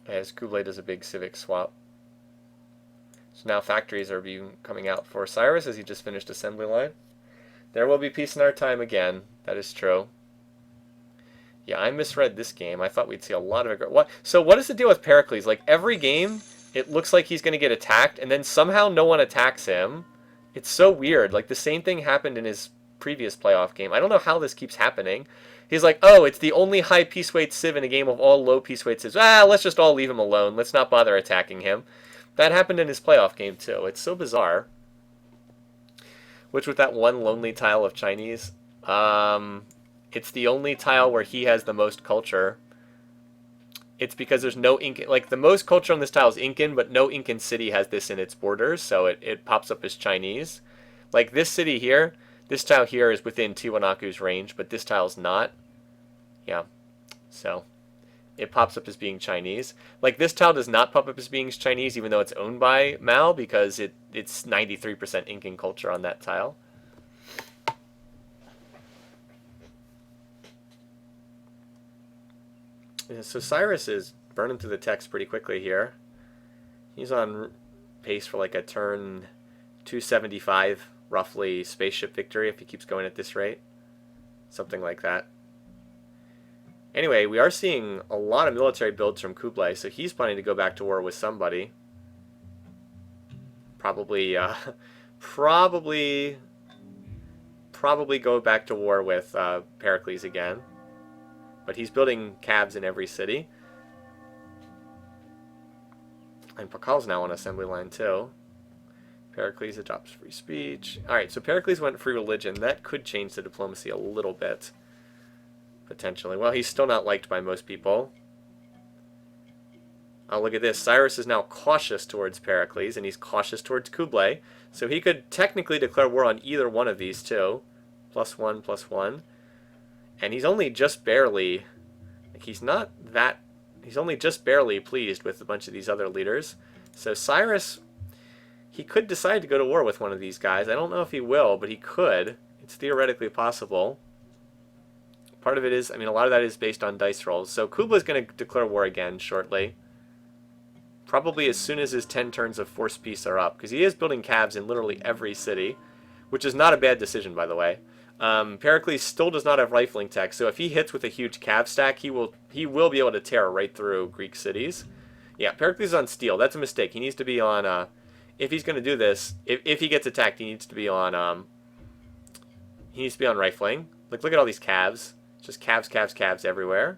As Kublai does a big civic swap. So now factories are coming out for Cyrus as he just finished assembly line. There will be peace in our time again. That is true. Yeah, I misread this game. I thought we'd see a lot of what? So what is the deal with Pericles? Like every game, it looks like he's going to get attacked, and then somehow no one attacks him. It's so weird. Like the same thing happened in his previous playoff game. I don't know how this keeps happening. He's like, oh, it's the only high peace weight civ in a game of all low peace weight civs. Let's just all leave him alone. Let's not bother attacking him. That happened in his playoff game, too. It's so bizarre. Which, with that one lonely tile of Chinese, it's the only tile where he has the most culture. It's because there's no Incan, like the most culture on this tile is Incan, but no Incan city has this in its borders, so it pops up as Chinese. Like this city here, this tile here is within Tiwanaku's range, but this tile's not. Yeah, so it pops up as being Chinese. Like this tile does not pop up as being Chinese, even though it's owned by Mao, because it's 93% Incan culture on that tile. So Cyrus is burning through the text pretty quickly here. He's on pace for like a turn 275, roughly, spaceship victory if he keeps going at this rate. Something like that. Anyway, we are seeing a lot of military builds from Kublai, so he's planning to go back to war with somebody. Probably go back to war with Pericles again. But he's building cabs in every city. And Pakal's now on assembly line too. Pericles adopts free speech. Alright, so Pericles went free religion. That could change the diplomacy a little bit. Potentially. Well, he's still not liked by most people. Oh, look at this. Cyrus is now cautious towards Pericles, and he's cautious towards Kublai. So he could technically declare war on either one of these two. +1, +1. And he's only just barely, like he's only just barely pleased with a bunch of these other leaders. So Cyrus, he could decide to go to war with one of these guys. I don't know if he will, but he could. It's theoretically possible. Part of it is, I mean, a lot of that is based on dice rolls. So Kublai's going to declare war again shortly. Probably as soon as his 10 turns of force peace are up, because he is building cabs in literally every city, which is not a bad decision, by the way. Pericles still does not have rifling tech, so if he hits with a huge cav stack, he will be able to tear right through Greek cities. Yeah, Pericles is on steel. That's a mistake. He needs to be on, if he's going to do this, if he gets attacked, he needs to be on rifling. Like, look at all these calves. Just calves, calves, calves everywhere.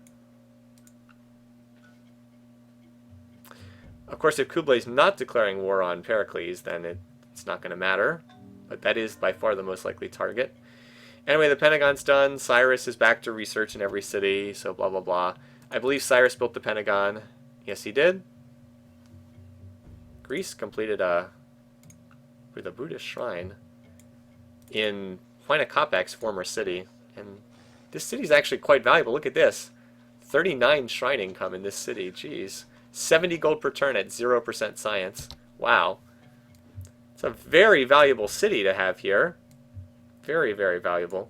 Of course, if Kublai's not declaring war on Pericles, then it's not going to matter. But that is by far the most likely target. Anyway, the Pentagon's done. Cyrus is back to research in every city, so blah, blah, blah. I believe Cyrus built the Pentagon. Yes, he did. Greece completed with a Buddhist shrine in Huayna Capac's former city. And this city's actually quite valuable. Look at this. 39 shrine income in this city. Jeez. 70 gold per turn at 0% science. Wow. It's a very valuable city to have here. Very, very valuable.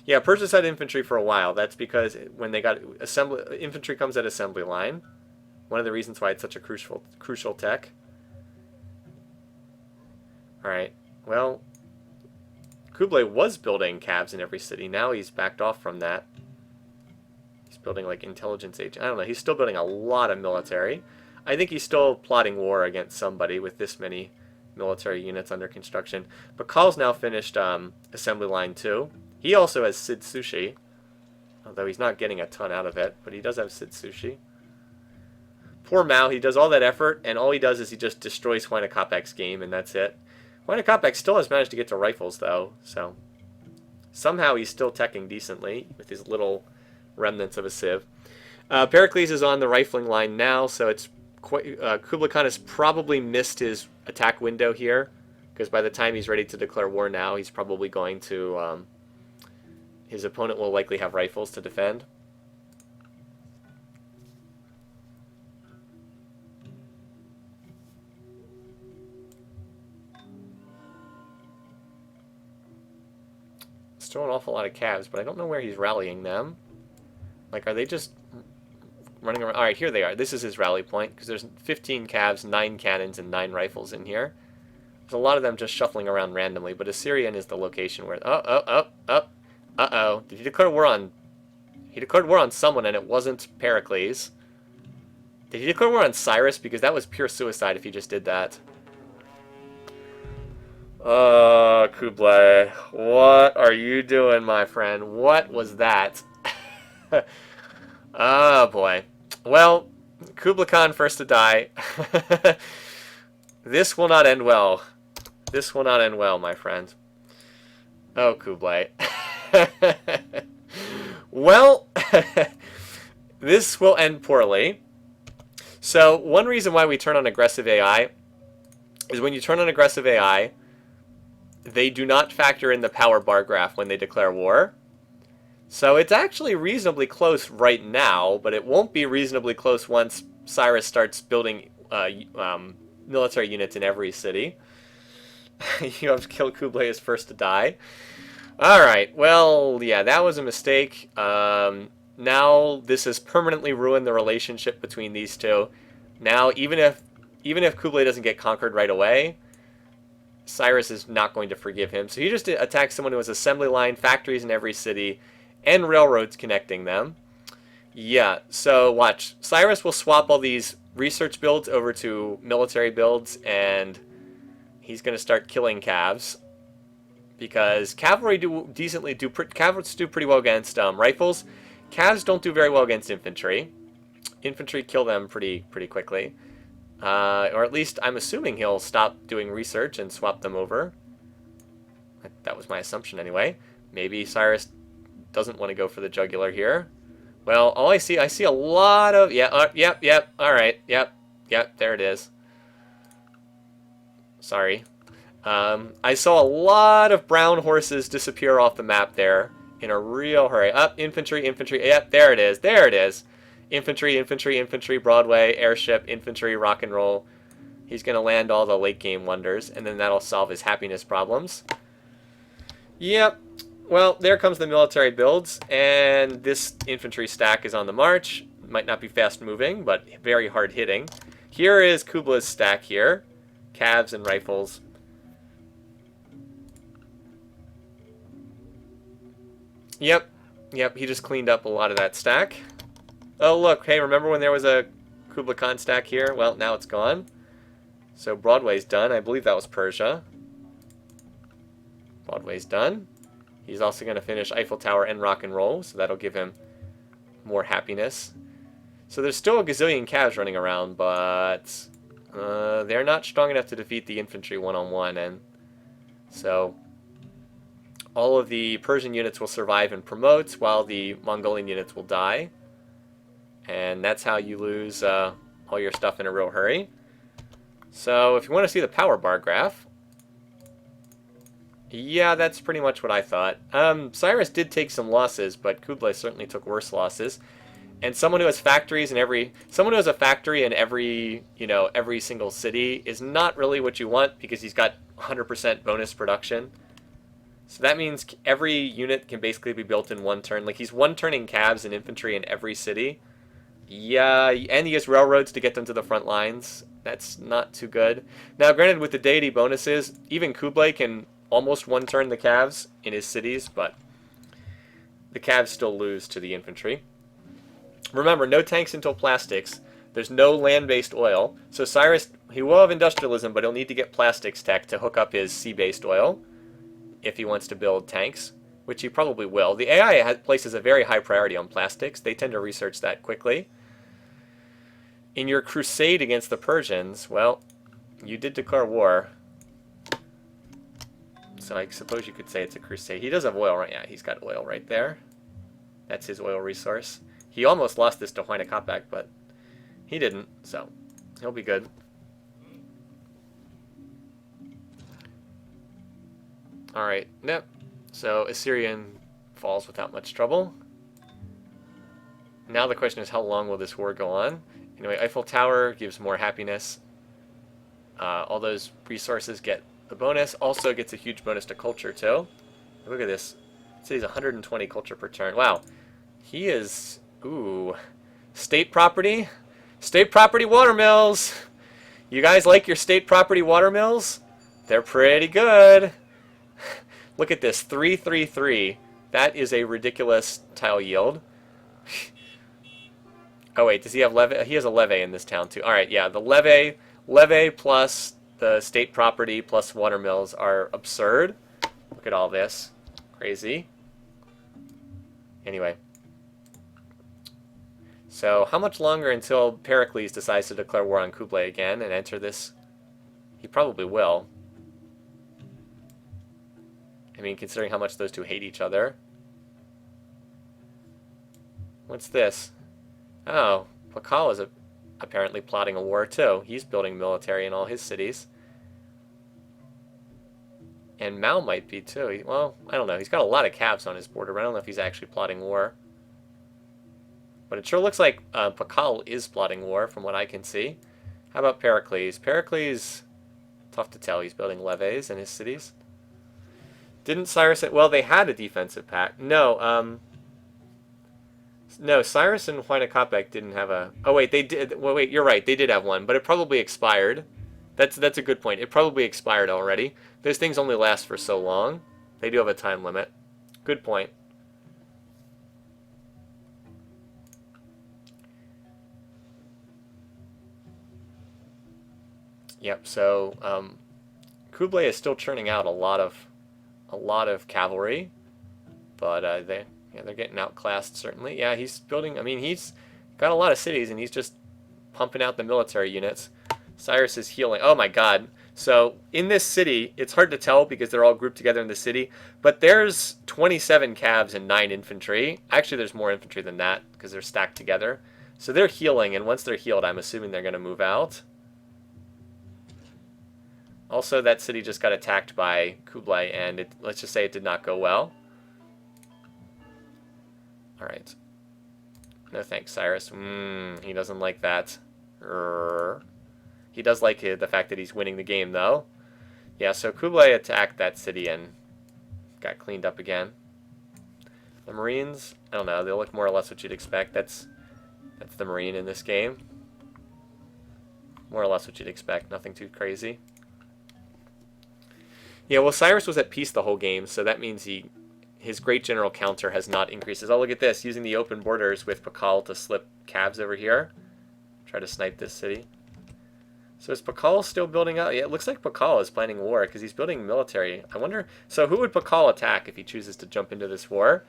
Yeah, Persia's had infantry for a while. That's because when they got infantry comes at assembly line. One of the reasons why it's such a crucial tech. Alright, well, Kublai was building cabs in every city. Now he's backed off from that. He's building like intelligence agent. I don't know. He's still building a lot of military. I think he's still plotting war against somebody with this many military units under construction. Bakal's now finished assembly line 2. He also has Sid Sushi, although he's not getting a ton out of it, but he does have Sid Sushi. Poor Mao, he does all that effort, and all he does is he just destroys Huayna Capac's game, and that's it. Huayna Capac still has managed to get to rifles, though, so somehow he's still teching decently with his little remnants of a civ. Pericles is on the rifling line now, so it's Kublai Khan has probably missed his attack window here, because by the time he's ready to declare war now, he's probably going to, his opponent will likely have rifles to defend. Still an awful lot of calves, but I don't know where he's rallying them. Like, are they just running around? Alright, here they are. This is his rally point, because there's 15 calves, 9 cannons, and 9 rifles in here. There's a lot of them just shuffling around randomly, but Assyrian is the location where... Uh-oh. Did he declare war on... He declared war on someone, and it wasn't Pericles. Did he declare war on Cyrus? Because that was pure suicide if he just did that. Oh, Kublai, what are you doing, my friend? What was that? Oh, boy. Well, Kublai Khan first to die. This will not end well. This will not end well, my friend. Oh, Kublai. Well, this will end poorly. So one reason why we turn on aggressive AI is when you turn on aggressive AI, they do not factor in the power bar graph when they declare war. So it's actually reasonably close right now, but it won't be reasonably close once Cyrus starts building military units in every city. You have to kill Kublai is first to die. Alright, well, yeah, that was a mistake. Now this has permanently ruined the relationship between these two. Now, even if Kublai doesn't get conquered right away, Cyrus is not going to forgive him. So he just attacks someone who has assembly line, factories in every city, and railroads connecting them. Yeah, so watch. Cyrus will swap all these research builds over to military builds, and he's going to start killing calves. Because cavalry cavalry do pretty well against rifles. Calves don't do very well against infantry. Infantry kill them pretty quickly. Or at least I'm assuming he'll stop doing research and swap them over. That was my assumption anyway. Maybe Cyrus doesn't want to go for the jugular here. Well, all I see a lot of... Yeah, yep, alright, yep, there it is. Sorry. I saw a lot of brown horses disappear off the map there in a real hurry. Up, infantry, yep, there it is. Infantry, Broadway, airship, infantry, rock and roll. He's going to land all the late game wonders, and then that'll solve his happiness problems. Yep. Well, there comes the military builds, and this infantry stack is on the march. Might not be fast moving, but very hard hitting. Here is Kublai's stack here. Calves and rifles. Yep, he just cleaned up a lot of that stack. Oh, look, hey, remember when there was a Kublai Khan stack here? Well, now it's gone. So Broadway's done. I believe that was Persia. Broadway's done. He's also going to finish Eiffel Tower and rock and roll, so that'll give him more happiness. So there's still a gazillion calves running around, but they're not strong enough to defeat the infantry one-on-one, and so all of the Persian units will survive and promote, while the Mongolian units will die. And that's how you lose all your stuff in a real hurry. So if you want to see the power bar graph, yeah, that's pretty much what I thought. Cyrus did take some losses, but Kublai certainly took worse losses. And someone who has factories in every every single city is not really what you want, because he's got 100% bonus production. So that means every unit can basically be built in one turn. Like, he's one-turning calves and infantry in every city. Yeah, and he has railroads to get them to the front lines. That's not too good. Now, granted, with the deity bonuses, even Kublai can almost one-turn the calves in his cities, but the calves still lose to the infantry. Remember, no tanks until plastics. There's no land-based oil. So Cyrus, he will have industrialism, but he'll need to get plastics tech to hook up his sea-based oil if he wants to build tanks, which he probably will. The AI places a very high priority on plastics. They tend to research that quickly. In your crusade against the Persians, well, you did declare war. So I suppose you could say it's a crusade. He does have oil, right? Yeah, he's got oil right there. That's his oil resource. He almost lost this to Huayna Capac, but he didn't, so he'll be good. Alright, yep. So Assyrian falls without much trouble. Now the question is, how long will this war go on? Anyway, Eiffel Tower gives more happiness. All those resources get the bonus. Also gets a huge bonus to culture, too. Look at this. It says 120 culture per turn. Wow. He is... Ooh. State property? State property watermills! You guys like your state property watermills? They're pretty good. Look at this. 333. That is a ridiculous tile yield. Oh wait, does he have levy? He has a levy in this town too. Alright, yeah, the levy plus the state property plus water mills are absurd. Look at all this. Crazy. Anyway. So how much longer until Pericles decides to declare war on Kublai again and enter this? He probably will. I mean, considering how much those two hate each other. What's this? Oh, Pakal is apparently plotting a war too. He's building military in all his cities. And Mao might be too. Well, I don't know. He's got a lot of cabs on his border, but I don't know if he's actually plotting war. But it sure looks like Pakal is plotting war from what I can see. How about Pericles? Pericles, tough to tell. He's building levees in his cities. Didn't Cyrus... Well, they had a defensive pact. No, no, Cyrus and Huayna Capac didn't have a... Oh, wait, they did... Well, wait, you're right. They did have one, but it probably expired. That's a good point. It probably expired already. Those things only last for so long. They do have a time limit. Good point. Yep, so Kublai is still churning out a lot of cavalry, but they're getting outclassed certainly. Yeah, he's building. I mean, he's got a lot of cities, and he's just pumping out the military units. Cyrus is healing. Oh my God! So in this city, it's hard to tell because they're all grouped together in the city. But there's 27 cavs and 9 infantry. Actually, there's more infantry than that because they're stacked together. So they're healing, and once they're healed, I'm assuming they're going to move out. Also, that city just got attacked by Kublai, and let's just say it did not go well. Alright. No thanks, Cyrus. He doesn't like that. He does like the fact that he's winning the game, though. Yeah, so Kublai attacked that city and got cleaned up again. The Marines, I don't know, they look more or less what you'd expect. That's the Marine in this game. More or less what you'd expect, nothing too crazy. Yeah, well, Cyrus was at peace the whole game, so that means his Great General counter has not increased. Oh, look at this, using the open borders with Pakal to slip cabs over here. Try to snipe this city. So is Pakal still building up? Yeah, it looks like Pakal is planning war because he's building military. I wonder, so who would Pakal attack if he chooses to jump into this war?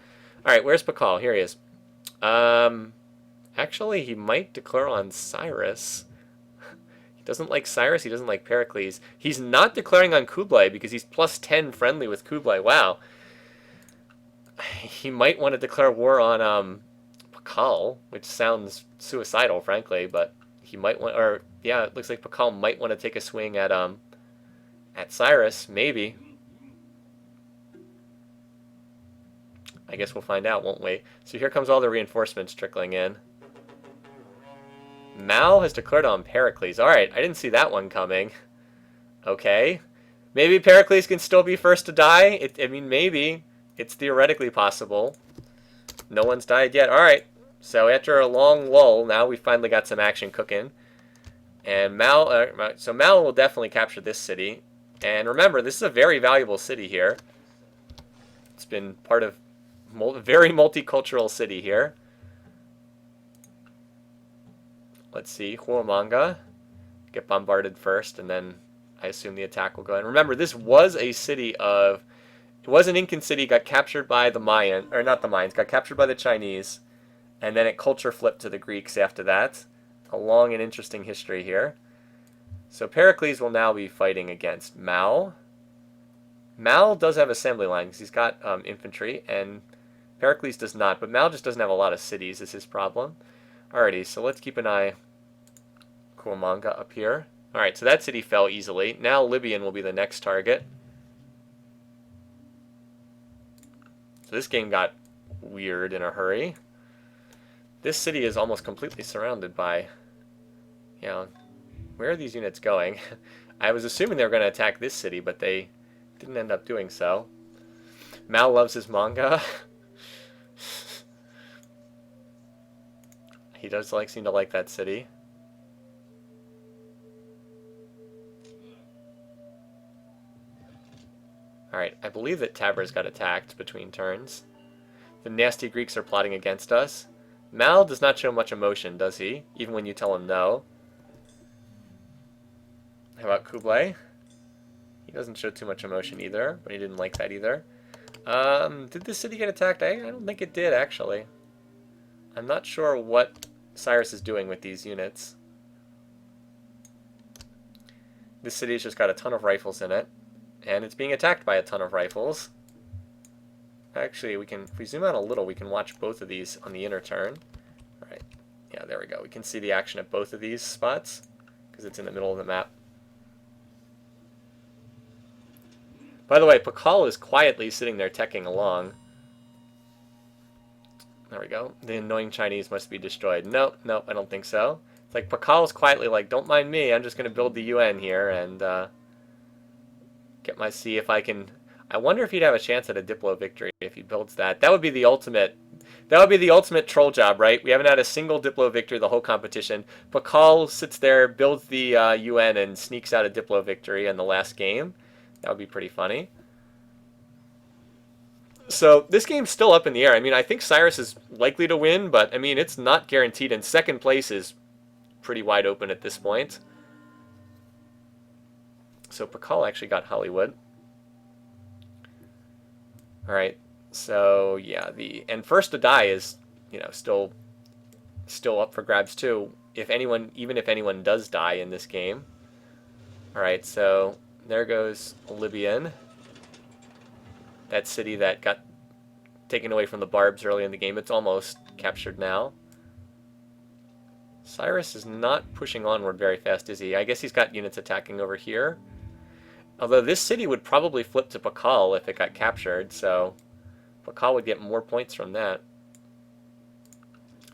All right, where's Pakal? Here he is. Actually, he might declare on Cyrus. He doesn't like Cyrus. He doesn't like Pericles. He's not declaring on Kublai because he's +10 friendly with Kublai. Wow. He might want to declare war on Pakal, which sounds suicidal, frankly, but he might want, or yeah, it looks like Pakal might want to take a swing at Cyrus, maybe. I guess we'll find out, won't we? So here comes all the reinforcements trickling in. Mao has declared on Pericles. Alright, I didn't see that one coming. Okay. Maybe Pericles can still be first to die? I mean, maybe. It's theoretically possible. No one's died yet. Alright. So after a long lull, now we finally got some action cooking. And Mao, so Mao will definitely capture this city. And remember, this is a very valuable city here. It's been part of a very multicultural city here. Let's see, Huamanga get bombarded first, and then I assume the attack will go in. Remember, this was a city of... It was an Incan city, got captured by the Mayan, or not the Mayans, got captured by the Chinese, and then it culture flipped to the Greeks after that. A long and interesting history here. So Pericles will now be fighting against Mao. Mao does have assembly lines. He's got infantry, and Pericles does not, but Mao just doesn't have a lot of cities is his problem. Alrighty, so let's keep an eye. Kuamanga up here. Alright, so that city fell easily. Now Libyan will be the next target. So this game got weird in a hurry. This city is almost completely surrounded by... You know, where are these units going? I was assuming they were going to attack this city, but they didn't end up doing so. Mao loves his manga. He does seem to like that city. Alright, I believe that Tabriz got attacked between turns. The nasty Greeks are plotting against us. Mal does not show much emotion, does he? Even when you tell him no. How about Kublai? He doesn't show too much emotion either, but he didn't like that either. Did this city get attacked? I don't think it did, actually. I'm not sure what Cyrus is doing with these units. This city's just got a ton of rifles in it, and it's being attacked by a ton of rifles. Actually, if we zoom out a little, we can watch both of these on the inner turn. All right, yeah, there we go. We can see the action at both of these spots because it's in the middle of the map. By the way, Pakal is quietly sitting there teching along. There we go. The annoying Chinese must be destroyed. Nope, nope, I don't think so. It's like Pakal's quietly like, don't mind me, I'm just going to build the UN here and see if I can... I wonder if he'd have a chance at a Diplo victory if he builds that. That would be the ultimate troll job, right? We haven't had a single Diplo victory the whole competition. Pakal sits there, builds the UN, and sneaks out a Diplo victory in the last game. That would be pretty funny. So this game's still up in the air. I mean, I think Cyrus is likely to win, but I mean, it's not guaranteed, and second place is pretty wide open at this point. So Pakal actually got Hollywood. All right, so yeah, and first to die is, you know, still up for grabs too. Even if anyone does die in this game. All right, so there goes Libyan. That city that got taken away from the barbs early in the game. It's almost captured now. Cyrus is not pushing onward very fast, is he? I guess he's got units attacking over here. Although this city would probably flip to Pakal if it got captured, so Pakal would get more points from that.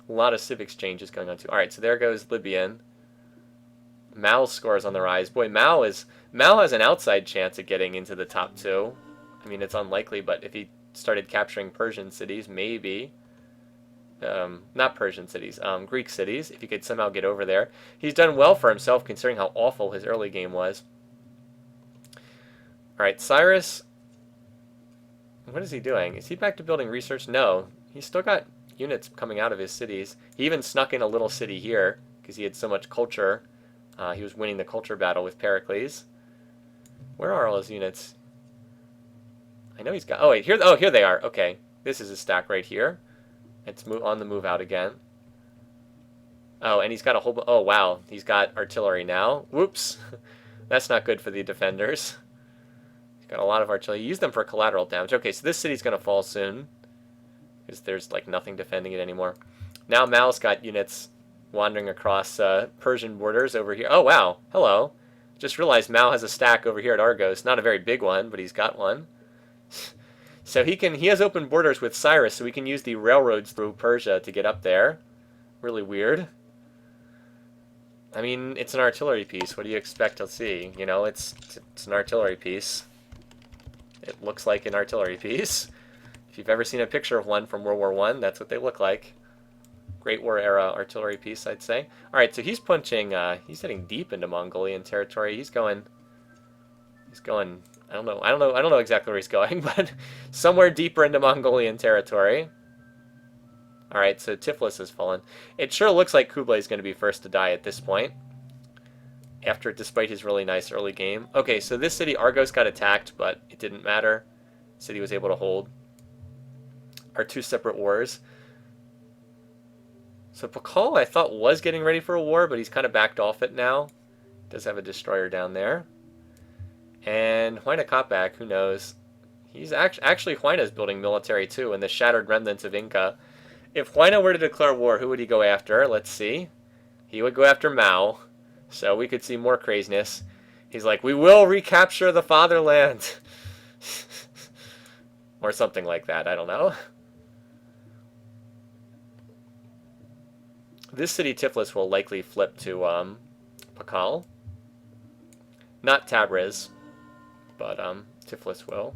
A lot of civ exchanges going on too. Alright, so there goes Libyan. Mao's score is on the rise. Boy, Mao has an outside chance of getting into the top 2. I mean, it's unlikely, but if he started capturing Persian cities, maybe. Not Persian cities, Greek cities, if he could somehow get over there. He's done well for himself considering how awful his early game was. Alright, Cyrus, what is he doing? Is he back to building research? No, he's still got units coming out of his cities. He even snuck in a little city here because he had so much culture. He was winning the culture battle with Pericles. Where are all his units? I know he's got... Oh, wait, here they are. Okay, this is a stack right here. It's on the move out again. Oh, and he's got a whole... Oh, wow, he's got artillery now. Whoops. That's not good for the defenders. He's got a lot of artillery. He used them for collateral damage. Okay, so this city's going to fall soon because there's, like, nothing defending it anymore. Now Mao's got units wandering across Persian borders over here. Oh, wow. Hello. Just realized Mao has a stack over here at Argos. Not a very big one, but he's got one. So he has open borders with Cyrus, so we can use the railroads through Persia to get up there. Really weird. I mean, it's an artillery piece. What do you expect to see? You know, it's an artillery piece. It looks like an artillery piece. If you've ever seen a picture of one from World War I, that's what they look like. Great War era artillery piece, I'd say. All right, so he's punching. He's heading deep into Mongolian territory. He's going. I don't know exactly where he's going, but somewhere deeper into Mongolian territory. All right, so Tiflis has fallen. It sure looks like Kublai is going to be first to die at this point. Despite his really nice early game. Okay, so this city, Argos, got attacked, but it didn't matter. The city was able to hold. Our two separate wars. So Pakal, I thought, was getting ready for a war, but he's kind of backed off it now. Does have a destroyer down there. And Huayna Capac, who knows? He's actually Huayna's building military too, and the shattered remnants of Inca. If Huayna were to declare war, who would he go after? Let's see. He would go after Mao. So we could see more craziness. He's like, we will recapture the fatherland. Or something like that, I don't know. This city, Tiflis, will likely flip to Pakal. Not Tabriz, but Tiflis will.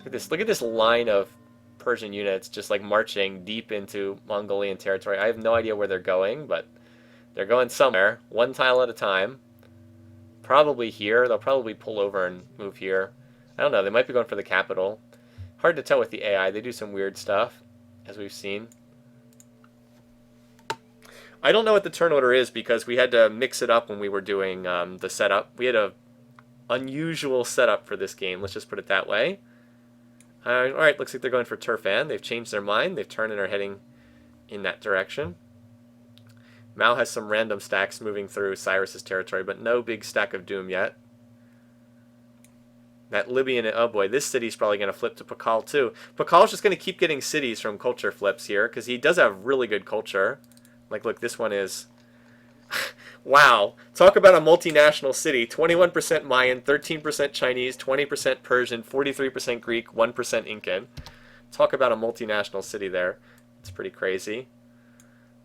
Look at this line of Persian units just like marching deep into Mongolian territory. I have no idea where they're going, but they're going somewhere, one tile at a time. Probably here. They'll probably pull over and move here. I don't know. They might be going for the capital. Hard to tell with the AI. They do some weird stuff, as we've seen. I don't know what the turn order is because we had to mix it up when we were doing the setup. We had a unusual setup for this game. Let's just put it that way. All right, looks like they're going for Turfan. They've changed their mind. They've turned and are heading in that direction. Mao has some random stacks moving through Cyrus's territory, but no big stack of doom yet. That Libyan, oh boy, this city's probably going to flip to Pakal too. Pakal's just going to keep getting cities from culture flips here, because he does have really good culture. Like, look, this one is... wow. Talk about a multinational city. 21% Mayan, 13% Chinese, 20% Persian, 43% Greek, 1% Incan. Talk about a multinational city there. It's pretty crazy.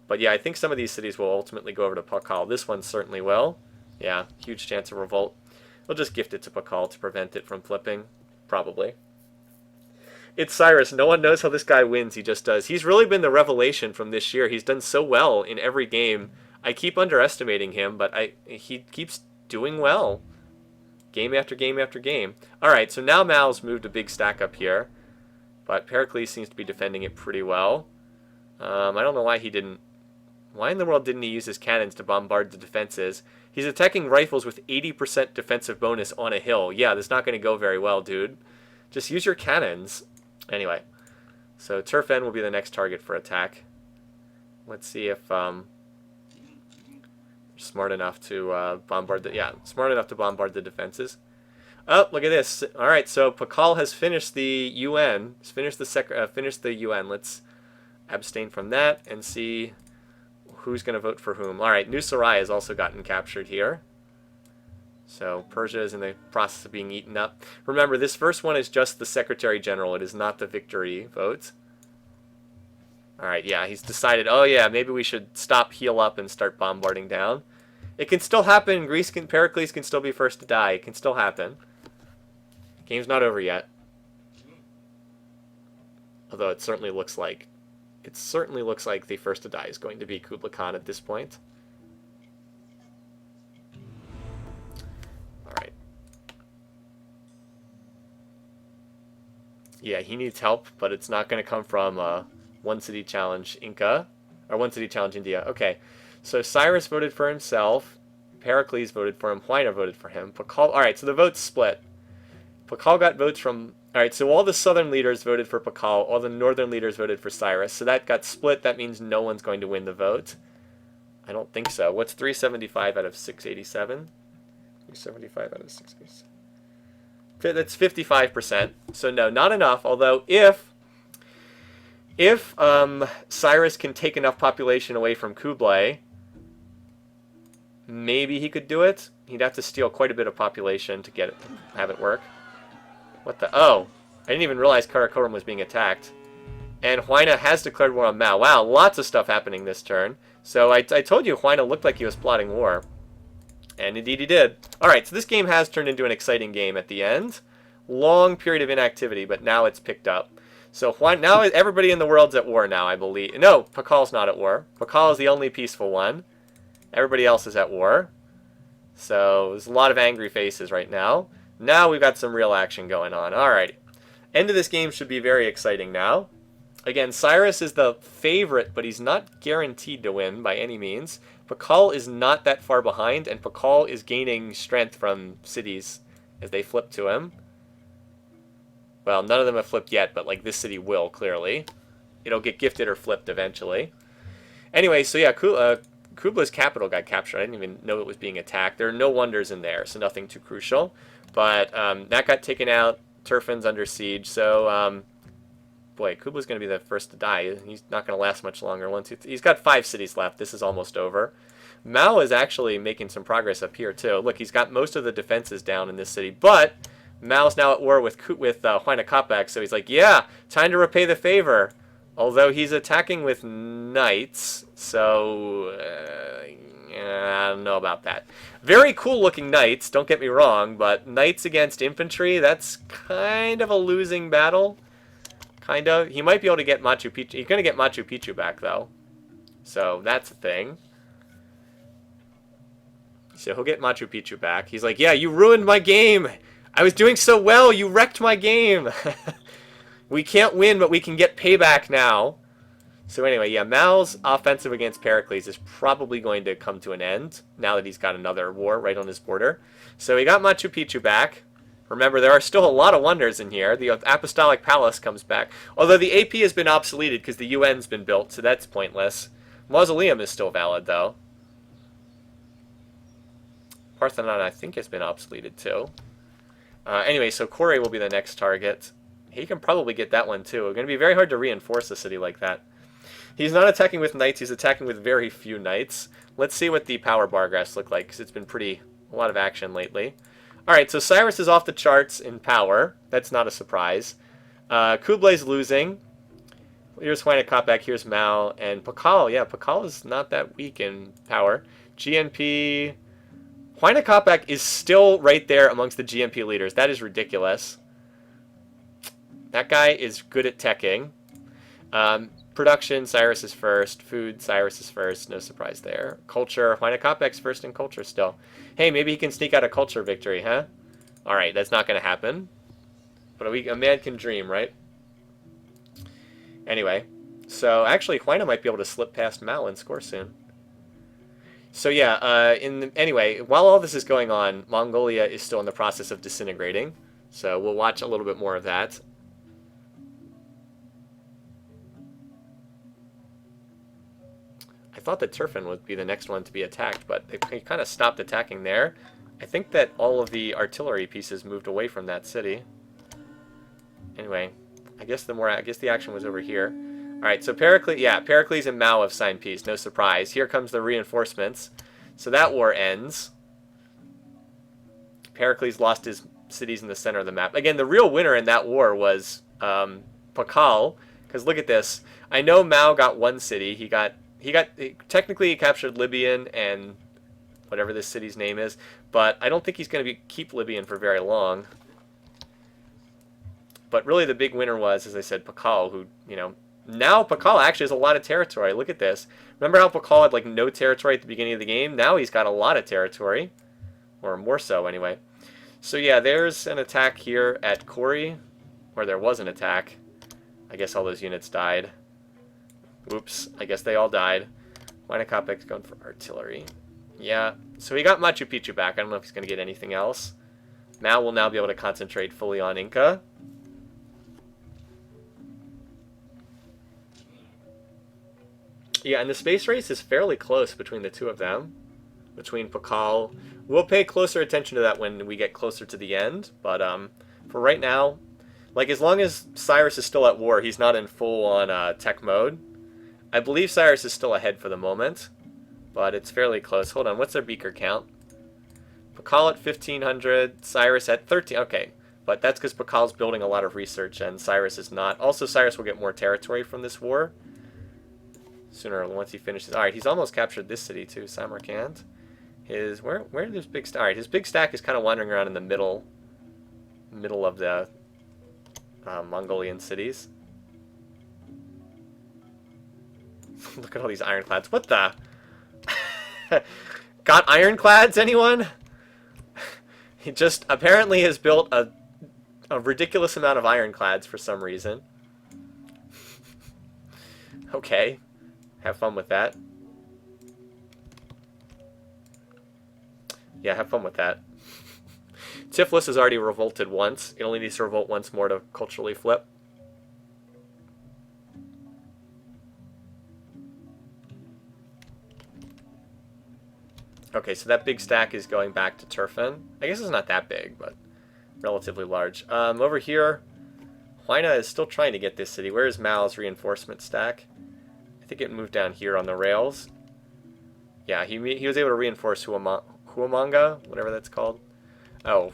But yeah, I think some of these cities will ultimately go over to Pakal. This one certainly will. Yeah, huge chance of revolt. We'll just gift it to Pakal to prevent it from flipping. Probably. It's Cyrus. No one knows how this guy wins. He just does. He's really been the revelation from this year. He's done so well in every game. I keep underestimating him, but he keeps doing well. Game after game after game. Alright, so now Mao's moved a big stack up here. But Pericles seems to be defending it pretty well. I don't know why he didn't... Why in the world didn't he use his cannons to bombard the defenses? He's attacking rifles with 80% defensive bonus on a hill. Yeah, that's not going to go very well, dude. Just use your cannons. Anyway, so Turfen will be the next target for attack. Let's see if smart enough to bombard the... Yeah, smart enough to bombard the defenses. Oh, look at this. All right, so Pakal has finished the UN. Finished the UN. Let's abstain from that and see who's going to vote for whom. All right, New Sarai has also gotten captured here. So Persia is in the process of being eaten up. Remember, this first one is just the Secretary General. It is not the victory vote. All right, yeah, he's decided, oh yeah, maybe we should stop, heal up, and start bombarding down. It can still happen. Pericles can still be first to die. It can still happen. Game's not over yet. Although it certainly looks like the first to die is going to be Kublai Khan at this point. Alright. Yeah, he needs help, but it's not going to come from One City Challenge Inca, or One City Challenge India. Okay, so Cyrus voted for himself, Pericles voted for him, Huayna voted for him, Pakal... Alright, so the vote's split. Pakal got votes from... Alright, so all the southern leaders voted for Pakal, all the northern leaders voted for Cyrus, so that got split. That means no one's going to win the vote. I don't think so. What's 375 out of 687? 375 out of 687. That's 55%. So no, not enough, although if Cyrus can take enough population away from Kublai, maybe he could do it. He'd have to steal quite a bit of population to get it, have it work. What the... Oh, I didn't even realize Karakoram was being attacked. And Huayna has declared war on Mao. Wow, lots of stuff happening this turn. So I told you Huayna looked like he was plotting war. And indeed he did. Alright, so this game has turned into an exciting game at the end. Long period of inactivity, but now it's picked up. So now everybody in the world's at war now, I believe. No, Pakal's not at war. Pakal is the only peaceful one. Everybody else is at war. So there's a lot of angry faces right now. Now we've got some real action going on. Alright. End of this game should be very exciting now. Again, Cyrus is the favorite, but he's not guaranteed to win by any means. Pakal is not that far behind, and Pakal is gaining strength from cities as they flip to him. Well, none of them have flipped yet, but like this city will, clearly. It'll get gifted or flipped eventually. Anyway, so yeah, Kublai's capital got captured. I didn't even know it was being attacked. There are no wonders in there, so nothing too crucial. But that got taken out. Turfan's under siege. So, boy, Kublai's going to be the first to die. He's not going to last much longer. He's got 5 cities left. This is almost over. Mao is actually making some progress up here, too. Look, he's got most of the defenses down in this city. But Mao's now at war with Huayna Capac. So he's like, yeah, time to repay the favor. Although he's attacking with knights. So... I don't know about that. Very cool looking knights, don't get me wrong, but knights against infantry, that's kind of a losing battle. Kind of. He might be able to get Machu Picchu. He's going to get Machu Picchu back, though. So that's a thing. So he'll get Machu Picchu back. He's like, yeah, you ruined my game. I was doing so well. You wrecked my game. We can't win, but we can get payback now. So anyway, yeah, Mao's offensive against Pericles is probably going to come to an end now that he's got another war right on his border. So he got Machu Picchu back. Remember, there are still a lot of wonders in here. The Apostolic Palace comes back. Although the AP has been obsoleted because the UN's been built, so that's pointless. Mausoleum is still valid, though. Parthenon, I think, has been obsoleted, too. Anyway, so Kore will be the next target. He can probably get that one, too. It's going to be very hard to reinforce a city like that. He's not attacking with knights. He's attacking with very few knights. Let's see what the power bar graphs look like, because it's been a lot of action lately. All right, so Cyrus is off the charts in power. That's not a surprise. Kublay's losing. Here's Huayna Capac, here's Mao, and Pakal. Yeah, Pakal is not that weak in power. GNP. Huayna Capac is still right there amongst the GNP leaders. That is ridiculous. That guy is good at teching. Production, Cyrus is first. Food, Cyrus is first. No surprise there. Culture, Huayna Capac's first in culture still. Hey, maybe he can sneak out a culture victory, huh? All right, that's not going to happen. But a man can dream, right? Anyway, so actually, Huayna might be able to slip past Mao and score soon. So yeah, anyway, while all this is going on, Mongolia is still in the process of disintegrating. So we'll watch a little bit more of that. I thought that Turfan would be the next one to be attacked, but they kind of stopped attacking there. I think that all of the artillery pieces moved away from that city. Anyway, I guess the action was over here. All right, so Pericles and Mao have signed peace. No surprise. Here comes the reinforcements. So that war ends. Pericles lost his cities in the center of the map. Again, the real winner in that war was Pakal, because look at this. I know Mao got one city. He technically he captured Libyan and whatever this city's name is, but I don't think he's going to keep Libyan for very long. But really the big winner was, as I said, Pakal, who, now Pakal actually has a lot of territory. Look at this. Remember how Pakal had like no territory at the beginning of the game? Now he's got a lot of territory, or more so anyway. So yeah, there's an attack here at Kori, where there was an attack. I guess all those units died. Oops, I guess they all died. Huayna Capac's going for artillery. Yeah, so he got Machu Picchu back. I don't know if he's going to get anything else. Mao will now be able to concentrate fully on Inca. Yeah, and the space race is fairly close between the two of them. Between Pakal. We'll pay closer attention to that when we get closer to the end. But for right now, like as long as Cyrus is still at war, he's not in full-on tech mode. I believe Cyrus is still ahead for the moment, but it's fairly close. Hold on, what's their beaker count? Pakal at 1,500, Cyrus at 13. Okay, but that's because Pakal's building a lot of research and Cyrus is not. Also, Cyrus will get more territory from this war sooner once he finishes. All right, he's almost captured this city too, Samarkand. Where is his big stack? All right, his big stack is kind of wandering around in the middle of the Mongolian cities. Look at all these ironclads. What the? Got ironclads, anyone? He just apparently has built a ridiculous amount of ironclads for some reason. Okay. Have fun with that. Yeah, have fun with that. Tiflis has already revolted once. It only needs to revolt once more to culturally flip. Okay, so that big stack is going back to Turfan. I guess it's not that big, but relatively large. Over here, Huayna is still trying to get this city. Where is Mao's reinforcement stack? I think it moved down here on the rails. Yeah, he was able to reinforce Huamanga, whatever that's called. Oh,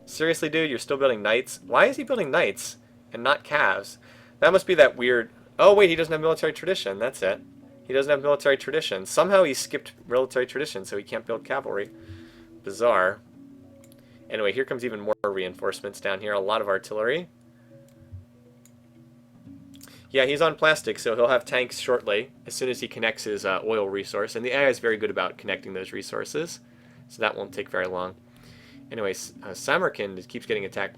seriously, dude? You're still building knights? Why is he building knights and not calves? That must be that weird... Oh, wait, he doesn't have military tradition. That's it. He doesn't have military tradition. Somehow he skipped military tradition, so he can't build cavalry. Bizarre. Anyway, here comes even more reinforcements down here. A lot of artillery. Yeah, he's on plastic, so he'll have tanks shortly, as soon as he connects his oil resource. And the AI is very good about connecting those resources, so that won't take very long. Anyways, Samarkand keeps getting attacked.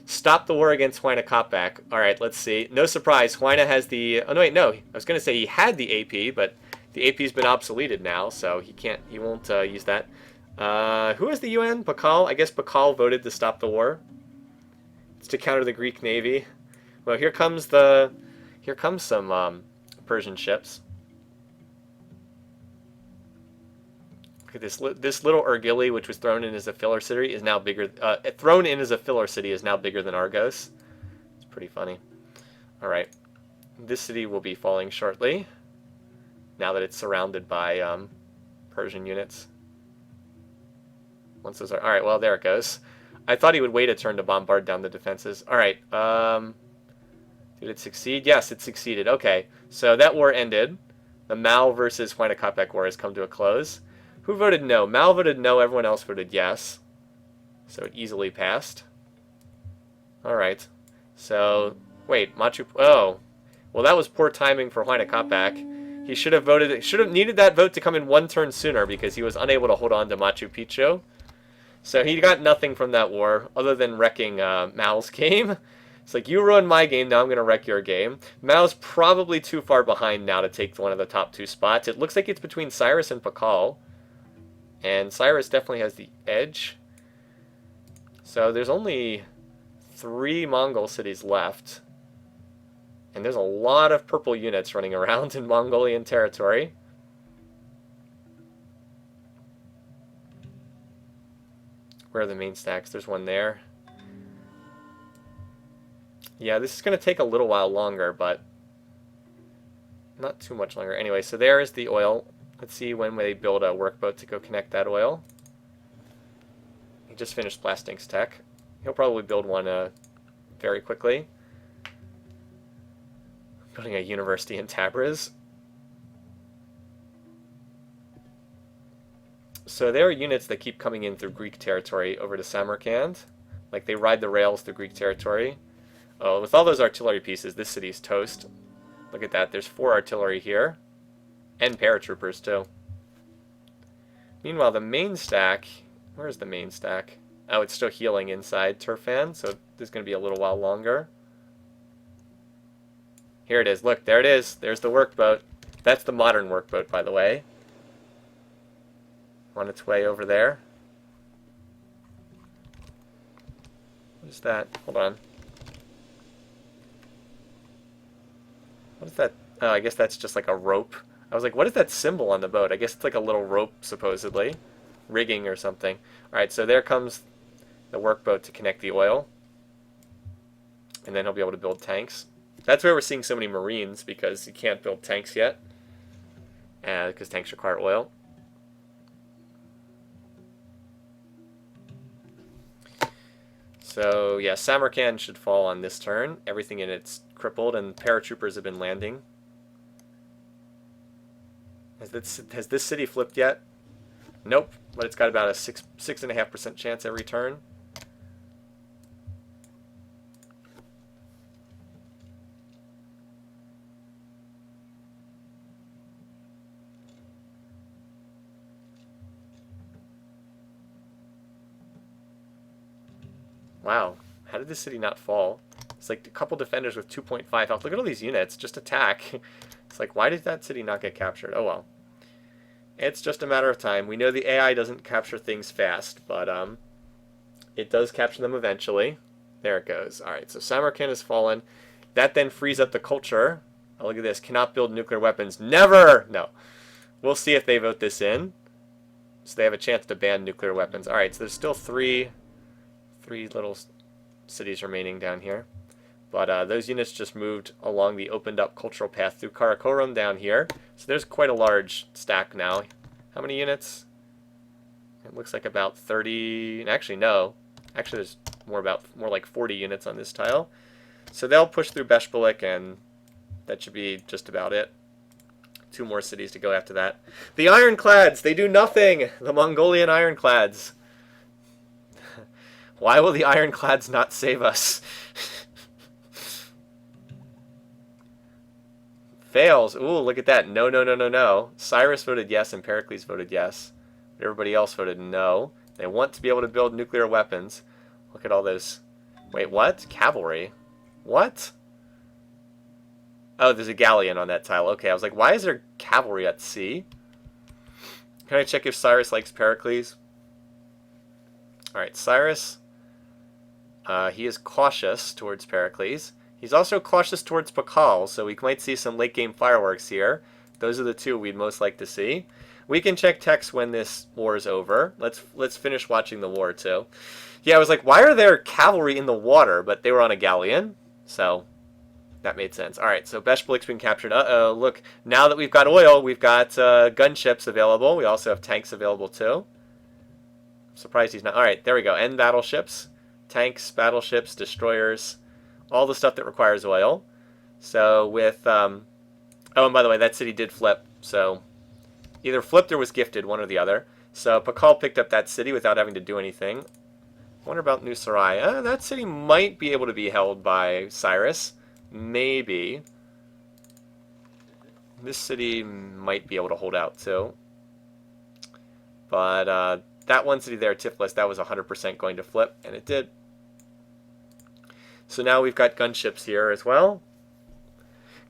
Stop the war against Huayna Koppak. All right, let's see. No surprise, Huayna has the... Oh, no, wait, no. I was going to say he had the AP, but the AP's been obsoleted now, so he won't use that. Who is the UN? Baikal? I guess Baikal voted to stop the war. It's to counter the Greek Navy. Well, here comes some Persian ships. Look at this. This little Ergili, which was thrown in as a filler city, is now bigger. Thrown in as a filler city is now bigger than Argos. It's pretty funny. All right, this city will be falling shortly. Now that it's surrounded by Persian units. Once those are all right. Well, there it goes. I thought he would wait a turn to bombard down the defenses. All right. Did it succeed? Yes, it succeeded. Okay, so that war ended. The Mao versus Huayna Koppak war has come to a close. Who voted no? Mao voted no. Everyone else voted yes. So it easily passed. All right. So wait, Oh, well, that was poor timing for Huayna Koppak. He should have voted. Should have needed that vote to come in one turn sooner because he was unable to hold on to Machu Picchu. So he got nothing from that war other than wrecking Mao's game. It's like, you ruined my game, now I'm going to wreck your game. Mao's probably too far behind now to take one of the top two spots. It looks like it's between Cyrus and Baikal. And Cyrus definitely has the edge. So there's only 3 Mongol cities left. And there's a lot of purple units running around in Mongolian territory. Where are the main stacks? There's one there. Yeah, this is going to take a little while longer, but not too much longer. Anyway, so there is the oil. Let's see when they build a workboat to go connect that oil. He just finished Blasting's tech. He'll probably build one very quickly. Building a university in Tabriz. So there are units that keep coming in through Greek territory over to Samarkand. Like, they ride the rails through Greek territory. Oh, with all those artillery pieces, this city's toast. Look at that. There's 4 artillery here. And paratroopers, too. Meanwhile, the main stack... Where's the main stack? Oh, it's still healing inside Turfan, so this is going to be a little while longer. Here it is. Look, there it is. There's the workboat. That's the modern workboat, by the way. On its way over there. What is that? Hold on. What is that? Oh, I guess that's just like a rope. I was like, what is that symbol on the boat? I guess it's like a little rope, supposedly. Rigging or something. Alright, so there comes the workboat to connect the oil. And then he'll be able to build tanks. That's where we're seeing so many Marines, because you can't build tanks yet. Because tanks require oil. So, yeah, Samarkand should fall on this turn. Everything in it's crippled, and paratroopers have been landing. Has this city flipped yet? Nope, but it's got about a 6.5% chance every turn. Wow, how did this city not fall? It's like a couple defenders with 2.5 health. Look at all these units, just attack. It's like, why did that city not get captured? Oh well. It's just a matter of time. We know the AI doesn't capture things fast, but it does capture them eventually. There it goes. Alright, so Samarkand has fallen. That then frees up the culture. Oh, look at this. Cannot build nuclear weapons. Never! No. We'll see if they vote this in. So they have a chance to ban nuclear weapons. Alright, so there's still three little cities remaining down here. But those units just moved along the opened up cultural path through Karakorum down here. So there's quite a large stack now. How many units? It looks like about 30. Actually, no. Actually, there's more like 40 units on this tile. So they'll push through Beshbalik, and that should be just about it. 2 more cities to go after that. The Ironclads! They do nothing! The Mongolian Ironclads. Why will the Ironclads not save us? Fails. Ooh, look at that. No, no, no, no, no. Cyrus voted yes and Pericles voted yes. But everybody else voted no. They want to be able to build nuclear weapons. Look at all those Wait, what? Cavalry? What? Oh, there's a galleon on that tile. Okay, I was like, why is there cavalry at sea? Can I check if Cyrus likes Pericles? Alright, Cyrus. He is cautious towards Pericles. He's also cautious towards Pakal, so we might see some late game fireworks here. Those are the two we'd most like to see. We can check text when this war is over. Let's finish watching the war too. Yeah, I was like, why are there cavalry in the water? But they were on a galleon, so that made sense. All right, so Beshbelik's been captured. Uh-oh, look, now that we've got oil, we've got gunships available. We also have tanks available too. I'm surprised he's not. All right, there we go. End battleships, tanks, battleships, destroyers, all the stuff that requires oil. So with, oh, and by the way, that city did flip. So either flipped or was gifted, one or the other. So Pakal picked up that city without having to do anything. I wonder about New Sarai. That city might be able to be held by Cyrus. Maybe. This city might be able to hold out too. But that one city there, Tiflis, that was 100% going to flip, and it did. So now we've got gunships here as well.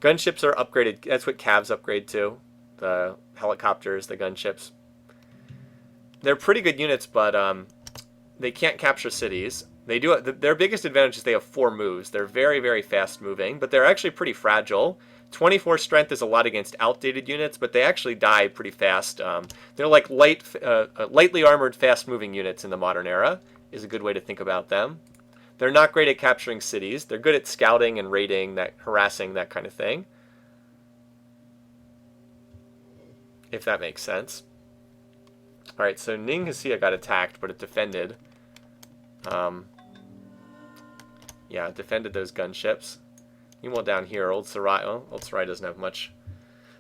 Gunships are upgraded. That's what Cavs upgrade to. The helicopters, the gunships. They're pretty good units, but they can't capture cities. They do. Their biggest advantage is they have 4 moves. They're very, very fast moving, but they're actually pretty fragile. 24 strength is a lot against outdated units, but they actually die pretty fast. They're like lightly armored, fast-moving units in the modern era, is a good way to think about them. They're not great at capturing cities. They're good at scouting and raiding, harassing, that kind of thing. If that makes sense. Alright, so Ninghasia got attacked, but it defended. Yeah, it defended those gunships. Meanwhile, down here, Old Sarai, well, Old Sarai doesn't have much.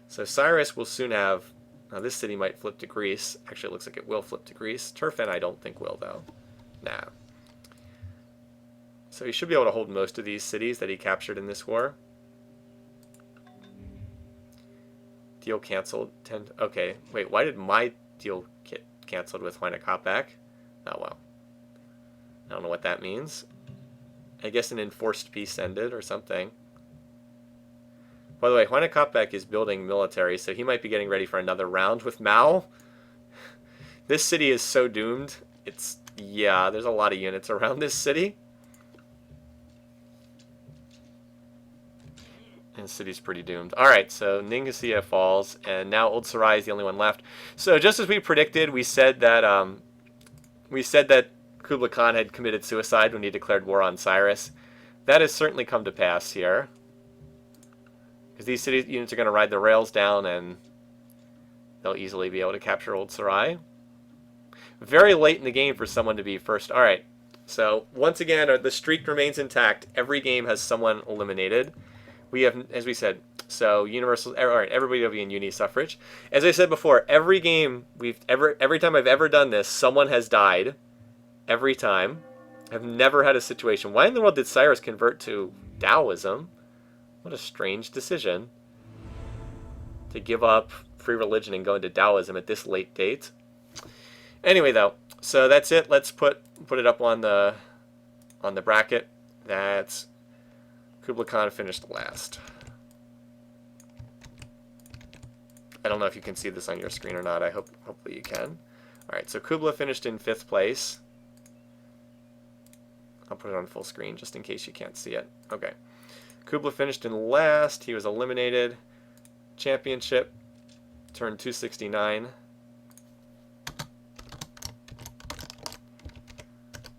So Cyrus will soon have, now this city might flip to Greece. Actually, it looks like it will flip to Greece. Turfen, I don't think will, though. Nah. So he should be able to hold most of these cities that he captured in this war. Deal canceled. Okay, wait, why did my deal get canceled with Huayna? Oh, well. I don't know what that means. I guess an enforced peace ended or something. By the way, Huayna is building military, so he might be getting ready for another round with Mao. This city is so doomed. Yeah, there's a lot of units around this city. And the city's pretty doomed. Alright, so Ninghasia falls, and now Old Sarai is the only one left. So just as we predicted, we said that Kublai Khan had committed suicide when he declared war on Cyrus. That has certainly come to pass here. Because these city units are going to ride the rails down, and they'll easily be able to capture Old Sarai. Very late in the game for someone to be first. Alright, so once again, the streak remains intact. Every game has someone eliminated. We have, as we said, so universal. All right, everybody will be in uni suffrage. As I said before, every game every time I've ever done this, someone has died. Every time, I've never had a situation. Why in the world did Cyrus convert to Taoism? What a strange decision to give up free religion and go into Taoism at this late date. Anyway, though, so that's it. Let's put it up on the bracket. That's Kublai Khan finished last. I don't know if you can see this on your screen or not. Hopefully you can. All right, so Kublai finished in 5th place. I'll put it on full screen just in case you can't see it. Okay. Kublai finished in last. He was eliminated. Championship, turn 269.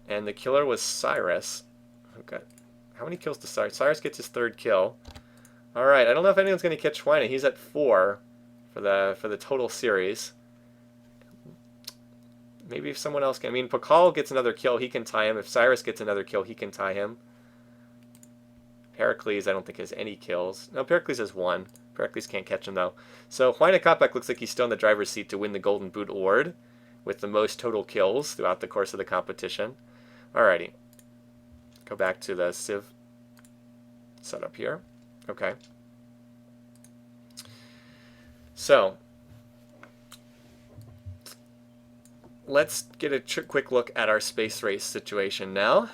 And the killer was Cyrus. Okay. How many kills does Cyrus? Cyrus gets his 3rd kill. Alright, I don't know if anyone's going to catch Huayna. He's at 4 for the total series. Maybe if someone else can. I mean, Pakal gets another kill, he can tie him. If Cyrus gets another kill, he can tie him. Pericles, I don't think has any kills. No, Pericles has 1. Pericles can't catch him, though. So Huayna looks like he's still in the driver's seat to win the Golden Boot Award with the most total kills throughout the course of the competition. Alrighty. Go back to the Civ setup here. Okay. So, let's get a quick look at our space race situation now.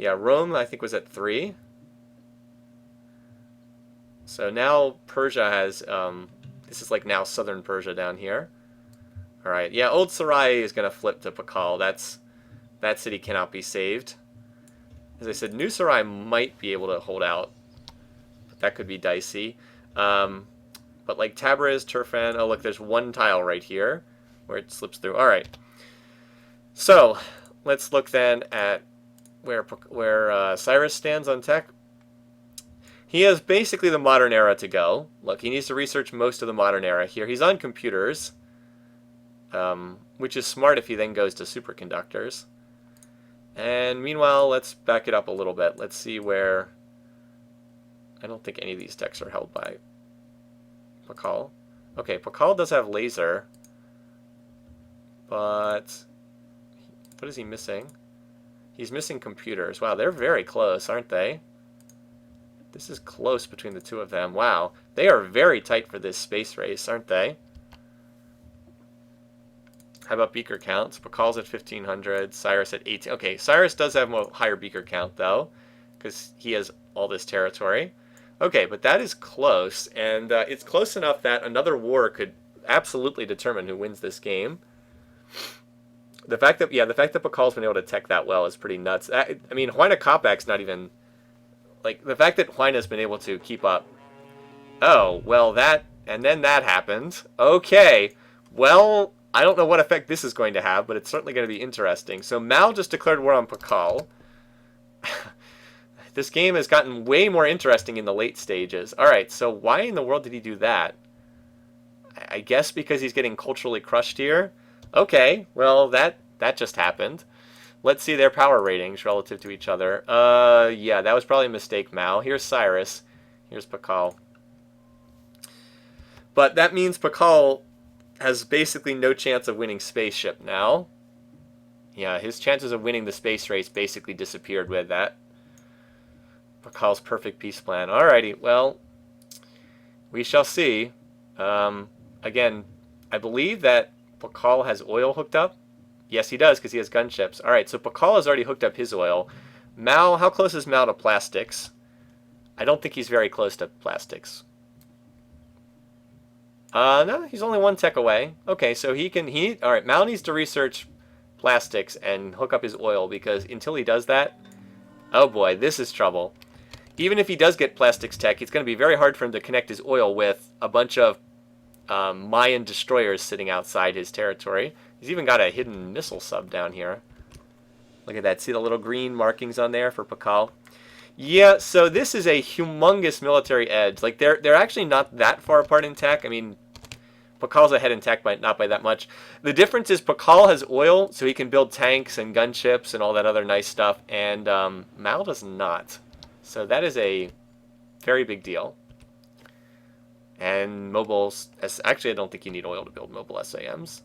Yeah, Rome, I think, was at 3. So now Persia has, this is like now southern Persia down here. All right, yeah, Old Sarai is going to flip to Pakal. That city cannot be saved. As I said, New Sarai might be able to hold out, but that could be dicey. But like Tabriz, Turfan, oh look, there's one tile right here where it slips through. All right, so let's look then at where Cyrus stands on tech. He has basically the modern era to go. Look, he needs to research most of the modern era here. He's on computers, which is smart if he then goes to superconductors. And meanwhile, let's back it up a little bit. Let's see where... I don't think any of these techs are held by Pakal. Okay, Pakal does have laser, but what is he missing? He's missing computers. Wow, they're very close, aren't they? This is close between the two of them. Wow, they are very tight for this space race, aren't they? How about beaker counts? Pakal's at 1,500, Cyrus at 18. Okay, Cyrus does have a higher beaker count, though, because he has all this territory. Okay, but that is close, and it's close enough that another war could absolutely determine who wins this game. The fact that Pakal's been able to tech that well is pretty nuts. I mean, Huayna Capac's not even... Like, the fact that Huayna's been able to keep up... Oh, well, that... And then that happened. Okay. Well, I don't know what effect this is going to have, but it's certainly going to be interesting. So Mal just declared war on Pakal. This game has gotten way more interesting in the late stages. Alright, so why in the world did he do that? I guess because he's getting culturally crushed here? Okay, well, that just happened. Let's see their power ratings relative to each other. Yeah, that was probably a mistake, Mao. Here's Cyrus. Here's Pakal. But that means Pakal has basically no chance of winning Spaceship now. Yeah, his chances of winning the space race basically disappeared with that. Pakal's perfect peace plan. Alrighty, well, we shall see. Again, I believe that Pakal has oil hooked up. Yes, he does, because he has gunships. Alright, so Pakal has already hooked up his oil. Mao, how close is Mao to plastics? I don't think he's very close to plastics. No, he's only one tech away. Okay, so alright, Mao needs to research plastics and hook up his oil, because until he does that, oh boy, this is trouble. Even if he does get plastics tech, it's going to be very hard for him to connect his oil with a bunch of Mayan destroyers sitting outside his territory. He's even got a hidden missile sub down here. Look at that. See the little green markings on there for Pakal? Yeah, so this is a humongous military edge. Like, they're actually not that far apart in tech. I mean, Pakal's ahead in tech, but not by that much. The difference is Pakal has oil, so he can build tanks and gunships and all that other nice stuff, and Mao does not. So that is a very big deal. And mobiles... Actually, I don't think you need oil to build mobile SAMs.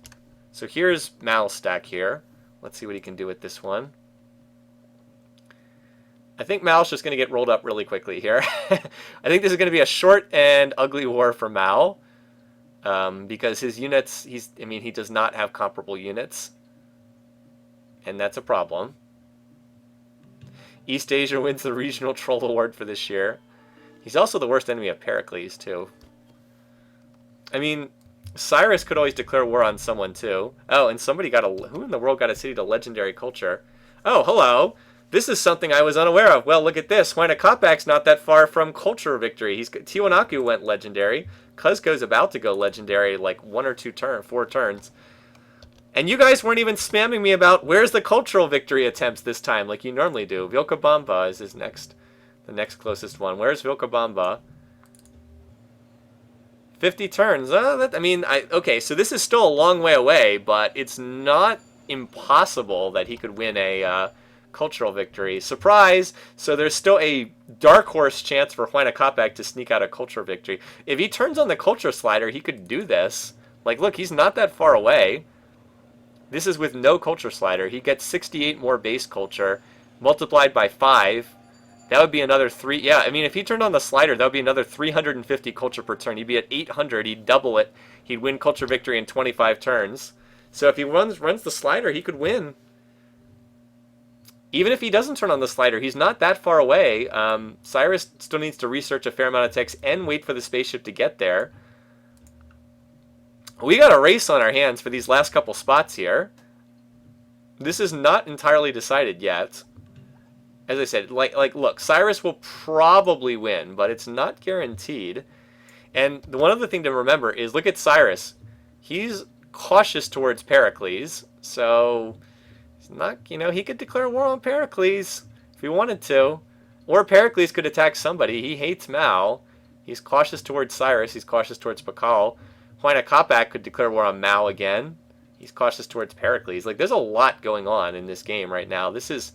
So here's Mal's stack here. Let's see what he can do with this one. I think Mal's just going to get rolled up really quickly here. I think this is going to be a short and ugly war for Mal. Because his units... he does not have comparable units. And that's a problem. East Asia wins the Regional Troll Award for this year. He's also the worst enemy of Pericles, too. I mean, Cyrus could always declare war on someone, too. Oh, and somebody got who in the world got a city to legendary culture? Oh, hello! This is something I was unaware of. Well, look at this. Huayna Capac's not that far from culture victory. Tiwanaku went legendary. Cuzco's about to go legendary like 4 turns. And you guys weren't even spamming me about where's the cultural victory attempts this time, like you normally do. Vilcabamba is the next closest one. Where's Vilcabamba? 50 turns. Okay, so this is still a long way away, but it's not impossible that he could win a cultural victory. Surprise! So there's still a dark horse chance for Huayna Capac to sneak out a cultural victory. If he turns on the culture slider, he could do this. Like, look, he's not that far away. This is with no culture slider. He gets 68 more base culture, multiplied by 5. That would be another 3. Yeah, I mean, if he turned on the slider, that would be another 350 culture per turn. He'd be at 800. He'd double it. He'd win culture victory in 25 turns. So if he runs the slider, he could win. even if he doesn't turn on the slider, he's not that far away. Cyrus still needs to research a fair amount of text and wait for the spaceship to get there. We got a race on our hands for these last couple spots here. This is not entirely decided yet. As I said, look, Cyrus will probably win, but it's not guaranteed. And one other thing to remember is, look at Cyrus. He's cautious towards Pericles, so he's not, he could declare war on Pericles if he wanted to. Or Pericles could attack somebody. He hates Mao. He's cautious towards Cyrus. He's cautious towards Pakal. Huayna Capac could declare war on Mao again. He's cautious towards Pericles. There's a lot going on in this game right now. This is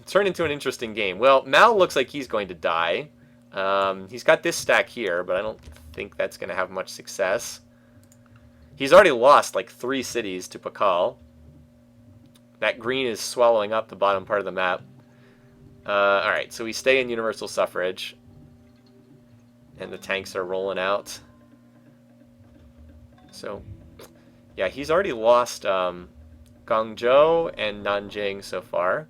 turned into an interesting game. Well, Mao looks like he's going to die. He's got this stack here, but I don't think that's going to have much success. He's already lost 3 cities to Pakal. That green is swallowing up the bottom part of the map. Alright, so we stay in universal suffrage. And the tanks are rolling out. So, yeah, he's already lost Guangzhou and Nanjing so far.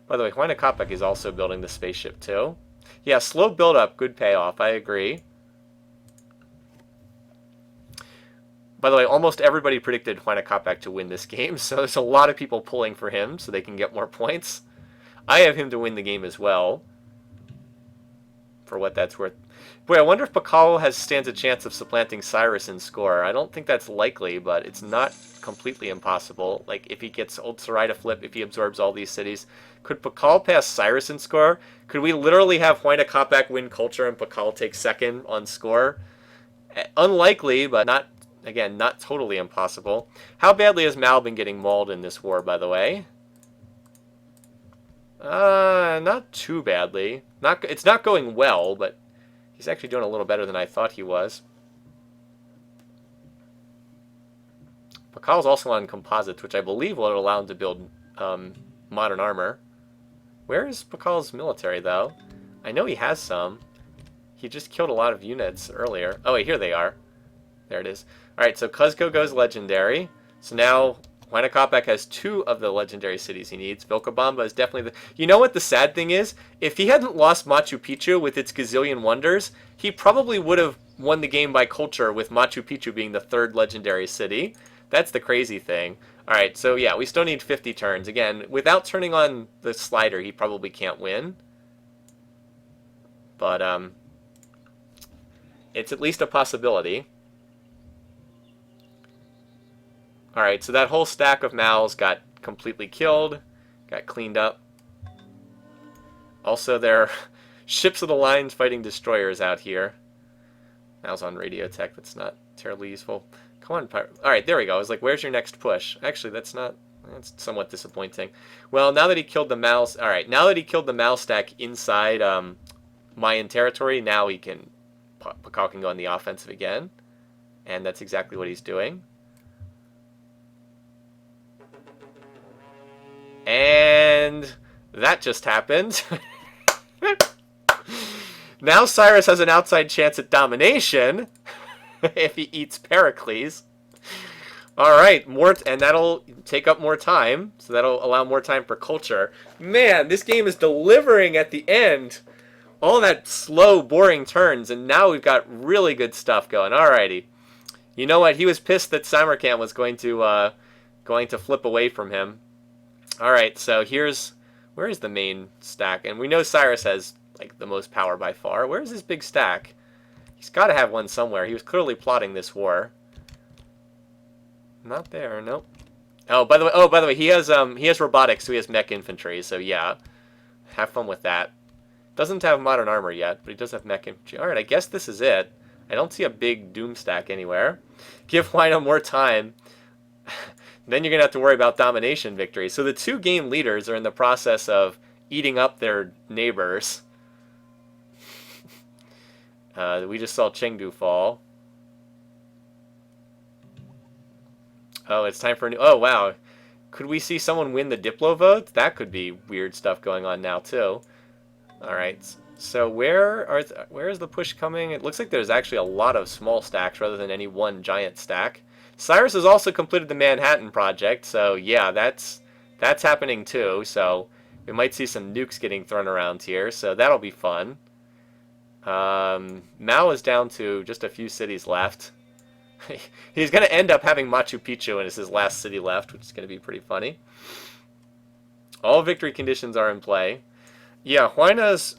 By the way, Huayna Capac is also building the spaceship too. Yeah, slow build-up, good payoff, I agree. By the way, almost everybody predicted Huayna Capac to win this game, so there's a lot of people pulling for him so they can get more points. I have him to win the game as well, for what that's worth. Boy, I wonder if Pakal stands a chance of supplanting Cyrus in score. I don't think that's likely, but it's not completely impossible. If he gets Old Sarai to flip, if he absorbs all these cities. Could Pakal pass Cyrus in score? Could we literally have Huayna Capac win culture and Pakal take second on score? Unlikely, but not totally impossible. How badly has Mao been getting mauled in this war, by the way? Not too badly. It's not going well, but he's actually doing a little better than I thought he was. Pakal's also on composites, which I believe will allow him to build modern armor. Where is Pakal's military, though? I know he has some. He just killed a lot of units earlier. Oh, wait, here they are. There it is. Alright, so Cuzco goes legendary. So now Huayna Capac has 2 of the legendary cities he needs. Vilcabamba is definitely the... You know what the sad thing is? If he hadn't lost Machu Picchu with its gazillion wonders, he probably would have won the game by culture with Machu Picchu being the 3rd legendary city. That's the crazy thing. Alright, so yeah, we still need 50 turns. Again, without turning on the slider, he probably can't win. But, it's at least a possibility. Alright, so that whole stack of Maos got completely killed, got cleaned up. Also, there are ships of the lines fighting destroyers out here. Mao's on radio tech, that's not terribly useful. Come on, pirate. Alright, there we go. I was like, where's your next push? Actually, that's somewhat disappointing. Well, now that he killed the Maos... Alright, now that he killed the Mao stack inside Mayan territory, now he can... Pakal can go on the offensive again. And that's exactly what he's doing. And that just happened. Now Cyrus has an outside chance at domination if he eats Pericles. Alright, and that'll take up more time, so that'll allow more time for culture. Man, this game is delivering at the end. All that slow, boring turns, and now we've got really good stuff going. Alrighty. You know what? He was pissed that Samarkand was going to flip away from him. Alright, so where is the main stack? And we know Cyrus has, the most power by far. Where's his big stack? He's got to have one somewhere. He was clearly plotting this war. Not there, nope. Oh, by the way, he has robotics, so he has mech infantry, so yeah. Have fun with that. Doesn't have modern armor yet, but he does have mech infantry. Alright, I guess this is it. I don't see a big doom stack anywhere. Give Huayna more time. Then you're going to have to worry about domination victory. So the 2 game leaders are in the process of eating up their neighbors. We just saw Chengdu fall. Oh, it's time for a new... Oh, wow. Could we see someone win the Diplo vote? That could be weird stuff going on now, too. Alright, so where is the push coming? It looks like there's actually a lot of small stacks rather than any one giant stack. Cyrus has also completed the Manhattan Project, so yeah, that's That's happening too, so we might see some nukes getting thrown around here, so that'll be fun. Mao is down to just a few cities left. He's going to end up having Machu Picchu as his last city left, which is going to be pretty funny. All victory conditions are in play. Yeah, Huayna's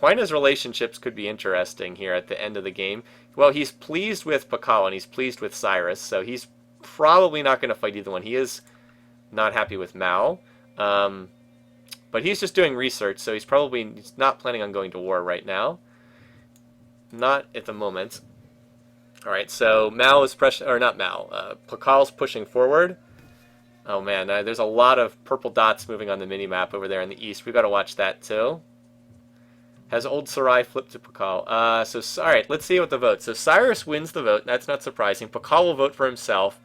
relationships could be interesting here at the end of the game. Well, he's pleased with Pakal and he's pleased with Cyrus, so he's probably not going to fight either one. He is not happy with Mao. But he's just doing research, so he's not planning on going to war right now. Not at the moment. Alright, so Mao is Pakal's pushing forward. Oh man, there's a lot of purple dots moving on the mini-map over there in the east. We've got to watch that too. Has Old Sarai flipped to Pakal? Alright, let's see what the vote. So Cyrus wins the vote, that's not surprising. Pakal will vote for himself.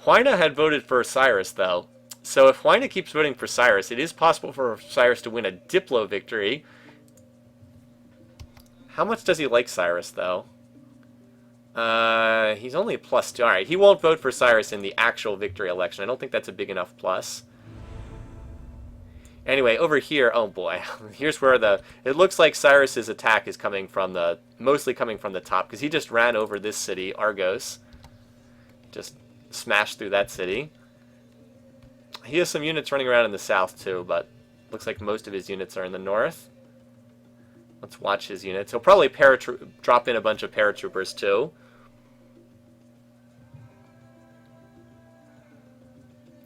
Huayna had voted for Cyrus though. So if Huayna keeps voting for Cyrus, it is possible for Cyrus to win a Diplo victory. How much does he like Cyrus, though? He's only a +2. Alright, he won't vote for Cyrus in the actual victory election. I don't think that's a big enough plus. Anyway, over here, oh boy. Here's where it looks like Cyrus's attack is mostly coming from the top, because he just ran over this city, Argos. Just smashed through that city. He has some units running around in the south, too, but looks like most of his units are in the north. Let's watch his units. He'll probably drop in a bunch of paratroopers, too.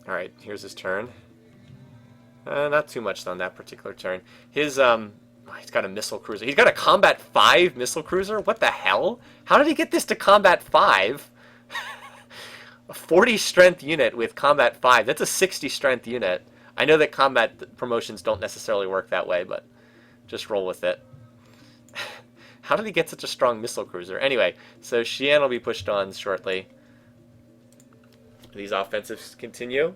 Alright, here's his turn. Not too much on that particular turn. He's got a missile cruiser. He's got a Combat 5 missile cruiser? What the hell? How did he get this to Combat 5? A 40 strength unit with Combat 5. That's a 60 strength unit. I know that combat promotions don't necessarily work that way, but just roll with it. How did he get such a strong missile cruiser? Anyway, so Xi'an will be pushed on shortly. These offensives continue.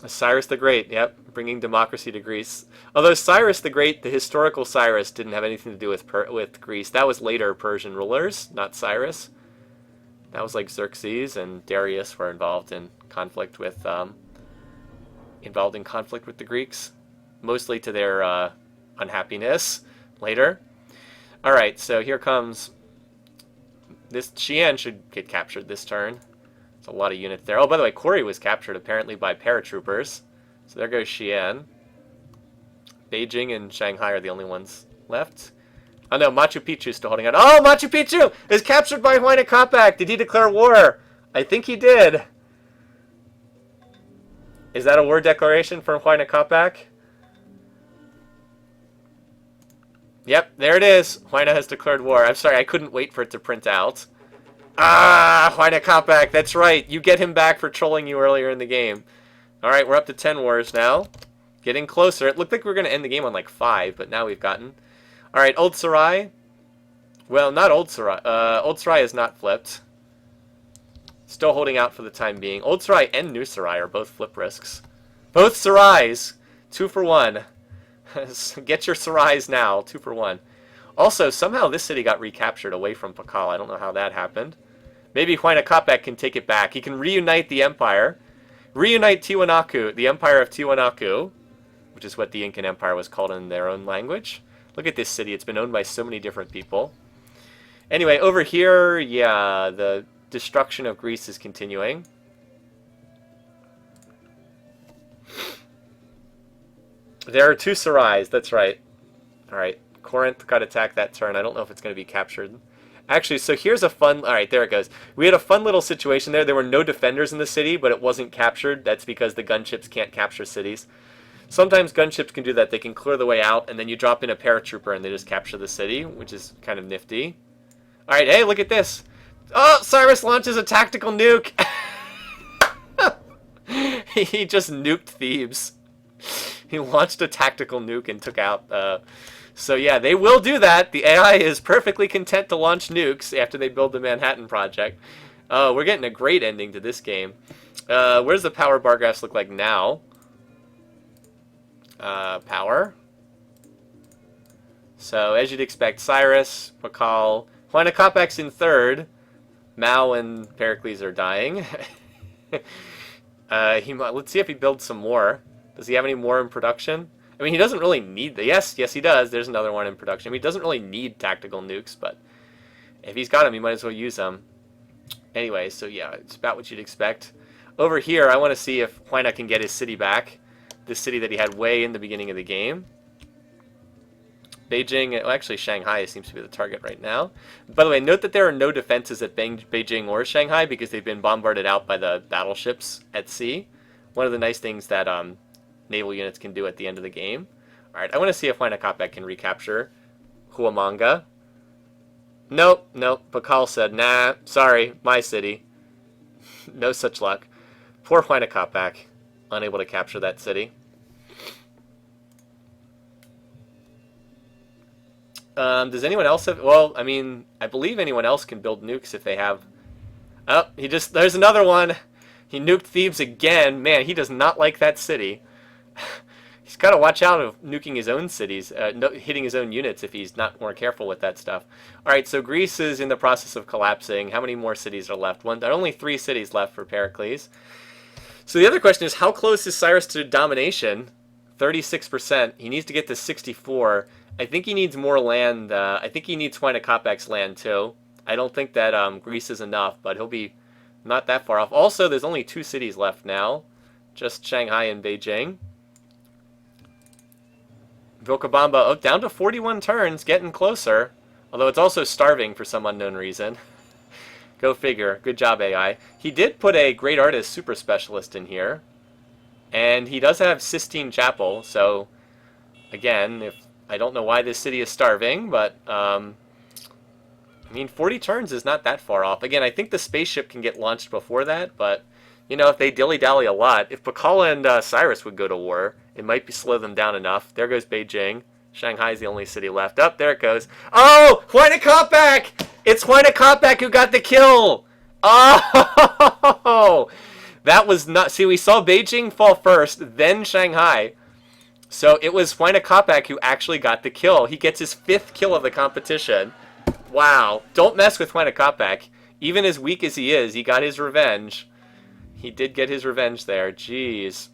Cyrus the Great, yep, bringing democracy to Greece. Although Cyrus the Great, the historical Cyrus, didn't have anything to do with Greece. That was later Persian rulers, not Cyrus. That was like Xerxes and Darius were involved in conflict with the Greeks, mostly to their unhappiness later. All right, so here comes this. Xi'an should get captured this turn. There's a lot of units there. Oh, by the way, Kori was captured apparently by paratroopers. So there goes Xi'an. Beijing and Shanghai are the only ones left. Oh no, Machu Picchu is still holding on. Oh, Machu Picchu is captured by Huayna Capac. Did he declare war? I think he did. Is that a war declaration from Huayna Capac? Yep, there it is. Huayna has declared war. I'm sorry, I couldn't wait for it to print out. Ah, Huayna Capac, that's right. You get him back for trolling you earlier in the game. Alright, we're up to 10 wars now. Getting closer. It looked like we were going to end the game on like 5, but now we've gotten... Alright, Old Sarai. Well, not Old Sarai. Old Sarai is not flipped. Still holding out for the time being. Old Sarai and New Sarai are both flip risks. Both Sarais. 2 for 1. Get your Sarais now. 2 for 1. Also, somehow this city got recaptured away from Pakal. I don't know how that happened. Maybe Huayna Capac can take it back. He can reunite the empire. Reunite Tiwanaku, the Empire of Tiwanaku, which is what the Incan Empire was called in their own language. Look at this city. It's been owned by so many different people. Anyway, over here, yeah, the destruction of Greece is continuing. There are 2 Sarais, that's right. Alright, Corinth got attacked that turn. I don't know if it's going to be captured. Actually, so here's a fun... Alright, there it goes. We had a fun little situation there. There were no defenders in the city, but it wasn't captured. That's because the gunships can't capture cities. Sometimes gunships can do that. They can clear the way out, and then you drop in a paratrooper and they just capture the city, which is kind of nifty. Alright, hey, look at this. Oh, Cyrus launches a tactical nuke. He just nuked Thebes. He launched a tactical nuke and took out... So yeah, they will do that. The AI is perfectly content to launch nukes after they build the Manhattan Project. Oh, we're getting a great ending to this game. Where's the power bar graphs look like now? Power. So, as you'd expect, Cyrus, Pakal, Huayna Capac's in 3rd. Mao and Pericles are dying. Let's see if he builds some more. Does he have any more in production? I mean, he doesn't really need the. Yes, he does. There's another one in production. I mean, he doesn't really need tactical nukes, but if he's got them, he might as well use them. Anyway, so yeah, it's about what you'd expect. Over here, I want to see if Huayna can get his city back. This city that he had way in the beginning of the game. Beijing, well, actually Shanghai seems to be the target right now. By the way, note that there are no defenses at Beijing or Shanghai because they've been bombarded out by the battleships at sea. One of the nice things that naval units can do at the end of the game. Alright, I want to see if Huayna Capac can recapture Huamanga. Nope. Pakal said, nah, sorry, my city. No such luck. Poor Huayna Capac, unable to capture that city. Does anyone else have... Well, I mean, I believe anyone else can build nukes if they have... Oh, there's another one. He nuked Thebes again. Man, he does not like that city. He's got to watch out of nuking his own cities, hitting his own units if he's not more careful with that stuff. All right, so Greece is in the process of collapsing. How many more cities are left? There are only 3 cities left for Pericles. So the other question is, how close is Cyrus to domination? 36%. He needs to get to 64. I think he needs more land. I think he needs Huayna Capac's land too. I don't think that Greece is enough, but he'll be not that far off. Also, there's only 2 cities left now. Just Shanghai and Beijing. Vilcabamba, down to 41 turns, getting closer. Although it's also starving for some unknown reason. Go figure. Good job, AI. He did put a Great Artist Super Specialist in here. And he does have Sistine Chapel, so... Again, I don't know why this city is starving, but... I mean, 40 turns is not that far off. Again, I think the spaceship can get launched before that, but... You know, if they dilly-dally a lot, if Pakal and Cyrus would go to war, it might slow them down enough. There goes Beijing. Shanghai is the only city left. Up there it goes. Oh! Huayna Capac! It's Huayna Capac who got the kill! Oh! That was not... See, we saw Beijing fall first, then Shanghai. So it was Huayna Capac who actually got the kill. He gets his 5th kill of the competition. Wow. Don't mess with Huayna Capac. Even as weak as he is, he got his revenge. He did get his revenge there. Jeez.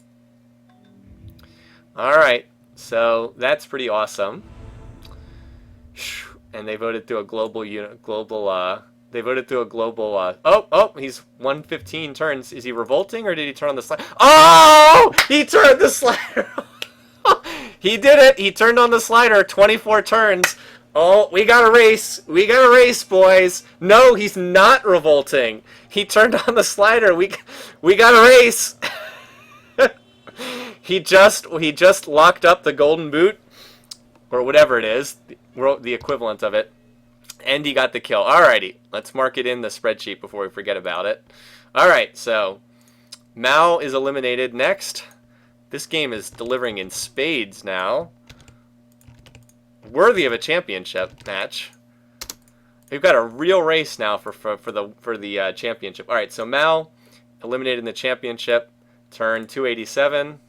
Alright. So, that's pretty awesome. And they voted through a global unit. They voted through a global... he's 115 turns. Is he revolting or did he turn on the slider? Oh! He turned the slider! He did it! He turned on the slider. 24 turns. Oh, we got a race. We got a race, boys. No, he's not revolting. He turned on the slider. We got a race. He just locked up the golden boot, or whatever it is, the equivalent of it, and he got the kill. Alrighty, let's mark it in the spreadsheet before we forget about it. Alright, so Mao is eliminated next. This game is delivering in spades now. Worthy of a championship match. We've got a real race now for the championship. All right, so Mao eliminated in the championship, turn 287.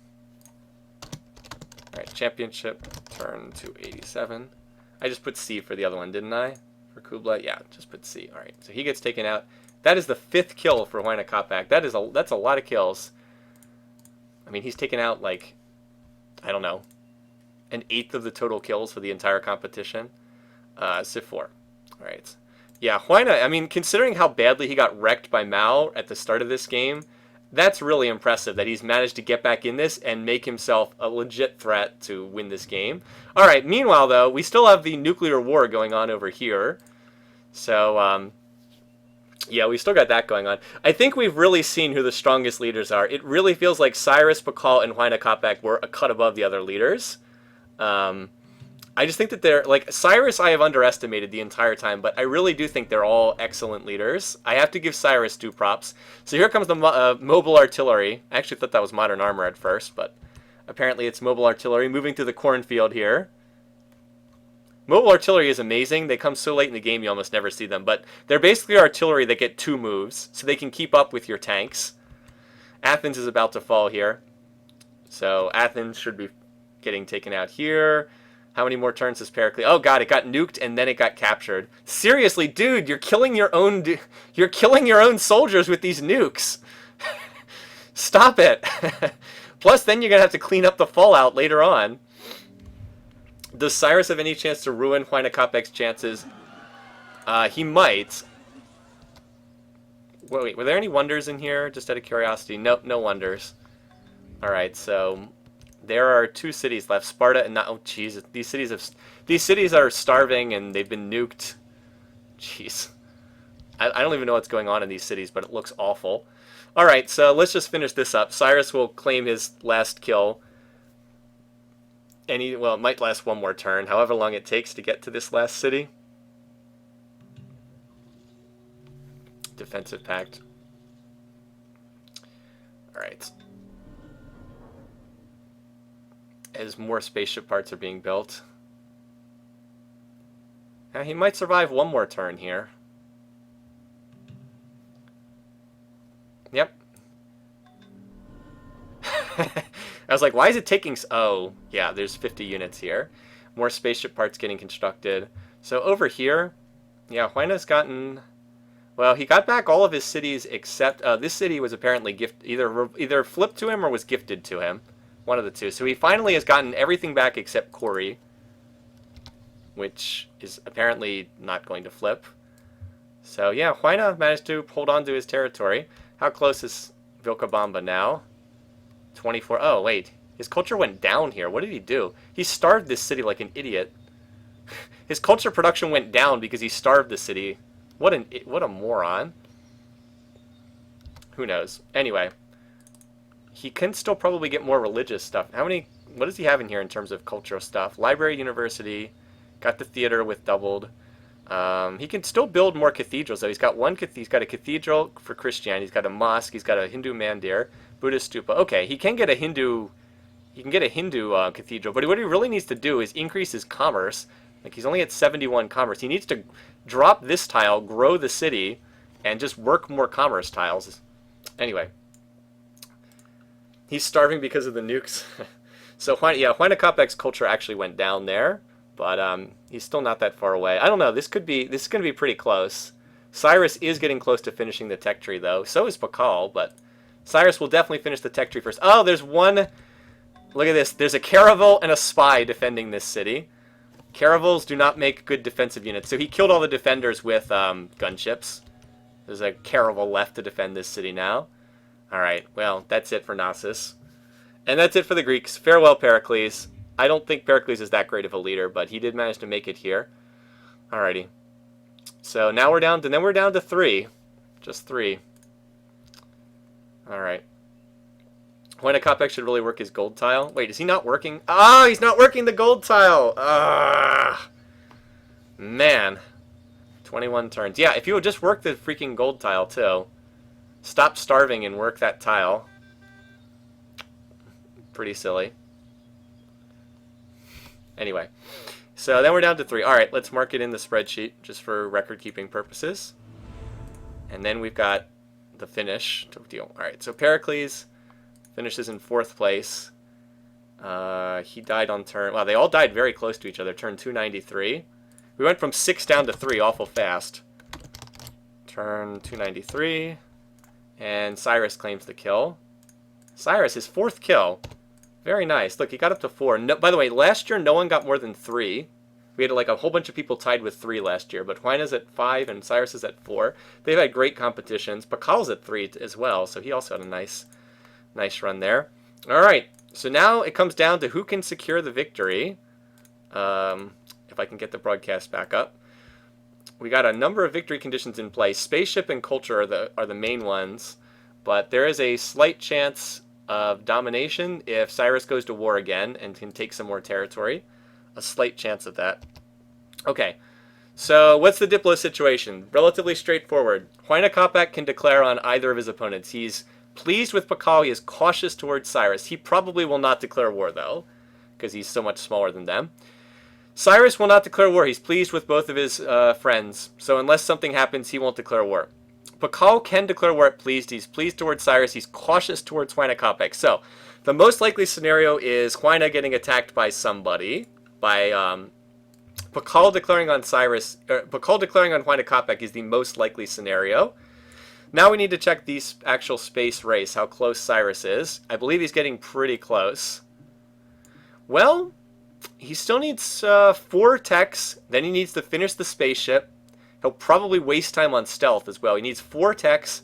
All right, championship, turn 287. I just put C for the other one, didn't I? For Kublai, yeah, just put C. All right, so he gets taken out. That is the 5th kill for Huayna Capac. That's a lot of kills. I mean, he's taken out like, I don't know, an 1/8 of the total kills for the entire competition. Civ4. All right. Yeah, Huayna, I mean, considering how badly he got wrecked by Mao at the start of this game, that's really impressive that he's managed to get back in this and make himself a legit threat to win this game. All right, meanwhile, though, we still have the nuclear war going on over here. So, yeah, we still got that going on. I think we've really seen who the strongest leaders are. It really feels like Cyrus, Pakal, and Huayna Capac were a cut above the other leaders. I just think that they're, like, Cyrus I have underestimated the entire time, but I really do think they're all excellent leaders. I have to give Cyrus 2 props. So here comes the mobile artillery. I actually thought that was modern armor at first, but apparently it's mobile artillery moving through the cornfield here. Mobile artillery is amazing. They come so late in the game you almost never see them, but they're basically artillery that get 2 moves, so they can keep up with your tanks. Athens is about to fall here. So Athens should be getting taken out here. How many more turns does Pericles? Oh god, it got nuked and then it got captured. Seriously, dude, you're killing your own soldiers with these nukes. Stop it! Plus, then you're going to have to clean up the fallout later on. Does Cyrus have any chance to ruin Huayna Capec's chances? He might. Wait, were there any wonders in here? Just out of curiosity. Nope, no wonders. Alright, so there are 2 cities left. Sparta and... Oh, jeez. These cities are starving and they've been nuked. Jeez. I don't even know what's going on in these cities, but it looks awful. Alright, so let's just finish this up. Cyrus will claim his last kill. And well, it might last one more turn, however long it takes to get to this last city. Defensive pact. Alright. As more spaceship parts are being built. Now, he might survive one more turn here. Yep. I was like, why is it taking... Oh, yeah, there's 50 units here. More spaceship parts getting constructed. So over here, yeah, Huayna's gotten... Well, he got back all of his cities except... this city was apparently either flipped to him or was gifted to him. One of the two. So he finally has gotten everything back except Kori, which is apparently not going to flip. So yeah, Huayna managed to hold on to his territory. How close is Vilcabamba now? 24. Oh, wait. His culture went down here. What did he do? He starved this city like an idiot. His culture production went down because he starved the city. What a moron. Who knows? Anyway. He can still probably get more religious stuff. What does he have in here in terms of cultural stuff? Library, university. Got the theater with doubled. He can still build more cathedrals, though. He's got a cathedral for Christianity. He's got a mosque. He's got a Hindu mandir, Buddhist stupa. Okay, he can get a Hindu. He can get a Hindu cathedral, but what he really needs to do is increase his commerce. Like, he's only at 71 commerce. He needs to drop this tile, grow the city, and just work more commerce tiles. Anyway, he's starving because of the nukes. So Huayna Capec's culture actually went down there. But he's still not that far away. I don't know. This is going to be pretty close. Cyrus is getting close to finishing the tech tree, though. So is Pakal, but Cyrus will definitely finish the tech tree first. Oh, there's one. Look at this. There's a caravel and a spy defending this city. Caravels do not make good defensive units, so he killed all the defenders with gunships. There's a caravel left to defend this city now. All right. Well, that's it for Knossos, and that's it for the Greeks. Farewell, Pericles. I don't think Pericles is that great of a leader, but he did manage to make it here. Alrighty. So now we're down to 3. Just 3. Alright. Huayna Capec should really work his gold tile. Wait, is he not working? Oh, he's not working the gold tile! Ah, man. 21 turns. Yeah, if you would just work the freaking gold tile, too. Stop starving and work that tile. Pretty silly. Anyway, so then we're down to 3. All right, let's mark it in the spreadsheet just for record-keeping purposes. And then we've got the finish deal. All right, so Pericles finishes in 4th place. He died on turn... Wow, they all died very close to each other. Turn 293. We went from 6 down to 3 awful fast. Turn 293. And Cyrus claims the kill. Cyrus, his 4th kill. Very nice. Look, he got up to 4. No, by the way, last year no one got more than 3. We had like a whole bunch of people tied with 3 last year, but Huayna's at 5 and Cyrus is at 4. They've had great competitions. Pakal's at 3 as well, so he also had a nice run there. All right, so now it comes down to who can secure the victory. If I can get the broadcast back up. We got a number of victory conditions in place. Spaceship and culture are the main ones, but there is a slight chance of domination if Cyrus goes to war again and can take some more territory. A slight chance of that. Okay, so what's the Diplo situation? Relatively straightforward. Huayna Capac can declare on either of his opponents. He's pleased with Pakal. He is cautious towards Cyrus. He probably will not declare war, though, because he's so much smaller than them. Cyrus will not declare war. He's pleased with both of his friends, so unless something happens, he won't declare war. Pakal can declare war at pleased. He's pleased towards Cyrus. He's cautious towards Huayna Capac. So, the most likely scenario is Huayna getting attacked by somebody. By Pakal declaring on Cyrus. Pakal declaring on Huayna Capac is the most likely scenario. Now we need to check the actual space race, how close Cyrus is. I believe he's getting pretty close. Well, he still needs 4 techs. Then he needs to finish the spaceship. He'll probably waste time on stealth as well. He needs 4 techs.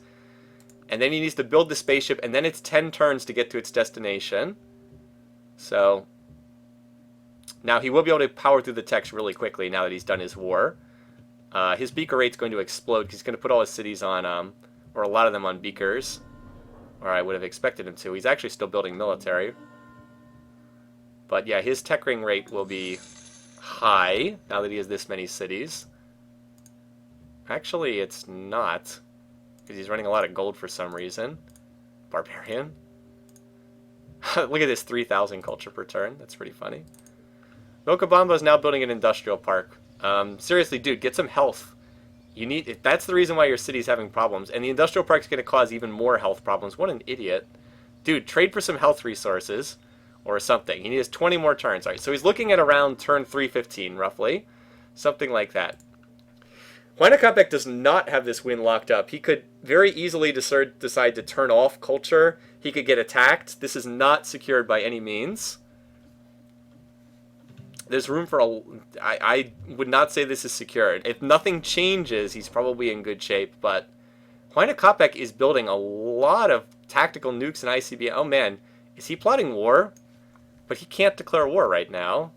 And then he needs to build the spaceship. And then it's 10 turns to get to its destination. So now he will be able to power through the techs really quickly now that he's done his war. His beaker rate's going to explode because he's going to put all his cities on, or a lot of them on beakers. Or I would have expected him to. He's actually still building military. But yeah, his tech ring rate will be high now that he has this many cities. Actually, it's not, because he's running a lot of gold for some reason. Barbarian. Look at this 3,000 culture per turn. That's pretty funny. Vilcabamba is now building an industrial park. Seriously, dude, get some health. You need. That's the reason why your city's having problems. And the industrial park's going to cause even more health problems. What an idiot. Dude, trade for some health resources or something. He needs 20 more turns. All right, so he's looking at around turn 315, roughly. Something like that. Huayna does not have this win locked up. He could very easily decide to turn off culture. He could get attacked. This is not secured by any means. There's room for a... I would not say this is secured. If nothing changes, he's probably in good shape. But Huayna is building a lot of tactical nukes and ICBM. Oh, man. Is he plotting war? But he can't declare war right now.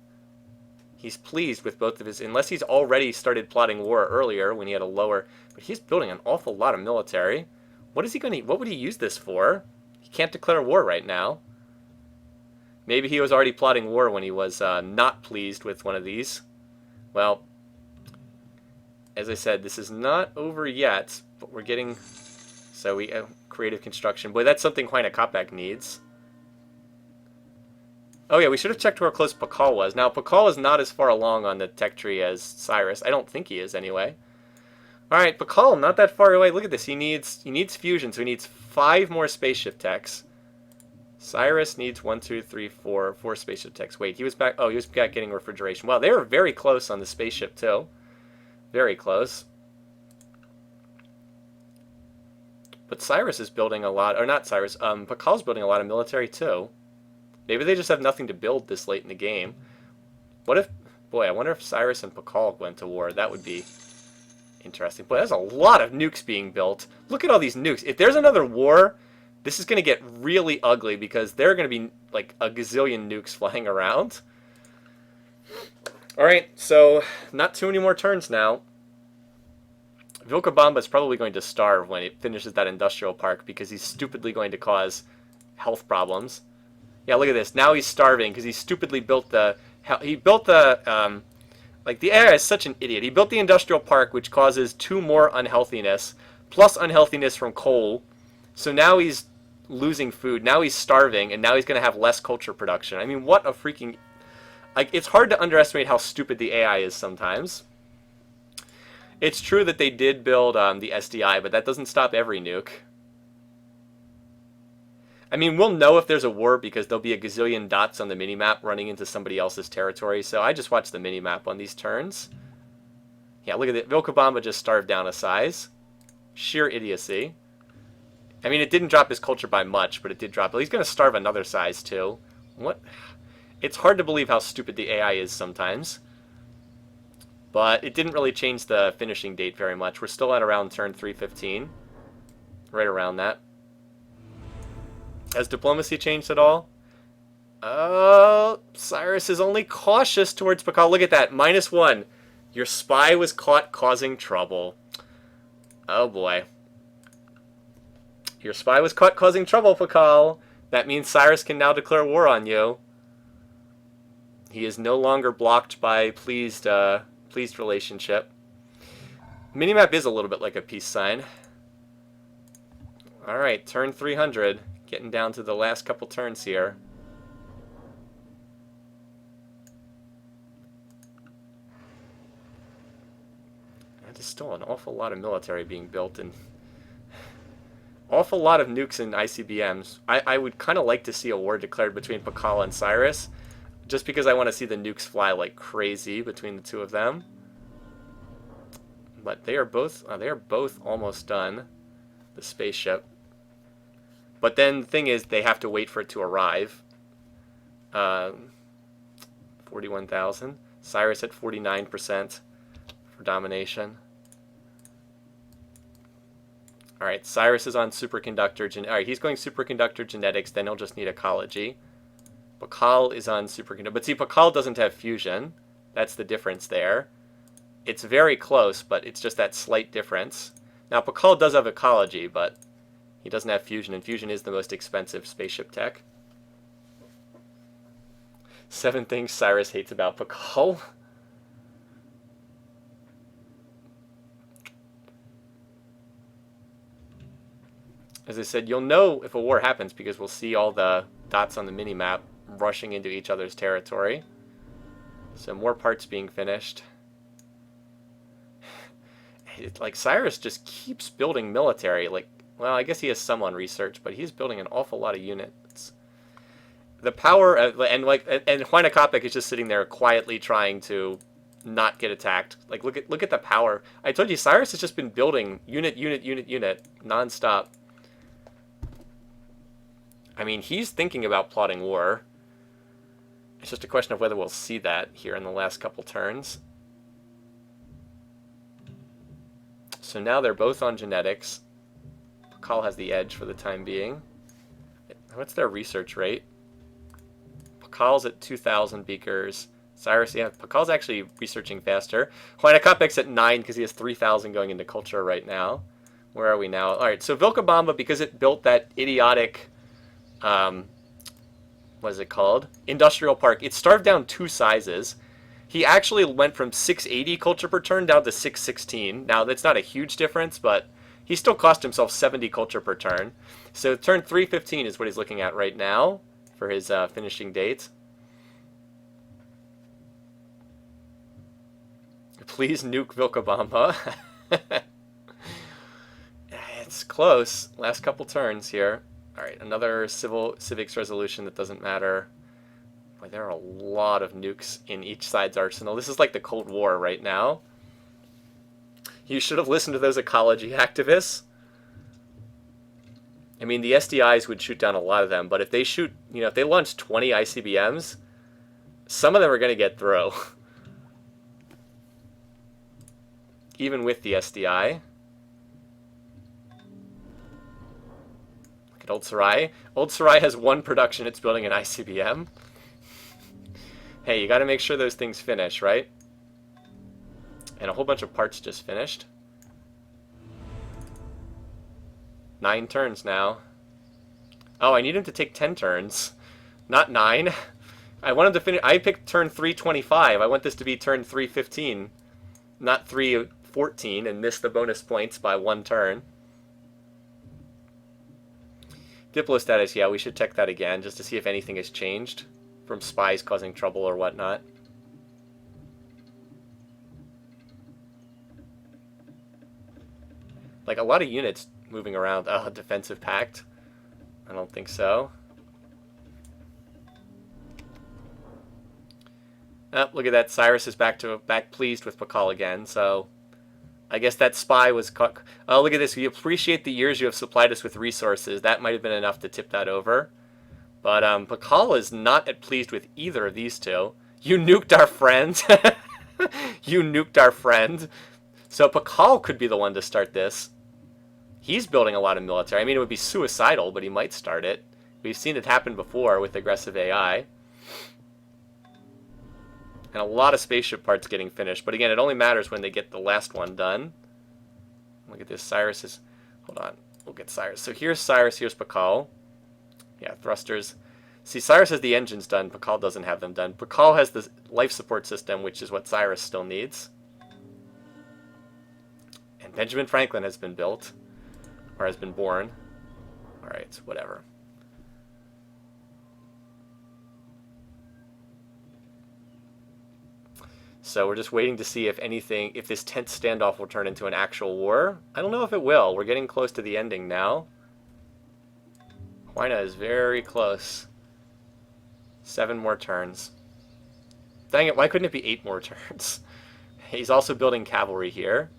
He's pleased with both of his... Unless he's already started plotting war earlier when he had a lower... But he's building an awful lot of military. What is he going to... What would he use this for? He can't declare war right now. Maybe he was already plotting war when he was not pleased with one of these. Well, as I said, this is not over yet, but we're getting... So we... creative construction. Boy, that's something Huayna needs. Oh yeah, we should have checked how close Pakal was. Now, Pakal is not as far along on the tech tree as Cyrus. I don't think he is, anyway. Alright, Pakal, not that far away. Look at this. He needs fusion, so he needs 5 more spaceship techs. Cyrus needs 4 spaceship techs. Wait, he was back... Oh, he was back getting refrigeration. Wow, they were very close on the spaceship, too. Very close. But Cyrus is building a lot... Or not Cyrus. Pakal's building a lot of military, too. Maybe they just have nothing to build this late in the game. What if... Boy, I wonder if Cyrus and Pakal went to war. That would be interesting. Boy, there's a lot of nukes being built. Look at all these nukes. If there's another war, this is going to get really ugly because there are going to be like a gazillion nukes flying around. Alright, so not too many more turns now. Vilcabamba is probably going to starve when it finishes that industrial park because he's stupidly going to cause health problems. Yeah, look at this. Now he's starving because he stupidly built the... like, the AI is such an idiot. He built the industrial park, which causes 2 more unhealthiness, plus unhealthiness from coal. So now he's losing food. Now he's starving, and now he's going to have less culture production. I mean, what a freaking... Like, it's hard to underestimate how stupid the AI is sometimes. It's true that they did build the SDI, but that doesn't stop every nuke. I mean, we'll know if there's a war because there'll be a gazillion dots on the minimap running into somebody else's territory. So I just watched the minimap on these turns. Yeah, look at it. Vilcabamba just starved down a size. Sheer idiocy. I mean, it didn't drop his culture by much, but it did drop. But he's going to starve another size, too. What? It's hard to believe how stupid the AI is sometimes. But it didn't really change the finishing date very much. We're still at around turn 315. Right around that. Has diplomacy changed at all? Cyrus is only cautious towards Pakal. Look at that. -1. Your spy was caught causing trouble. Oh, boy. Your spy was caught causing trouble, Pakal. That means Cyrus can now declare war on you. He is no longer blocked by pleased relationship. Minimap is a little bit like a peace sign. Alright, turn 300. Getting down to the last couple turns here. There's still an awful lot of military being built and awful lot of nukes and ICBMs. I would kind of like to see a war declared between Pakal and Cyrus, just because I want to see the nukes fly like crazy between the two of them. But they are both almost done. the spaceship. But then the thing is, they have to wait for it to arrive. 41,000. Cyrus at 49% for domination. Alright, Cyrus is on superconductor. Alright, he's going superconductor genetics, then he'll just need ecology. Pakal is on superconductor. But see, Pakal doesn't have fusion. That's the difference there. It's very close, but it's just that slight difference. Now, Pakal does have ecology, but he doesn't have fusion, and fusion is the most expensive spaceship tech. 7 things Cyrus hates about Pakal. As I said, you'll know if a war happens because we'll see all the dots on the minimap rushing into each other's territory. So more parts being finished. Like, Cyrus just keeps building military. Like, well, I guess he has some on research, but he's building an awful lot of units. The power, and Huayna Capac is just sitting there quietly trying to not get attacked. Like, look at the power. I told you, Cyrus has just been building unit, nonstop. I mean, he's thinking about plotting war. It's just a question of whether we'll see that here in the last couple turns. So now they're both on genetics. Pakal has the edge for the time being. What's their research rate? Pakal's at 2,000 beakers. Cyrus, yeah, Pakal's actually researching faster. Huayna Capac's at 9 because he has 3,000 going into culture right now. Where are we now? All right, so Vilcabamba, because it built that idiotic, what is it called? Industrial park. It starved down 2 sizes. He actually went from 680 culture per turn down to 616. Now, that's not a huge difference, but he still cost himself 70 culture per turn. So turn 315 is what he's looking at right now for his finishing date. Please nuke Vilcabamba. It's close. Last couple turns here. All right, another civics resolution that doesn't matter. Boy, there are a lot of nukes in each side's arsenal. This is like the Cold War right now. You should have listened to those ecology activists. I mean, the SDIs would shoot down a lot of them, but if they shoot, if they launch 20 ICBMs, some of them are going to get through. Even with the SDI. Look at Old Sarai. Old Sarai has 1 production. It's building an ICBM. Hey, you got to make sure those things finish, right? And a whole bunch of parts just finished. 9 turns now. Oh, I need him to take 10 turns. Not 9. I want him to finish. I picked turn 325. I want this to be turn 315. Not 314 and miss the bonus points by 1 turn. Diplo status, yeah, we should check that again just to see if anything has changed from spies causing trouble or whatnot. Like, a lot of units moving around. Oh, defensive pact? I don't think so. Oh, look at that. Cyrus is back pleased with Pakal again, so I guess that spy was caught. Oh, look at this. We appreciate the years you have supplied us with resources. That might have been enough to tip that over. But Pakal is not pleased with either of these two. You nuked our friend. You nuked our friend. So Pakal could be the one to start this. He's building a lot of military. I mean, it would be suicidal, but he might start it. We've seen it happen before with aggressive AI. And a lot of spaceship parts getting finished. But again, it only matters when they get the last one done. Look at this. Cyrus is... Hold on. We'll get Cyrus. So here's Cyrus. Here's Pakal. Yeah, thrusters. See, Cyrus has the engines done. Pakal doesn't have them done. Pakal has the life support system, which is what Cyrus still needs. And Benjamin Franklin has been built. Or has been born. Alright, whatever. So we're just waiting to see if this tense standoff will turn into an actual war. I don't know if it will. We're getting close to the ending now. Huayna is very close. 7 more turns. Dang it, why couldn't it be 8 more turns? He's also building cavalry here.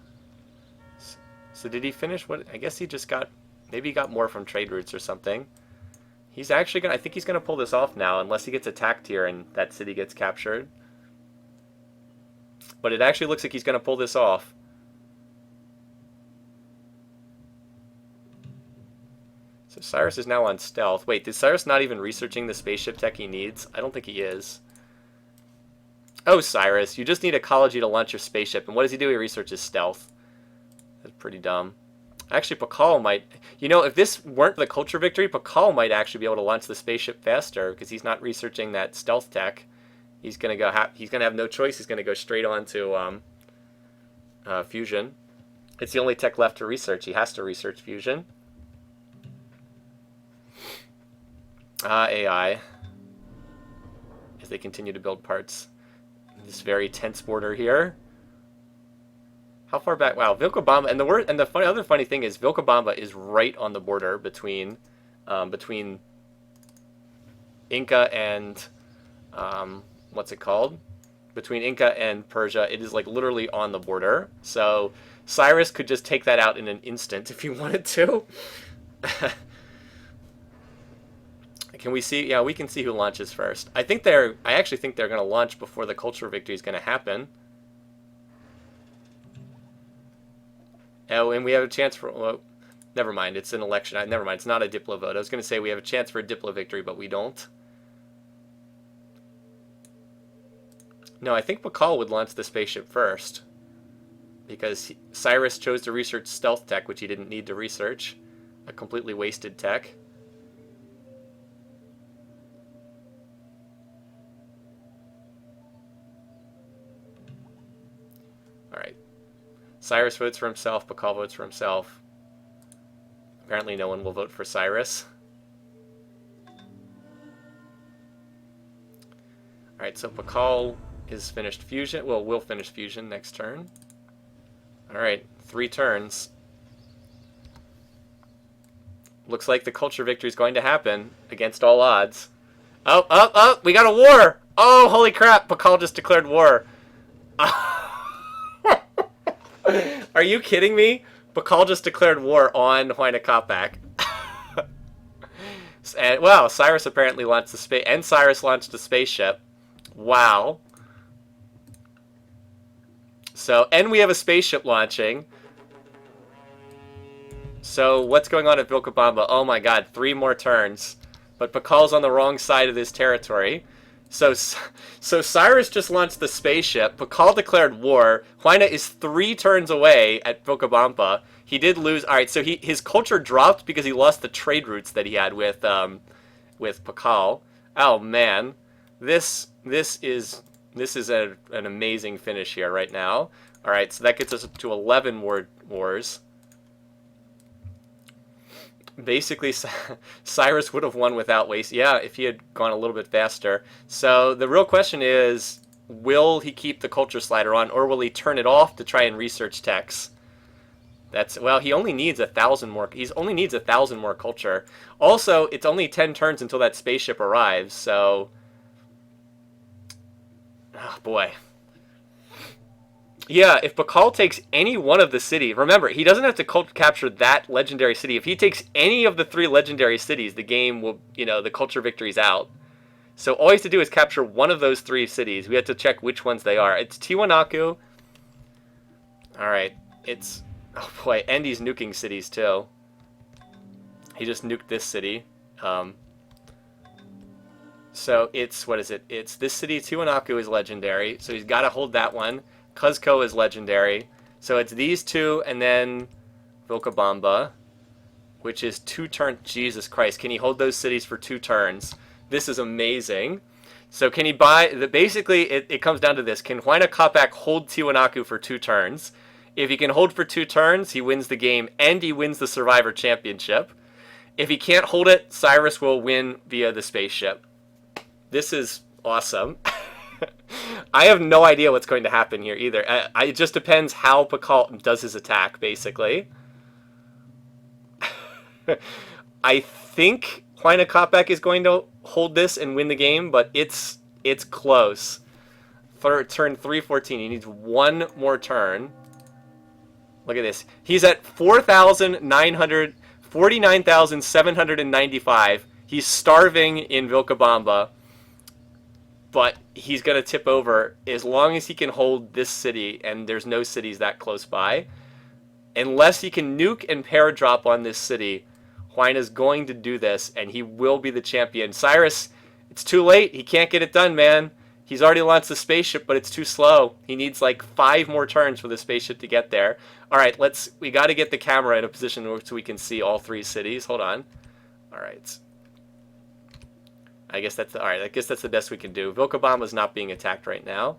So did he finish what? I guess he just got Maybe he got more from trade routes or something. He's actually gonna, I think he's gonna pull this off now, unless he gets attacked here and that city gets captured. But it actually looks like he's gonna pull this off. So Cyrus is now on stealth. Wait, did Cyrus not even researching the spaceship tech he needs? I don't think he is. Oh, Cyrus, you just need ecology to launch your spaceship. And what does he do? He researches stealth. That's pretty dumb. Actually, Pakal might... You know, if this weren't the culture victory, Pakal might actually be able to launch the spaceship faster because he's not researching that stealth tech. He's gonna go. He's gonna have no choice. He's gonna go straight on to fusion. It's the only tech left to research. He has to research fusion. AI. As they continue to build parts. This very tense border here. How far back? Wow, Vilcabamba, and the other funny thing is Vilcabamba is right on the border between Inca and what's it called? Between Inca and Persia. It is like literally on the border. So Cyrus could just take that out in an instant if he wanted to. Can we see? Yeah, we can see who launches first. I actually think they're going to launch before the cultural victory is going to happen. Oh, and we have a chance for... Well, never mind. It's an election. Never mind. It's not a Diplo vote. I was going to say we have a chance for a Diplo victory, but we don't. No, I think Pakal would launch the spaceship first. Because Cyrus chose to research stealth tech, which he didn't need to research. A completely wasted tech. Alright. Cyrus votes for himself, Pakal votes for himself. Apparently no one will vote for Cyrus. Alright, so Pakal is finished fusion. Well, we'll finish fusion next turn. Alright, 3 turns. Looks like the culture victory is going to happen against all odds. Oh, we got a war! Oh, holy crap, Pakal just declared war. Are you kidding me? Pakal just declared war on Huayna Capac. And wow, Cyrus apparently launched the space, and Cyrus launched the spaceship. Wow. So, and we have a spaceship launching. So, what's going on at Vilcabamba? Oh my god, 3 more turns. But Pakal's on the wrong side of this territory. So Cyrus just launched the spaceship. Pakal declared war. Huayna is 3 turns away at Vilcabamba. He did lose. All right, so his culture dropped because he lost the trade routes that he had with Pakal. Oh man, this is an amazing finish here right now. All right, so that gets us to 11 wars. Basically, Cyrus would have won without waste. Yeah, if he had gone a little bit faster. So the real question is, will he keep the culture slider on, or will he turn it off to try and research techs? Well, he only needs 1,000 more. He only needs 1,000 more culture. Also, it's only 10 turns until that spaceship arrives. So, oh boy. Yeah, if Pakal takes any one of the cities, remember, he doesn't have to capture that legendary city. If he takes any of the 3 legendary cities, the game will, the culture victory's out. So all he has to do is capture one of those 3 cities. We have to check which ones they are. It's Tiwanaku. Alright, it's, oh boy, and he's nuking cities too. He just nuked this city. So it's, what is it? It's this city, Tiwanaku is legendary, so he's got to hold that one. Cuzco is legendary. So it's these 2 and then Vilcabamba, which is 2 turns. Jesus Christ, can he hold those cities for 2 turns? This is amazing. So can he basically it comes down to this. Can Huayna Capac hold Tiwanaku for 2 turns? If he can hold for 2 turns, he wins the game and he wins the Survivor Championship. If he can't hold it, Cyrus will win via the spaceship. This is awesome. I have no idea what's going to happen here either. It just depends how Pakal does his attack, basically. I think Huayna Capac is going to hold this and win the game, but it's close. For turn 314, he needs 1 more turn. Look at this. He's at 4,900 49,795. He's starving in Vilcabamba, but he's going to tip over as long as he can hold this city, and there's no cities that close by. Unless he can nuke and paradrop on this city, Huayna's going to do this, and he will be the champion. Cyrus, it's too late. He can't get it done, man. He's already launched the spaceship, but it's too slow. He needs like 5 more turns for the spaceship to get there. All right, we got to get the camera in a position so we can see all 3 cities. Hold on. All right. I guess that's the best we can do. Vilcabamba is not being attacked right now.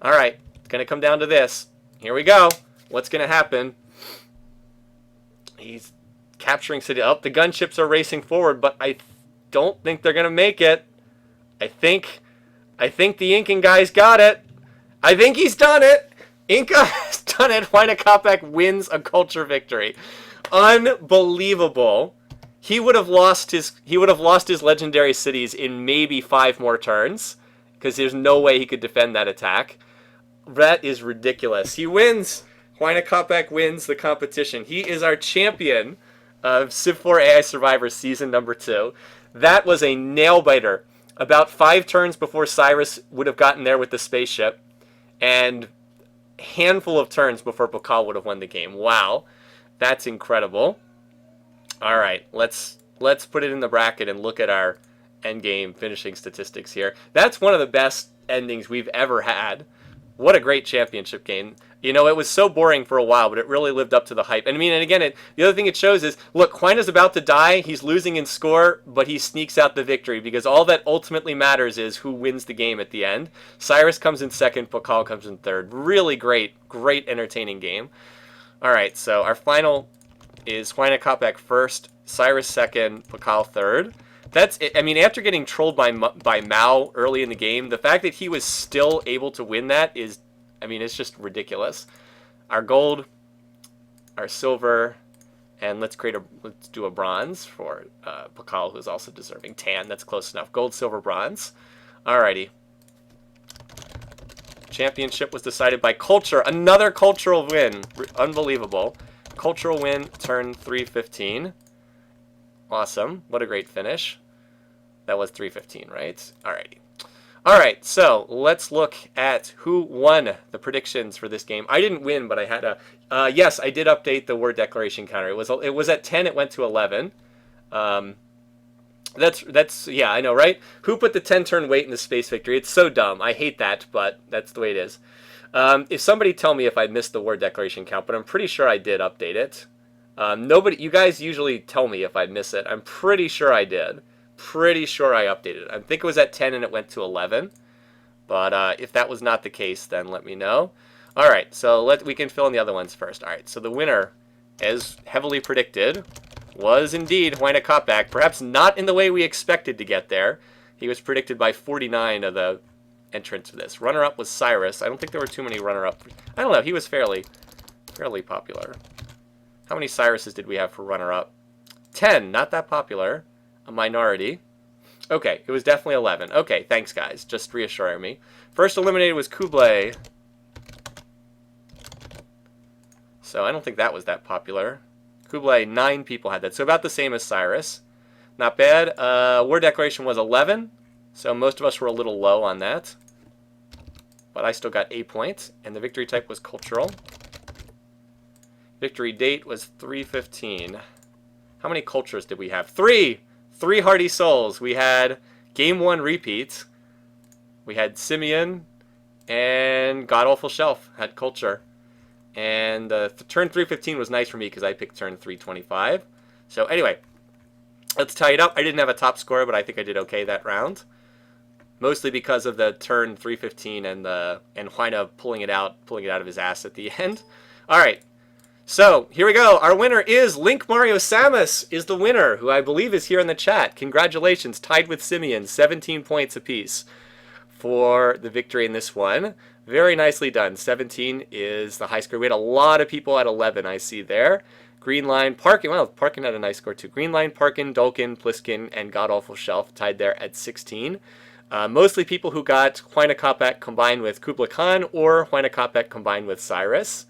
All right, it's going to come down to this. Here we go. What's going to happen? He's capturing city. Oh, the gunships are racing forward, but I don't think they're going to make it. I think the Incan guy's got it. I think he's done it. Inca has done it. Huayna Capac wins a culture victory. Unbelievable. He would have lost his legendary cities in maybe 5 more turns, because there's no way he could defend that attack. That is ridiculous. He wins. Huayna Capac wins the competition. He is our champion of Civ4 AI Survivor Season number 2. That was a nail-biter. About 5 turns before Cyrus would have gotten there with the spaceship, and a handful of turns before Pakal would have won the game. Wow. That's incredible. All right, let's put it in the bracket and look at our endgame finishing statistics here. That's one of the best endings we've ever had. What a great championship game. You know, it was so boring for a while, but it really lived up to the hype. And I mean, and again, the other thing it shows is, look, Huayna's about to die. He's losing in score, but he sneaks out the victory, because all that ultimately matters is who wins the game at the end. Cyrus comes in second, Pakal comes in third. Really great, entertaining game. All right, so our final is Huayna Capac first, Cyrus second, Pakal third. That's it. I mean, after getting trolled by Mao early in the game, the fact that he was still able to win that is, I mean, it's just ridiculous. Our gold, our silver, and let's do a bronze for Pakal, who's also deserving. Tan, that's close enough. Gold, silver, bronze. Alrighty. Championship was decided by culture. Another cultural win. Unbelievable. Cultural win, turn 315. Awesome. What a great finish. That was 315, right? Alrighty. Alright, so let's look at who won the predictions for this game. I didn't win, but I had a... yes, I did update the word declaration counter. It was at 10, it went to 11. That's yeah, I know, right? Who put the 10-turn wait in the space victory? It's so dumb. I hate that, but that's the way it is. If somebody tell me if I missed the word declaration count, but I'm pretty sure I did update it. You guys usually tell me if I miss it. I'm pretty sure I did. Pretty sure I updated it. I think it was at 10 and it went to 11. But if that was not the case, then let me know. All right, so we can fill in the other ones first. All right, so the winner, as heavily predicted, was indeed Huayna Capac. Perhaps not in the way we expected to get there. He was predicted by 49 of the entrants for this. Runner-up was Cyrus. I don't think there were too many runner-up. I don't know. He was fairly popular. How many Cyruses did we have for runner-up? 10. Not that popular. A minority. Okay, it was definitely 11. Okay, thanks, guys. Just reassuring me. First eliminated was Kublai. So I don't think that was that popular. Kublai, 9 people had that. So about the same as Cyrus. Not bad. Word declaration was 11. So most of us were a little low on that. But I still got 8 points. And the victory type was cultural. Victory date was 315. How many cultures did we have? 3! 3 Hardy Souls. We had Game 1 repeats. We had Simeon. And God Awful Shelf had culture. And turn 315 was nice for me because I picked turn 325. So anyway, let's tie it up. I didn't have a top score, but I think I did okay that round. Mostly because of the turn 315 and Huayna pulling it out of his ass at the end. All right. So, here we go. Our winner is Link Mario Samus is the winner, who I believe is here in the chat. Congratulations, tied with Simeon, 17 points apiece for the victory in this one. Very nicely done. 17 is the high score. We had a lot of people at 11, I see there. Green Line, Parkin, well, Parkin had a nice score too. Green Line, Parkin, Dolkin, Pliskin, and God Awful Shelf tied there at 16. Mostly people who got Huayna Capac combined with Kublai Khan or Huayna Capac combined with Cyrus.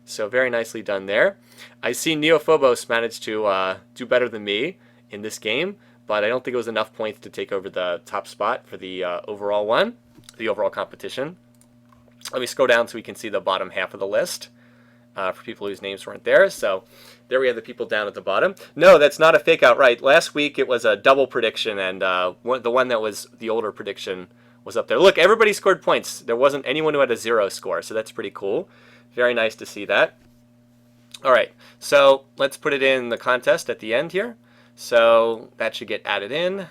So very nicely done there. I see Neophobos managed to do better than me in this game, but I don't think it was enough points to take over the top spot for the overall one, the overall competition. Let me scroll down so we can see the bottom half of the list for people whose names weren't there. So there we have the people down at the bottom. No, that's not a fake outright. Last week it was a double prediction, and the one that was the older prediction was up there. Look, everybody scored points. There wasn't anyone who had a 0 score, so that's pretty cool. Very nice to see that. All right, so let's put it in the contest at the end here. So that should get added in.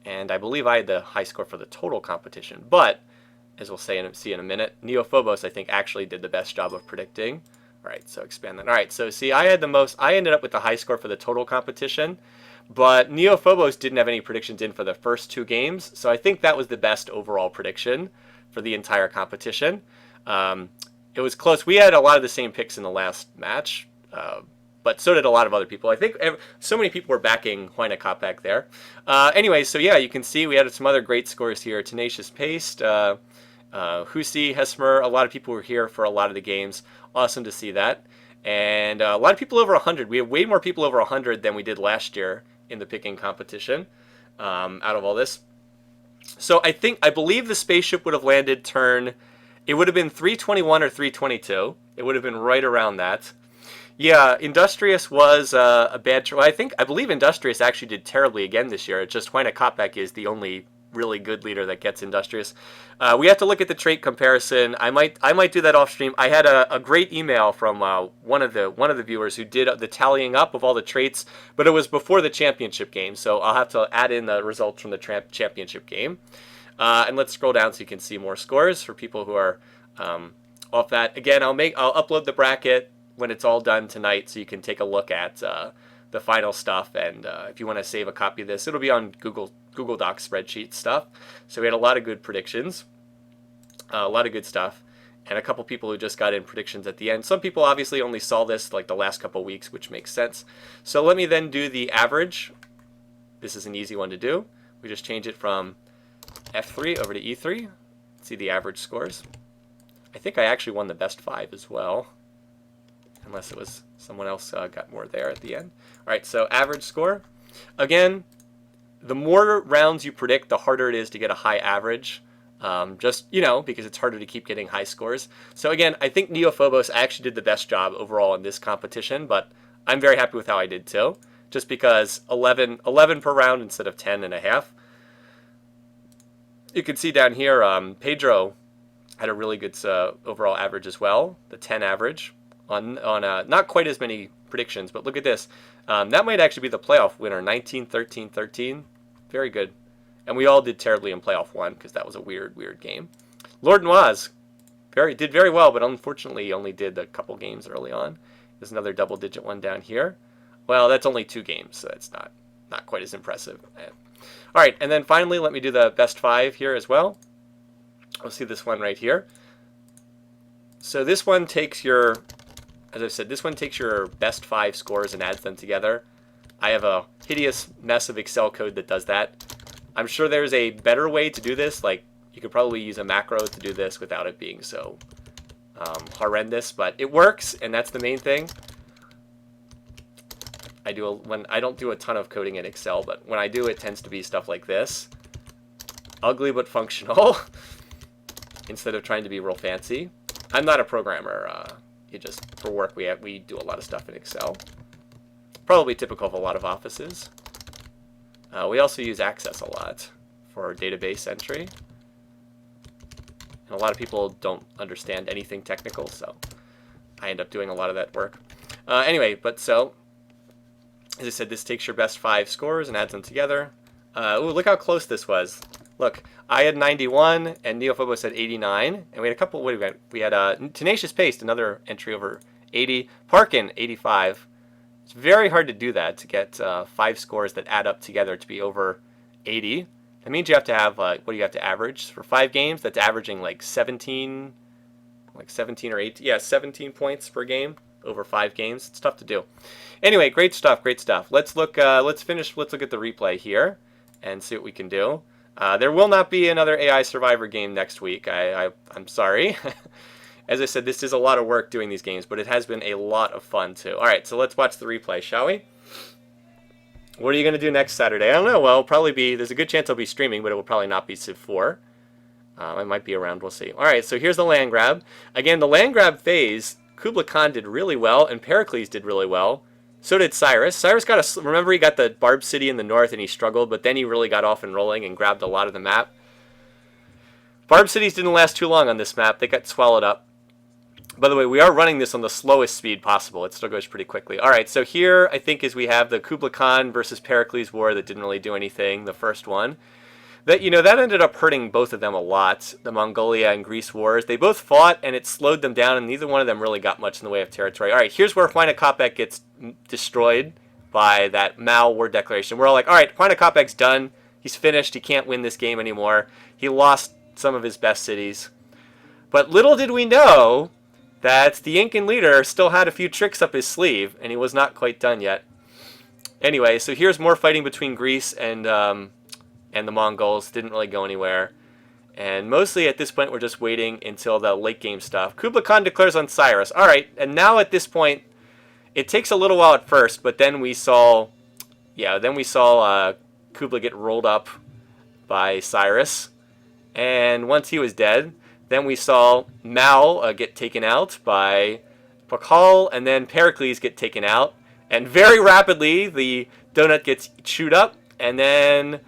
And I believe I had the high score for the total competition. But, as we'll see in a minute, Neophobos, I think, actually did the best job of predicting. All right, so expand that. All right, so see, I ended up with the high score for the total competition. But Neophobos didn't have any predictions in for the first 2 games. So I think that was the best overall prediction for the entire competition. It was close. We had a lot of the same picks in the last match, but so did a lot of other people. I think so many people were backing Huayna Kopak there. Anyway, so yeah, you can see we had some other great scores here. Tenacious Paste, Husi, Hesmer, a lot of people were here for a lot of the games. Awesome to see that. And a lot of people over 100. We have way more people over 100 than we did last year in the picking competition out of all this. So I believe the spaceship would have landed turn... It would have been 321 or 322. It would have been right around that. Yeah, Industrious was a bad choice. I believe Industrious actually did terribly again this year. It's just Huayna Kopak is the only really good leader that gets Industrious. We have to look at the trait comparison. I might do that off stream. I had a great email from one of the viewers who did the tallying up of all the traits, but it was before the championship game, so I'll have to add in the results from the championship game. And let's scroll down so you can see more scores for people who are off that. Again, I'll upload the bracket when it's all done tonight, so you can take a look at the final stuff. And if you want to save a copy of this, it'll be on Google Docs spreadsheet stuff. So we had a lot of good predictions, a lot of good stuff, and a couple people who just got in predictions at the end. Some people obviously only saw this like the last couple weeks, which makes sense. So let me then do the average. This is an easy one to do. We just change it from F3 over to E3. See the average scores. I think I actually won the best 5 as well, unless it was someone else got more there at the end. All right, so average score. Again, the more rounds you predict, the harder it is to get a high average. Just, because it's harder to keep getting high scores. So again, I think Neophobos actually did the best job overall in this competition, but I'm very happy with how I did too, just because 11 per round instead of 10 and a half. You can see down here, Pedro had a really good overall average as well, the 10 average on not quite as many predictions, but look at this. That might actually be the playoff winner, 19, 13, 13. Very good. And we all did terribly in playoff 1 because that was a weird game. Lord Noise did very well, but unfortunately only did a couple games early on. There's another double-digit one down here. Well, that's only 2 games, so it's not quite as impressive. All right, and then finally, let me do the best 5 here as well. We'll see this one right here. So this one takes your, as I said, this one takes your best 5 scores and adds them together. I have a hideous mess of Excel code that does that. I'm sure there's a better way to do this. Like, you could probably use a macro to do this without it being so horrendous, but it works, and that's the main thing. I don't do a ton of coding in Excel, but when I do, it tends to be stuff like this. Ugly but functional, instead of trying to be real fancy. I'm not a programmer. For work, we do a lot of stuff in Excel. Probably typical of a lot of offices. We also use Access a lot for database entry. And a lot of people don't understand anything technical, so I end up doing a lot of that work. Anyway, as I said, this takes your best 5 scores and adds them together. Ooh, look how close this was. Look, I had 91 and Neophobos had 89, and we had a couple. What do we got? We had Tenacious Paste, another entry over 80. Parkin, 85. It's very hard to do that, to get 5 scores that add up together to be over 80. That means you have to have what do you have to average for 5 games? That's averaging like 17 or 18. Yeah, 17 points per game over 5 games. It's tough to do. Anyway, great stuff. Let's look. Let's look at the replay here and see what we can do. There will not be another AI Survivor game next week. I'm sorry. As I said, this is a lot of work doing these games, but it has been a lot of fun too. All right, so let's watch the replay, shall we? What are you going to do next Saturday? I don't know. Well, probably be, there's a good chance I'll be streaming, but it will probably not be Civ 4. I might be around, we'll see. All right, so here's the land grab. Again, the land grab phase, Kublai Khan did really well, and Pericles did really well. So did Cyrus. Cyrus got remember he got the Barb City in the north and he struggled, but then he really got off and rolling and grabbed a lot of the map. Barb Cities didn't last too long on this map. They got swallowed up. By the way, we are running this on the slowest speed possible. It still goes pretty quickly. All right, so here I think is we have the Kublai Khan versus Pericles war that didn't really do anything, the first one. That, you know, that ended up hurting both of them a lot, the Mongolia and Greece wars. They both fought, and it slowed them down, and neither one of them really got much in the way of territory. All right, here's where Huayna Capac gets destroyed by that Mao war declaration. We're all like, all right, Huayna Capac's done. He's finished. He can't win this game anymore. He lost some of his best cities. But little did we know that the Incan leader still had a few tricks up his sleeve, and he was not quite done yet. Anyway, so here's more fighting between Greece and the Mongols. Didn't really go anywhere. And mostly at this point, we're just waiting until the late game stuff. Kublai Khan declares on Cyrus. All right, and now at this point, it takes a little while at first, but then we saw, Kublai get rolled up by Cyrus. And once he was dead, then we saw Mao get taken out by Pakal, and then Pericles get taken out. And very rapidly, the donut gets chewed up, and then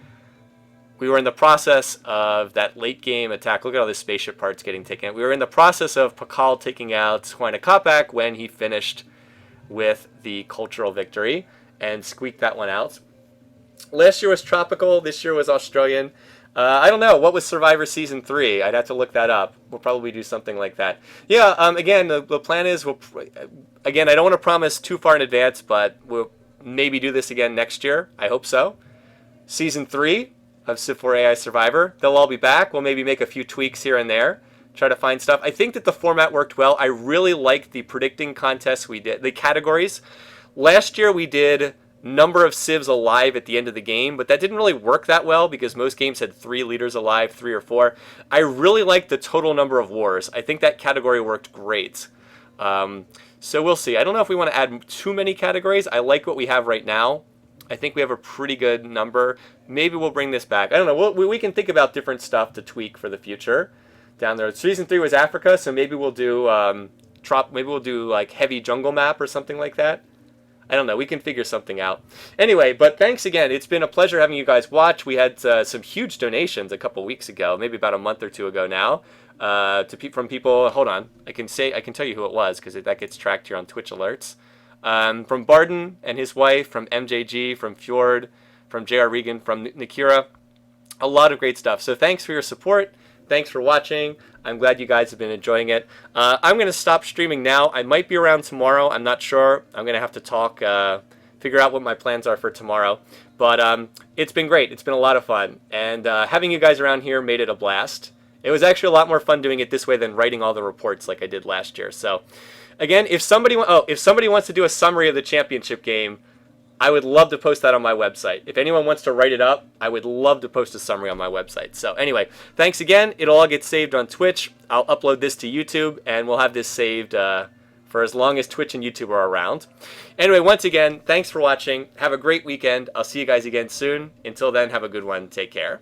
we were in the process of that late game attack. Look at all the spaceship parts getting taken out. We were in the process of Pakal taking out Huayna Capac when he finished with the cultural victory and squeaked that one out. Last year was tropical. This year was Australian. I don't know. What was Survivor Season 3? I'd have to look that up. We'll probably do something like that. Yeah, again, the plan is, again, I don't want to promise too far in advance, but we'll maybe do this again next year. I hope so. Season 3 of Civ4 AI Survivor. They'll all be back. We'll maybe make a few tweaks here and there. Try to find stuff. I think that the format worked well. I really liked the predicting contests we did. The categories. Last year we did number of civs alive at the end of the game, but that didn't really work that well because most games had 3 leaders alive, 3 or 4. I really liked the total number of wars. I think that category worked great. So we'll see. I don't know if we want to add too many categories. I like what we have right now. I think we have a pretty good number. Maybe we'll bring this back. I don't know. We can think about different stuff to tweak for the future down there. Season 3 was Africa, so maybe we'll do maybe we'll do like heavy jungle map or something like that. I don't know. We can figure something out. Anyway, but thanks again. It's been a pleasure having you guys watch. We had some huge donations a couple weeks ago, maybe about a month or two ago now, from people. Hold on. I can tell you who it was because that gets tracked here on Twitch alerts. From Barden and his wife, from MJG, from Fjord, from JR Regan, from Nikira. A lot of great stuff. So thanks for your support. Thanks for watching. I'm glad you guys have been enjoying it. I'm going to stop streaming now. I might be around tomorrow. I'm not sure. I'm going to have to talk, figure out what my plans are for tomorrow. But it's been great. It's been a lot of fun. And having you guys around here made it a blast. It was actually a lot more fun doing it this way than writing all the reports like I did last year. So again, if somebody wants to do a summary of the championship game, I would love to post that on my website. If anyone wants to write it up, I would love to post a summary on my website. So anyway, thanks again. It'll all get saved on Twitch. I'll upload this to YouTube, and we'll have this saved for as long as Twitch and YouTube are around. Anyway, once again, thanks for watching. Have a great weekend. I'll see you guys again soon. Until then, have a good one. Take care.